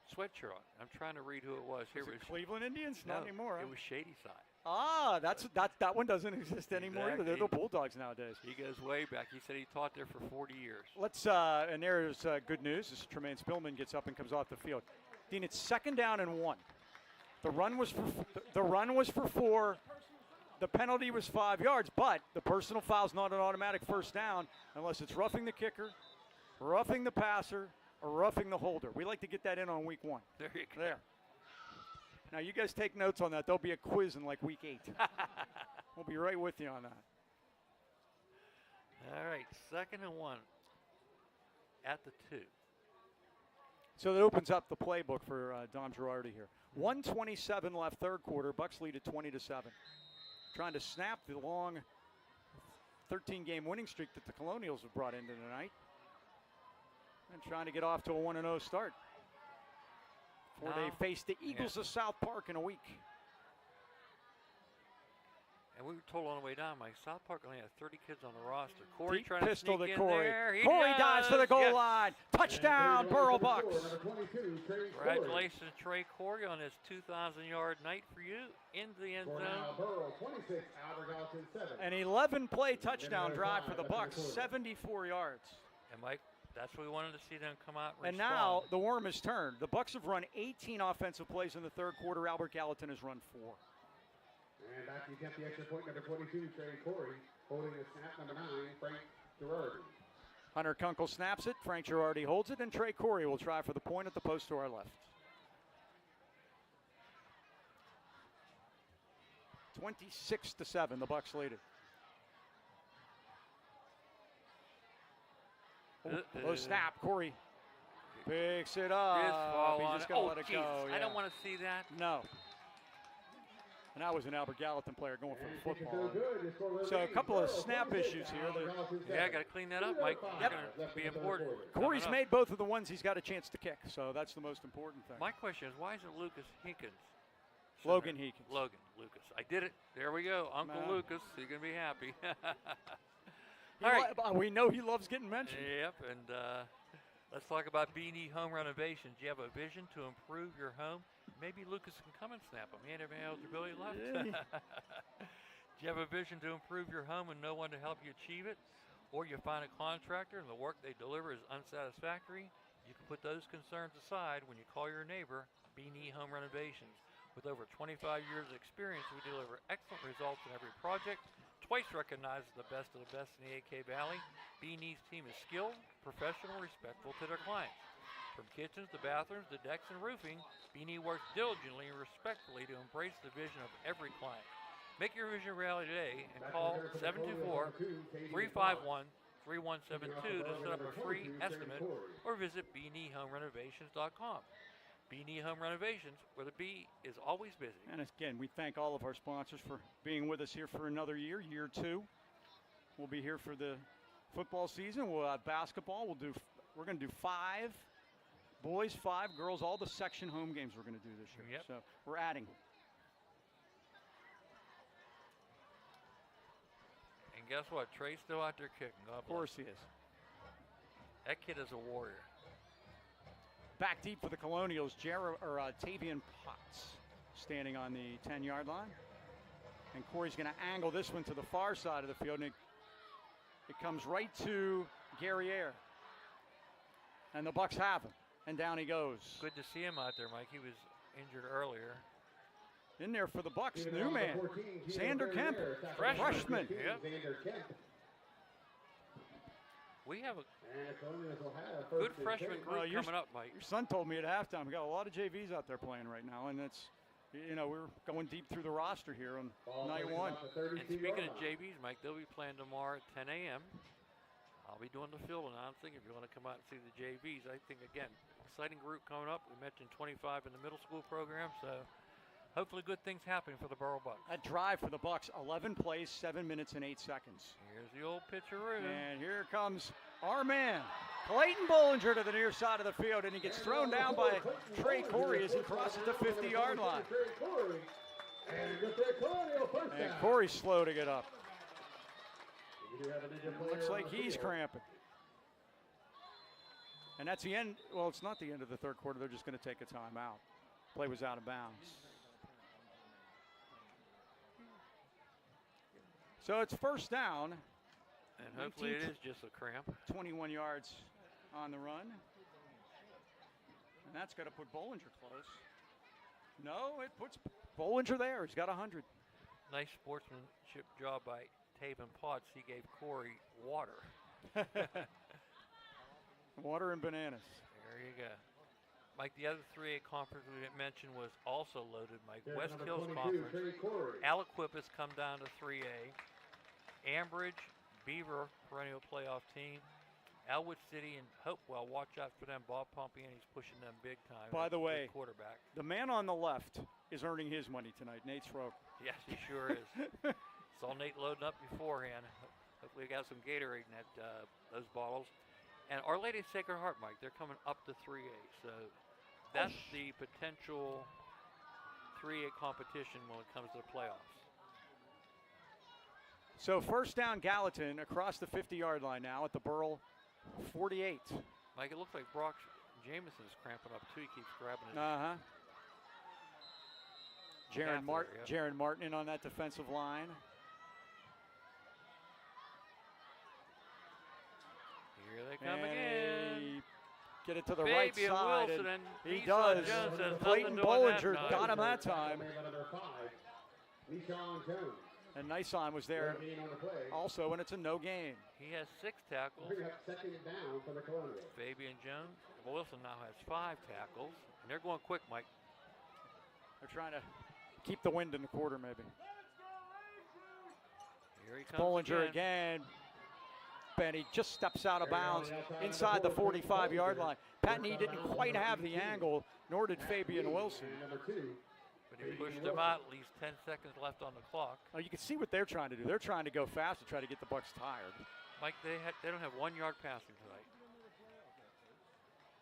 sweatshirt on. I'm trying to read who it was. Here Was it it was Cleveland Indians? no, Not anymore. Huh? It was Shady Side. Ah, that one doesn't exist anymore either. They're the Exactly. Bulldogs nowadays. He goes way back. He said he taught there for 40 years. Let's and there's good news. As Tremaine Spillman gets up and comes off the field. Dean, it's 2nd down and 1. The run was for 4. The penalty was 5 yards, but the personal foul's not an automatic first down unless it's roughing the kicker, roughing the passer, or roughing the holder. We like to get that in on week 1. There you go. There. Now you guys take notes on that. There'll be a quiz in like week 8. We'll be right with you on that. All right, 2nd and 1 at the 2. So that opens up the playbook for Dom Girardi here. 1:27 left, third quarter. Bucs lead at 20-7. Trying to snap the long 13-game winning streak that the Colonials have brought into tonight. And trying to get off to a 1-0 start. Before they face the Eagles of South Park in a week. And we were told on the way down, Mike, South Park only had 30 kids on the roster. Corey Deep trying to pistol sneak to in Corey. there. He Corey dives to the goal yes. line. Touchdown, Burrell Bucs. Congratulations, Trey Corey, on his 2,000-yard night for you into the end zone. Burrell, 26, Albert Gallatin, 7. An 11-play touchdown drive for the Bucs, 74 yards. And, Mike, that's what we wanted to see them come out and And respond. now the worm is turned. The Bucs have run 18 offensive plays in the third quarter. Albert Gallatin has run 4. And back to attempt the extra point, number 22, Trey Corey. Holding the snap, number 9, Frank Girardi. Hunter Kunkel snaps it. Frank Girardi holds it. And Trey Corey will try for the point at the post to our left. 26-7, the Bucs lead it. Low snap, Corey picks it up. He He's just going to let it Jesus, go. I don't want to see that. No. And that was an Albert Gallatin player going for the football. Good. So a couple of snap issues here. Yeah, I got to clean that up, Mike. Yep. It's going to be important. Corey's Coming up. made both of the ones he's got a chance to kick, so that's the most important thing. My question is, why isn't Lucas Hinkins? Logan Heekins. Logan Lucas. I did it. There we go. Uncle Nah. Lucas. He's going to be happy. He All right. we know he loves getting mentioned. Yep, and let's talk about B&E Home Renovations. Do you have a vision to improve your home? Maybe Lucas can come and snap him. He ain't ever eligibility left. Do you have a vision to improve your home and no one to help you achieve it? Or you find a contractor and the work they deliver is unsatisfactory? You can put those concerns aside when you call your neighbor, B&E Home Renovations. With over 25 years of experience, we deliver excellent results in every project. Twice recognized as the best of the best in the AK Valley, B&E's team is skilled, professional, respectful to their clients. From kitchens to bathrooms to decks and roofing, B&E works diligently and respectfully to embrace the vision of every client. Make your vision a reality today and call 724-351-3172 to set up a free estimate or visit BeNeHomeRenovations.com. B&E Home Renovations, where the B is always busy. And again, we thank all of our sponsors for being with us here for another year, year 2. We'll be here for the football season. We'll have basketball. We're going to do 5 boys, 5 girls, all the section home games we're going to do this year. Yep. So we're adding. And guess what? Trey's still out there kicking. God Of course bless. he is. That kid is a warrior. Back deep for the Colonials, Tavian Potts standing on the 10-yard line. And Corey's going to angle this one to the far side of the field. And it comes right to Guerriere. And the Bucs have him. And down he goes. Good to see him out there, Mike. He was injured earlier. In there for the Bucs, new man, Xander Kemp, freshman. Yep. We have a good freshman group coming up, Mike. Your son told me at halftime we got a lot of JVs out there playing right now, and it's, we're going deep through the roster here on night 1. And speaking of JVs, Mike, they'll be playing tomorrow at 10 a.m. I'll be doing the field announcing if you want to come out and see the JVs. I think, again, exciting group coming up. We mentioned 25 in the middle school program, so hopefully good things happening for the Burrell Bucs. A drive for the Bucs, 11 plays, 7 minutes and 8 seconds. Here's the old pitcheroo. And here comes our man, Clayton Bollinger, to the near side of the field, and he gets thrown down by Trey Corey as he crosses the 50-yard line. And Corey's slow to get up. Looks like he's cramping. And that's the end. Well, it's not the end of the third quarter. They're just going to take a timeout. Play was out of bounds. So it's first down. And hopefully it is just a cramp. 21 yards on the run. And that's going to put Bollinger close. No, it puts Bollinger there. He's got 100. Nice sportsmanship job by Taven Potts. He gave Corey water. Water and bananas. There you go. Mike, the other 3A conference we didn't mention was also loaded, Mike. West Hills Conference. Aliquip has come down to 3A. Ambridge, Beaver, perennial playoff team. Elwood City and Hopewell, watch out for them. Bob Pompiani's pushing them big time. By the way, quarterback. The man on the left is earning his money tonight, Nate Stroke. Yes, he sure is. Saw Nate loading up beforehand. Hopefully he got some Gatorade in that, those bottles. And Our Lady of Sacred Heart, Mike, they're coming up to 3A. So that's the potential 3A competition when it comes to the playoffs. So first down, Gallatin across the 50-yard line now at the Burrell 48. Mike, it looks like Brock Jameson's cramping up too. He keeps grabbing it. Jaron Martin in on that defensive line. Here they come again. Get it to the right side. Wilson and he does. Clayton Bollinger got him that time. And Nison was there also, and it's a no gain. He has 6 tackles. Fabian Jones. Wilson now has 5 tackles. And they're going quick, Mike. They're trying to keep the wind in the quarter, maybe. Here he comes Bollinger again. Benny just steps out of bounds inside the 45-yard line. Patney didn't quite have the angle, nor did Fabian Wilson. But he pushed him out, at least 10 seconds left on the clock. Oh, you can see what they're trying to do. They're trying to go fast to try to get the Bucs tired. Mike, they don't have 1 yard passing tonight.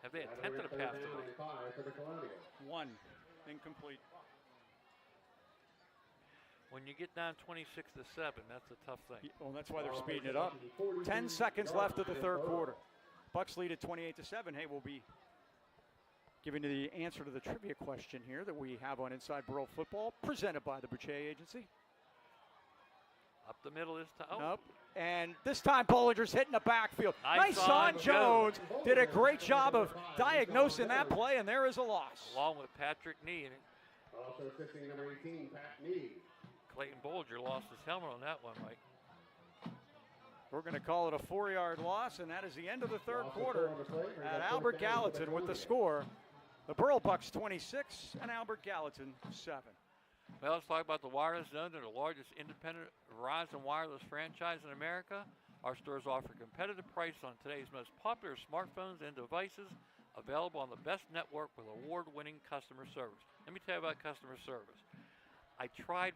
Have they attempted a pass tonight? 1, incomplete. When you get down 26-7, that's a tough thing. Well, that's why they're speeding it up. 10 seconds left of the third quarter. Bucs lead at 28-7. Hey, we'll be giving you the answer to the trivia question here that we have on Inside Burrell Football, presented by the Boucher Agency. Up the middle this time. Oh. Nope. And this time Bollinger's hitting the backfield. Nice on Jones. Did a great job of diagnosing that play, and there is a loss. Along with Patrick Nee. Also assisting number 18, Pat Nee. Clayton Bollinger lost his helmet on that one, Mike. We're going to call it a 4-yard loss, and that is the end of the third quarter at Albert Gallatin with the score. The Burrell Bucs 26 and Albert Gallatin 7. Well, let's talk about the Wireless Zone. They're the largest independent Verizon wireless franchise in America. Our stores offer competitive prices on today's most popular smartphones and devices, available on the best network with award-winning customer service. Let me tell you about customer service. I tried.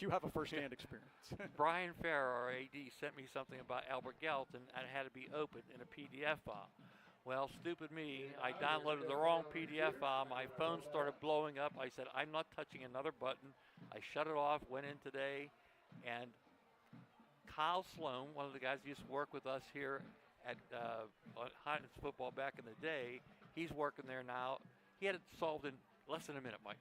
You have a first-hand experience. Brian Farrer, our AD, sent me something about Albert Gallatin, and it had to be opened in a PDF file. Well, stupid me, I downloaded the wrong PDF file. My phone started blowing up. I said, I'm not touching another button. I shut it off, went in today, and Kyle Sloan, one of the guys who used to work with us here at Hines football back in the day, he's working there now. He had it solved in less than a minute, Mike.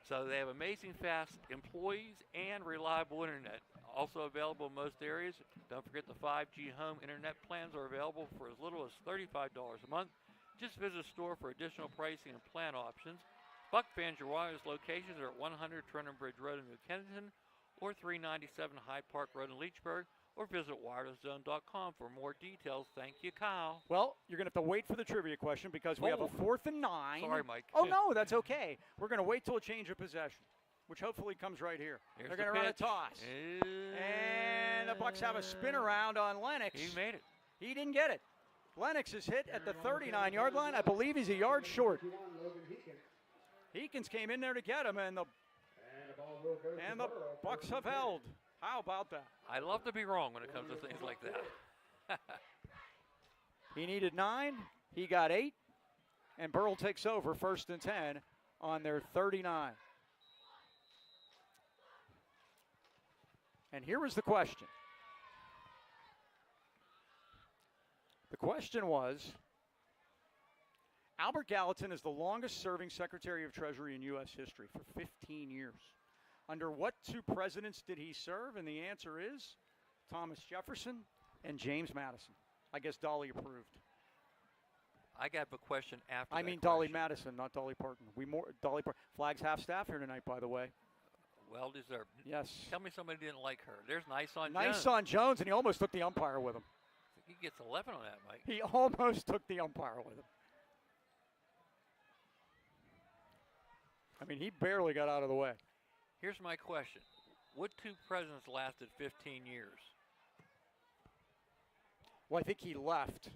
So they have amazing fast employees and reliable internet. Also available in most areas. Don't forget the 5G home internet plans are available for as little as $35 a month. Just visit the store for additional pricing and plan options. Buck fans, your wireless locations are at 100 Trenton Bridge Road in New Kensington or 397 Hyde Park Road in Leechburg, or visit wirelesszone.com for more details. Thank you, Kyle. Well, you're going to have to wait for the trivia question because we have a 4th and 9. Sorry, Mike. Oh, no, that's okay. We're going to wait till a change of possession, which hopefully comes right here. They're going to run a toss. And the Bucs have a spin around on Lennox. He made it. He didn't get it. Lennox is hit at the 39-yard line. I believe he's a yard short. Heekins came in there to get him, and the ball will go to Burrell. Bucs have held. How about that? I love to be wrong when it comes to things like that. He needed 9. He got 8. And Burrell takes over 1st and 10 on their 39. And here was the question. The question was, Albert Gallatin is the longest serving Secretary of Treasury in U.S. history for 15 years. Under what 2 presidents did he serve? And the answer is Thomas Jefferson and James Madison. I guess Dolly approved. I got a question after I that mean Dolly question. Madison, not Dolly Parton. Flag's half staff here tonight, by the way. Well deserved. Yes. Tell me somebody didn't like her. There's Nice Nice Jones. on Jones, and he almost took the umpire with him. He gets 11 on that, Mike. He almost took the umpire with him. I mean, he barely got out of the way. Here's my question. What 2 presidents lasted 15 years? Well, I think he left.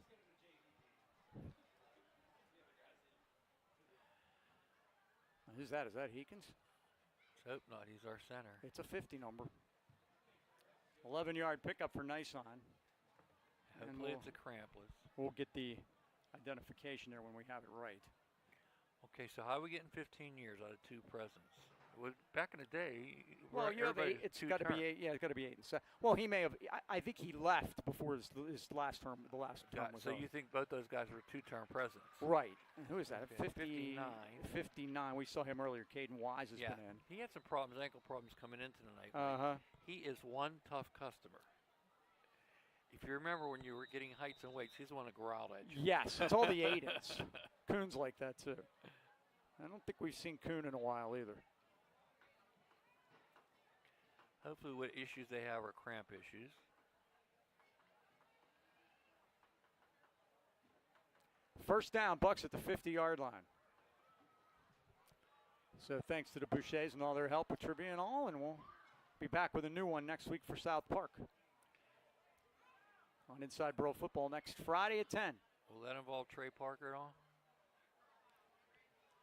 Who's that? Is that Heekins? Let's hope not. He's our center. It's a 50 number. 11-yard pickup for Nice on. Hopefully it's a Crampless. We'll get the identification there when we have it right. Okay, so how are we getting 15 years out of 2 presidents? Well, back in the day, Well, you have everybody 8. It's 2 got to be terms. 8. Yeah, it's got to be 8 and 7. Well, he may have. I think he left before his last term. The last term was So up. you think both those guys were 2-term presidents? Right. And who is that? Okay, 59. 59. We saw him earlier. Caden Wise has been in. He had some problems, ankle problems coming into tonight. Uh-huh. He is one tough customer. If you remember when you were getting heights and weights, he's the one that growled at you. Yes, it's all the 8s. Coon's like that too. I don't think we've seen Coon in a while either. Hopefully what issues they have are cramp issues. First down, Bucs at the 50-yard line. So thanks to the Bouchers and all their help with trivia and all, and we'll be back with a new one next week for South Park. On Inside Burrell Football next Friday at 10. Will that involve Trey Parker at all?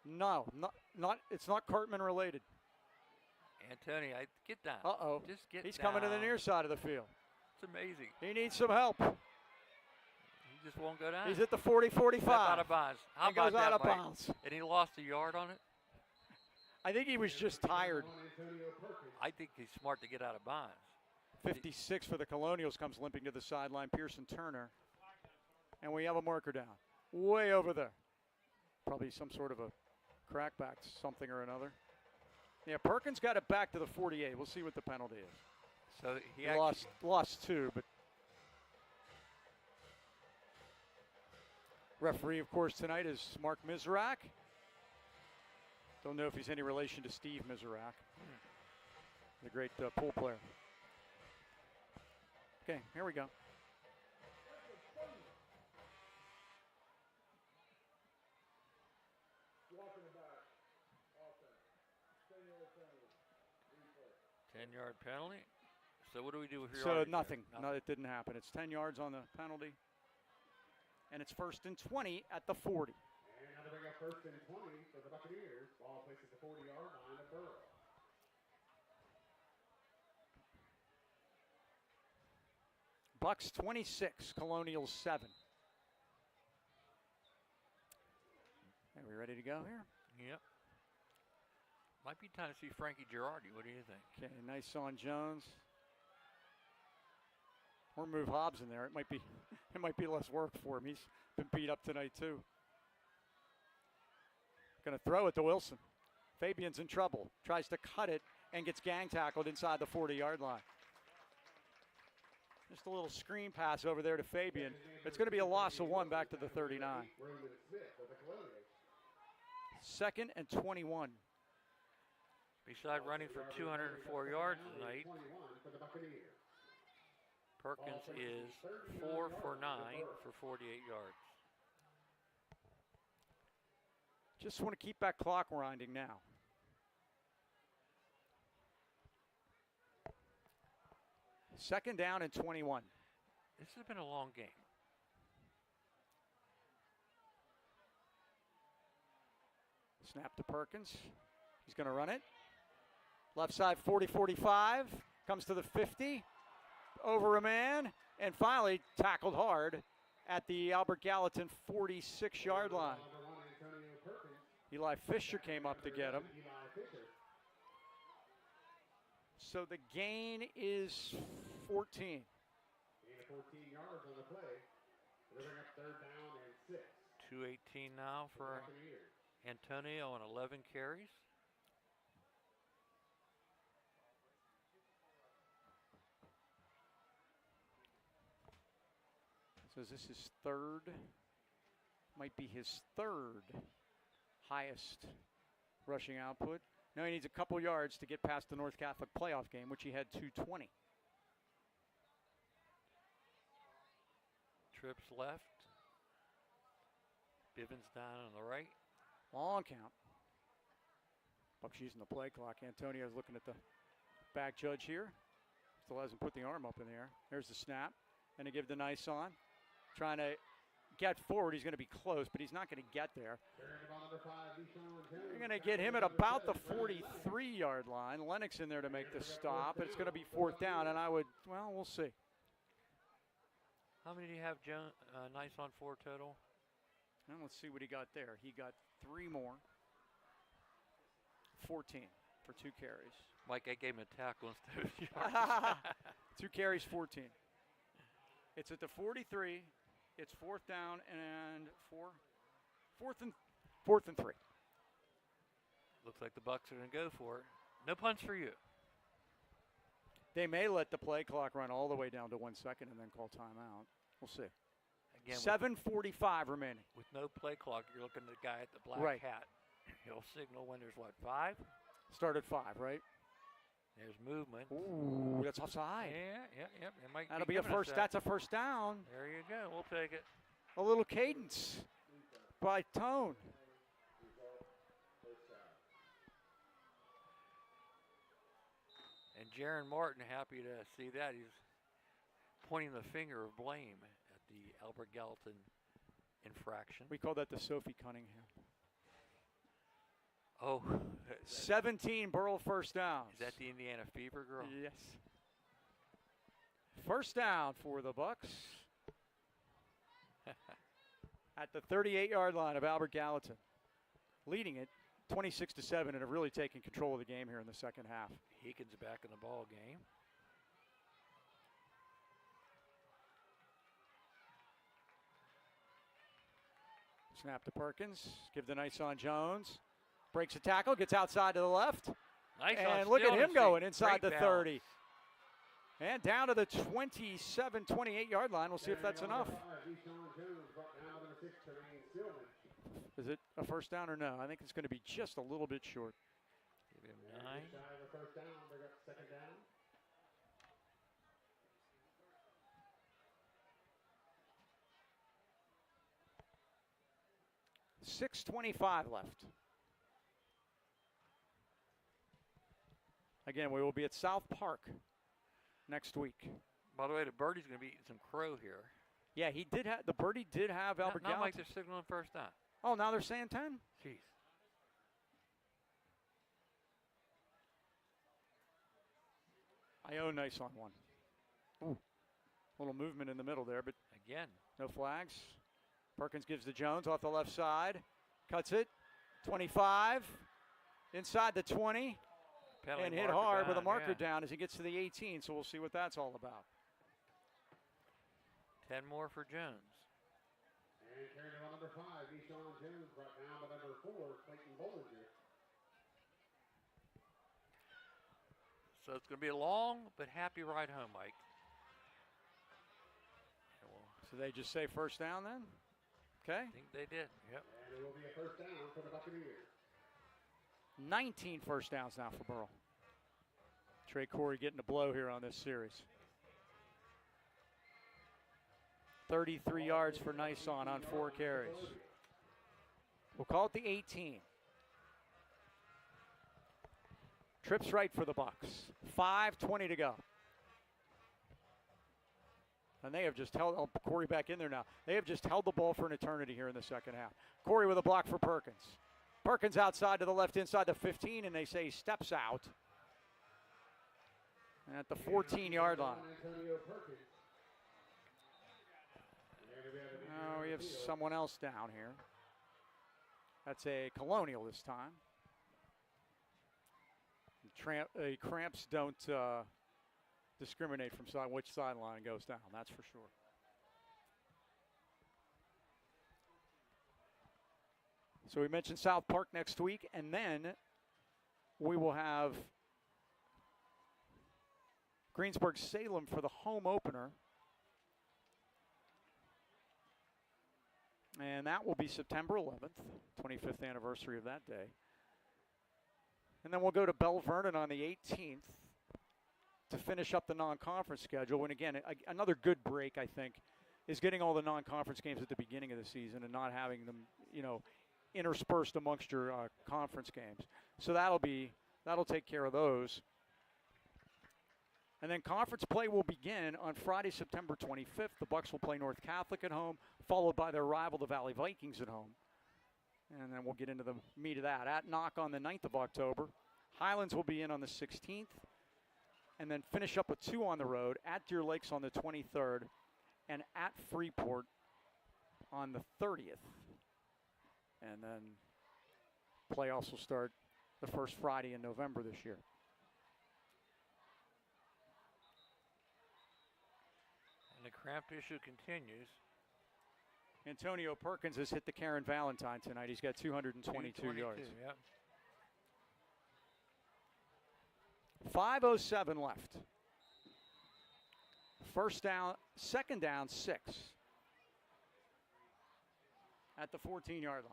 No, not. It's not Cartman related. Antonio, get down. Uh-oh. Just get He's down. coming to the near side of the field. It's amazing. He needs some help. He just won't go down. He's at the 40-45. Step out of bounds. How He goes about out that, of Mike? bounds. And he lost a yard on it? I think he was just tired. I think he's smart to get out of bounds. 56 for the Colonials comes limping to the sideline. Pearson Turner. And we have a marker down. Way over there. Probably some sort of a crackback, something or another. Yeah, Perkins got it back to the 48. We'll see what the penalty is. So he lost 2, but referee, of course, tonight is Mark Mizrak. Don't know if he's any relation to Steve Mizrak, the great pool player. Okay, here we go. Walking it back. Offense. 10-yard penalty. Replay. 10-yard penalty. So what do we do with your So yardage there? nothing. No, it didn't happen. It's 10 yards on the penalty. And it's 1st and 20 at the 40. And now they bring up 1st and 20 for the Buccaneers. Ball placed at the 40-yard line of Burrell. Bucs 26, Colonials 7. Are we ready to go here? Yep. Might be time to see Frankie Girardi. What do you think? Okay, nice on Jones. Or move Hobbs in there. It might be less work for him. He's been beat up tonight too. Going to throw it to Wilson. Fabian's in trouble. Tries to cut it and gets gang tackled inside the 40-yard line. Just a little screen pass over there to Fabian. It's going to be a loss of 1 back to the 39. 2nd and 21. Beside running for 204 yards tonight, Perkins is 4 for 9 for 48 yards. Just want to keep that clock winding now. Second down and 21. This has been a long game. Snap to Perkins. He's going to run it. Left side 40-45. Comes to the 50. Over a man. And finally tackled hard at the Albert Gallatin 46-yard line. Eli Fisher came up to get him. So the gain is 14. Gain of 14 yards on the play. They're bringing up third down and 6. 2:18 now for Antonio on 11 carries. So this is third, might be his third highest rushing output. Now he needs a couple yards to get past the North Catholic playoff game, which he had 220. Trips left. Bivens down on the right. Long count. Bucs using the play clock. Antonio's looking at the back judge here. Still hasn't put the arm up in the air. There's the snap. And to give the nice on. Trying to get forward. He's going to be close, but he's not going to get there. They're going to get him at about the 43-yard line. Lennox in there to make the stop. It's going to be fourth down, and we'll see. How many do you have, Nice on 4 total? Well, let's see what he got there. He got 3 more. 14 for 2 carries. Mike, I gave him a tackle instead of yards. 2 carries, 14. It's at the 43. It's fourth down and fourth and 3. Looks like the Bucs are going to go for it. No punts for you. They may let the play clock run all the way down to 1 second and then call timeout. We'll see. Again, 7:45 remaining. With no play clock, you're looking at the guy at the black hat. He'll signal when there's 5? Start at 5, right? There's movement. Ooh, that's offside. Yeah. That'll be a first. That's a first down. There you go. We'll take it. A little cadence by Tone. And Jaron Martin, happy to see that. He's pointing the finger of blame at the Albert Gallatin infraction. We call that the Sophie Cunningham. Oh. 17 Burrell first downs. Is that the Indiana Fever girl? Yes. First down for the Bucs. At the 38-yard line of Albert Gallatin. Leading it 26-7 and have really taken control of the game here in the second half. Heakin's back in the ball game. Snap to Perkins. Give the nice on Jones. Breaks a tackle, gets outside to the left. Nice and look at him going inside the 30. And down to the 27, 28-yard line. We'll see if that's enough. Is it a first down or no? I think it's going to be just a little bit short. Give him 9. 6:25 left. Again, we will be at South Park next week. By the way, the birdie's going to be eating some crow here. Yeah, he did have the birdie. Did have Albert Gallatin. Not like they're signaling first down. Oh, now they're saying 10. Jeez. I owe nice on one. Ooh, little movement in the middle there, but again, no flags. Perkins gives to Jones off the left side, cuts it, 25, inside the 20, and hit hard with a marker down as he gets to the 18. So we'll see what that's all about. 10 more for Jones. And carrying on number 5, Deshaun Jones brought down by number 4, Clayton Bollinger. So it's going to be a long but happy ride home, Mike. So they just say first down then? Okay. I think they did, yep. And it will be a first down for the Buccaneers. 19 first downs now for Burrell. Trey Corey getting a blow here on this series. 33 yards for Nyson on 4 carries. We'll call it the 18. Trips right for the Bucs. 5:20 to go. And they have just held Corey back in there now. They have just held the ball for an eternity here in the second half. Corey with a block for Perkins. Perkins outside to the left inside the 15, and they say he steps out at the 14-yard line. Oh, we have someone else down here. That's a Colonial this time. Cramps don't discriminate from which sideline goes down, that's for sure. So we mentioned South Park next week, and then we will have Greensburg-Salem for the home opener. And that will be September 11th, 25th anniversary of that day. And then we'll go to Bell Vernon on the 18th to finish up the non-conference schedule. And again, another good break, I think, is getting all the non-conference games at the beginning of the season and not having them, interspersed amongst your conference games. So that'll take care of those. And then conference play will begin on Friday, September 25th. The Bucs will play North Catholic at home, followed by their rival, the Valley Vikings, at home. And then we'll get into the meat of that. At Knock on the 9th of October. Highlands will be in on the 16th. And then finish up with 2 on the road, at Deer Lakes on the 23rd, and at Freeport on the 30th. And then playoffs will start the first Friday in November this year. And the cramp issue continues. Antonio Perkins has hit the Karen Valentine tonight. He's got 222 yards. Yep. 5:07 left. First down, second down, 6. At the 14-yard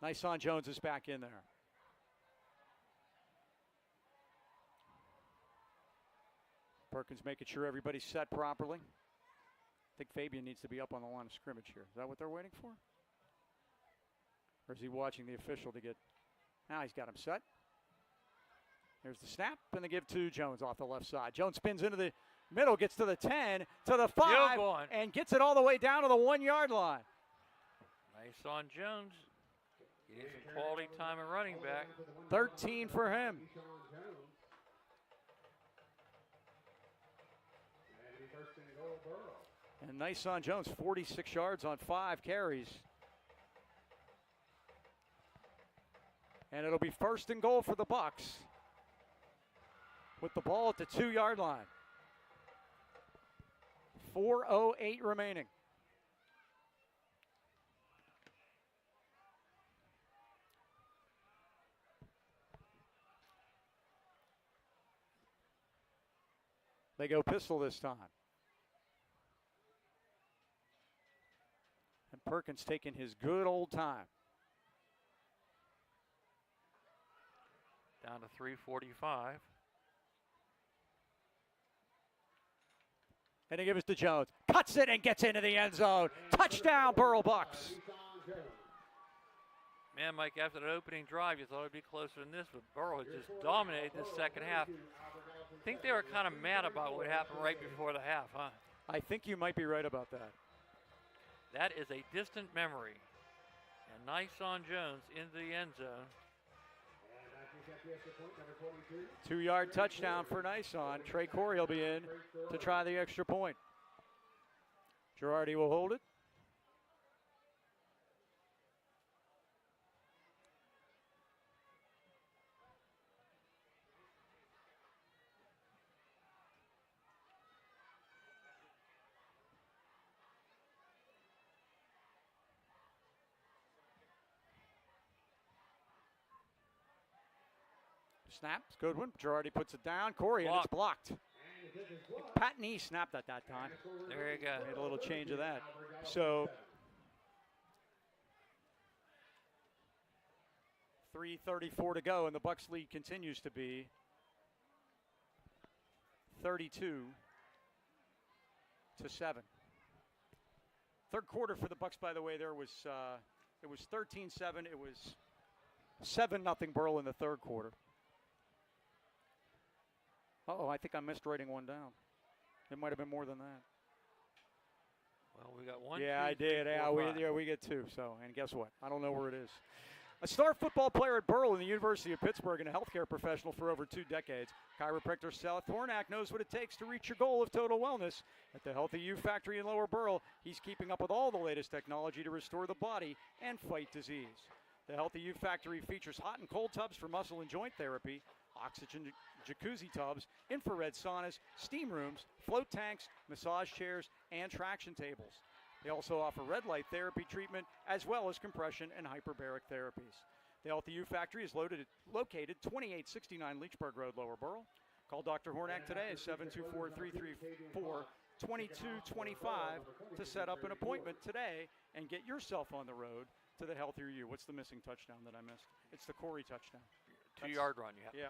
line. Nyson Jones is back in there. Perkins making sure everybody's set properly. I think Fabian needs to be up on the line of scrimmage here. Is that what they're waiting for? Or is he watching the official to get... Now he's got him set. There's the snap, and the give to Jones off the left side. Jones spins into the middle, gets to the 10, to the 5, and gets it all the way down to the 1-yard line. Nice on Jones. He needs some quality time at running back. 13 for him. And nice on Jones, 46 yards on 5 carries. And it'll be first and goal for the Bucs with the ball at the 2-yard line. 4:08 remaining. They go pistol this time. And Perkins taking his good old time. Down to 3:45. And he gives it to Jones. Cuts it and gets into the end zone. Touchdown, Burrell Bucs. Man, Mike, after that opening drive, you thought it would be closer than this, but Burrell has just dominated this second half. I think they were kind of mad about what happened right before the half, huh? I think you might be right about that. That is a distant memory. And nice on Jones into the end zone. 2-yard touchdown for Nyson. Trey Corey will be in to try the extra point. Girardi will hold it. Snap, good one. Girardi puts it down. Corey, and it's blocked. Pat Knee snapped at that time. There you go. Made a little change of that. So 3:34 to go, and the Bucs lead continues to be 32-7. Third quarter for the Bucs, by the way, it was 13-7. It was 7-0 Burrell in the third quarter. Uh-oh, I think I missed writing one down. It might have been more than that. Well, we got one. Yeah, two, I three, did. four, Yeah, five. we get 2. So, and guess what? I don't know where it is. A star football player at Burrell and the University of Pittsburgh and a healthcare professional for over 2 decades, chiropractor Seth Hornak knows what it takes to reach your goal of total wellness. At the Healthy U Factory in Lower Burrell, he's keeping up with all the latest technology to restore the body and fight disease. The Healthy U Factory features hot and cold tubs for muscle and joint therapy, oxygen jacuzzi tubs, infrared saunas, steam rooms, float tanks, massage chairs, and traction tables. They also offer red light therapy treatment as well as compression and hyperbaric therapies. The Healthy U Factory is located 2869 Leechburg Road, Lower Burrell. Call Dr. Hornak today at 724-334-2225 to set up an appointment today and get yourself on the road to the Healthier You. What's the missing touchdown that I missed? It's the Corey touchdown. 2-yard run, yeah. Yeah.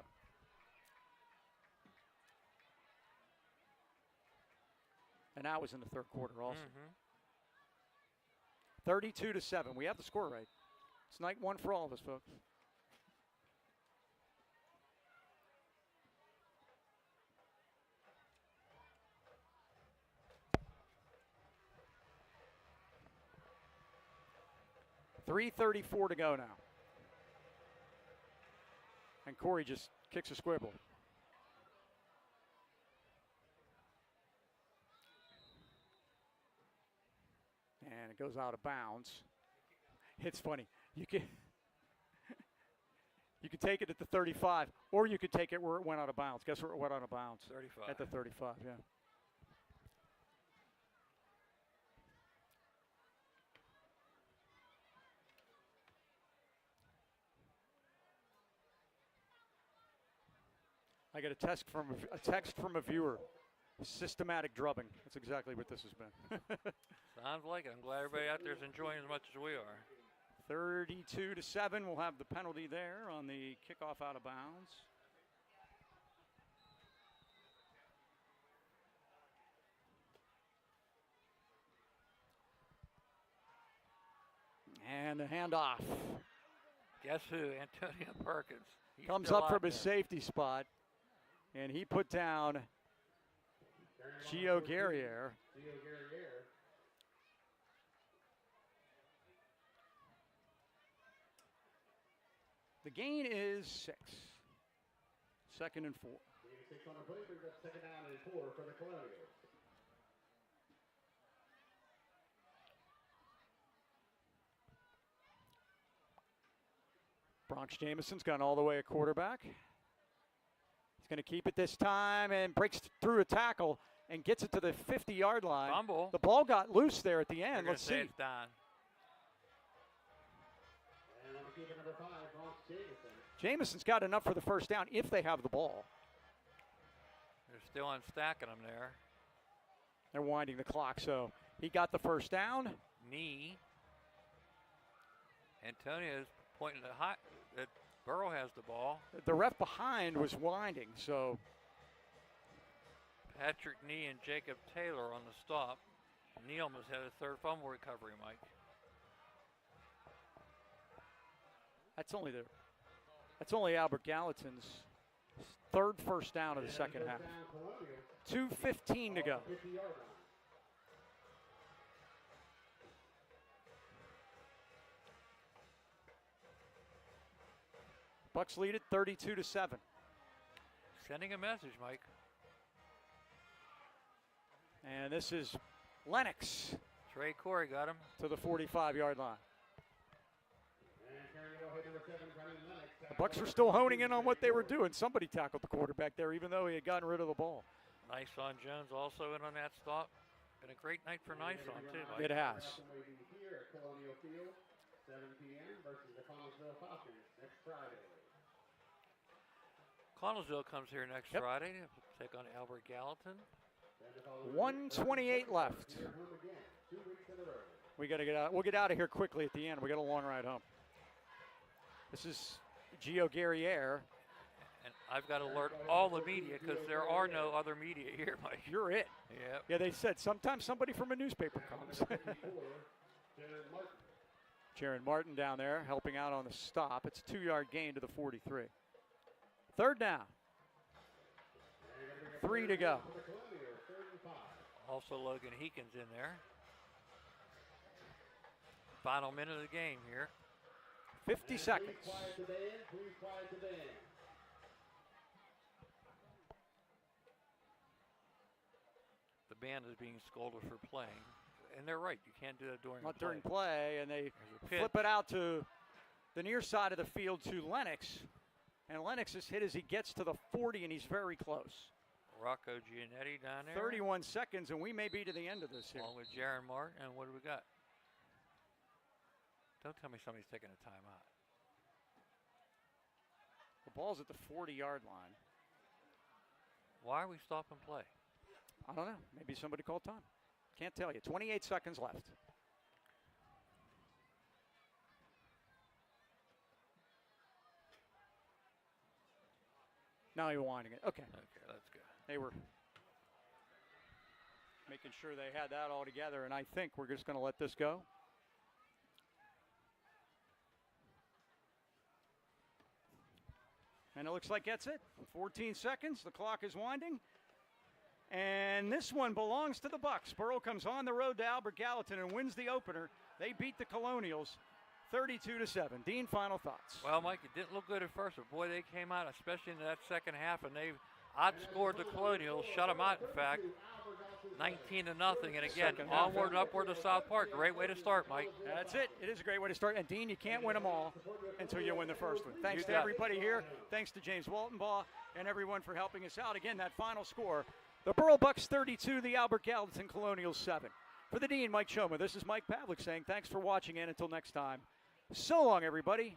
And that was in the third quarter also. 32-7. We have the score right. It's night 1 for all of us, folks. .334 to go now. And Corey just kicks a squibble. And it goes out of bounds. It's funny. You can take it at the 35, or you could take it where it went out of bounds. Guess where it went out of bounds? 35. At the 35, yeah. I got a text from a viewer. Systematic drubbing. That's exactly what this has been. Sounds like it. I'm glad everybody out there is enjoying as much as we are. 32-7. We'll have the penalty there on the kickoff out of bounds. And the handoff. Guess who? Antonio Perkins. He's Comes still up from out his there. safety spot. And he put down Gio Guerriere. The gain is 6. 2nd and 4. 6 on the play, brings up 2nd down and 4 for the Colonials. Bronx Jameson's gone all the way at quarterback. He's going to keep it this time and breaks through a tackle and gets it to the 50-yard line. Fumble. The ball got loose there at the end. They're Let's gonna say see. it's done. And on the keeper number 5, Bronx Jameson. Jameson's got enough for the first down if they have the ball. They're still unstacking them there. They're winding the clock, so he got the first down. Knee. Antonio's pointing that Burrow has the ball. The ref behind was winding, so Patrick Knee and Jacob Taylor on the stop. Neal must have a third fumble recovery, Mike. that's only Albert Gallatin's third first down of the second half. 2:15 to go. 50-yard line. Bucs lead it 32-7. Sending a message, Mike. And this is Lennox Trey Corey got him. to the 45-yard line. And carrying the head number 7, Brennan Lennox. The Bucs were still honing in on what they were doing. Somebody tackled the quarterback there, even though he had gotten rid of the ball. Nice on Jones also in on that stop. Been a great night for Nice on too, Mike. It has. Will be here at Colonial Field, 7 p.m. versus the Connellsville Falcons next Friday. Connellsville comes here next Yep. Friday to take on Albert Gallatin. 1:28 left. Here home again, 2 weeks in a row. We got to get out. We'll get out of here quickly at the end. We got a long ride home. This is Gio Guerriere. And I've got to alert all the media because there are no other media here, Mike. You're it. Yep. Yeah, they said sometimes somebody from a newspaper comes. Jared Martin. Jaron Martin down there helping out on the stop. It's a 2-yard gain to the 43. Third down. 3 to go. Also Logan Heekins in there. Final minute of the game here. 50 seconds. Please quiet the band. Please quiet the band. The band is being scolded for playing. And they're right. You can't do that during Not play. during play, and they There's a pitch. flip it out to the near side of the field to Lennox. And Lennox is hit as he gets to the 40, and he's very close. Rocco Giannetti down there. 31 seconds, and we may be to the end of this here. Along with Jaron Martin. And what do we got? Don't tell me somebody's taking a timeout. The ball's at the 40-yard line. Why are we stopping play? I don't know. Maybe somebody called time. Can't tell you. 28 seconds left. Now you're winding it. Okay. Okay, that's good. They were making sure they had that all together, and I think we're just going to let this go. And it looks like that's it. 14 seconds. The clock is winding. And this one belongs to the Bucs. Burrell comes on the road to Albert Gallatin and wins the opener. They beat the Colonials 32-7. Dean, final thoughts. Well, Mike, it didn't look good at first, but boy, they came out, especially in that second half, and they outscored the Colonials, shut them out, in fact, 19-0. And again, Second half. onward and upward to South Park. Great way to start, Mike. That's it. It is a great way to start. And Dean, you can't win them all until you win the first one. Thanks You to got it. everybody here. Thanks to James Waltenbaugh and everyone for helping us out. Again, that final score, the Burrell Bucs 32, the Albert Gallatin Colonials 7. For the Dean, Mike Choma, this is Mike Pavlik saying thanks for watching, and until next time, so long, everybody.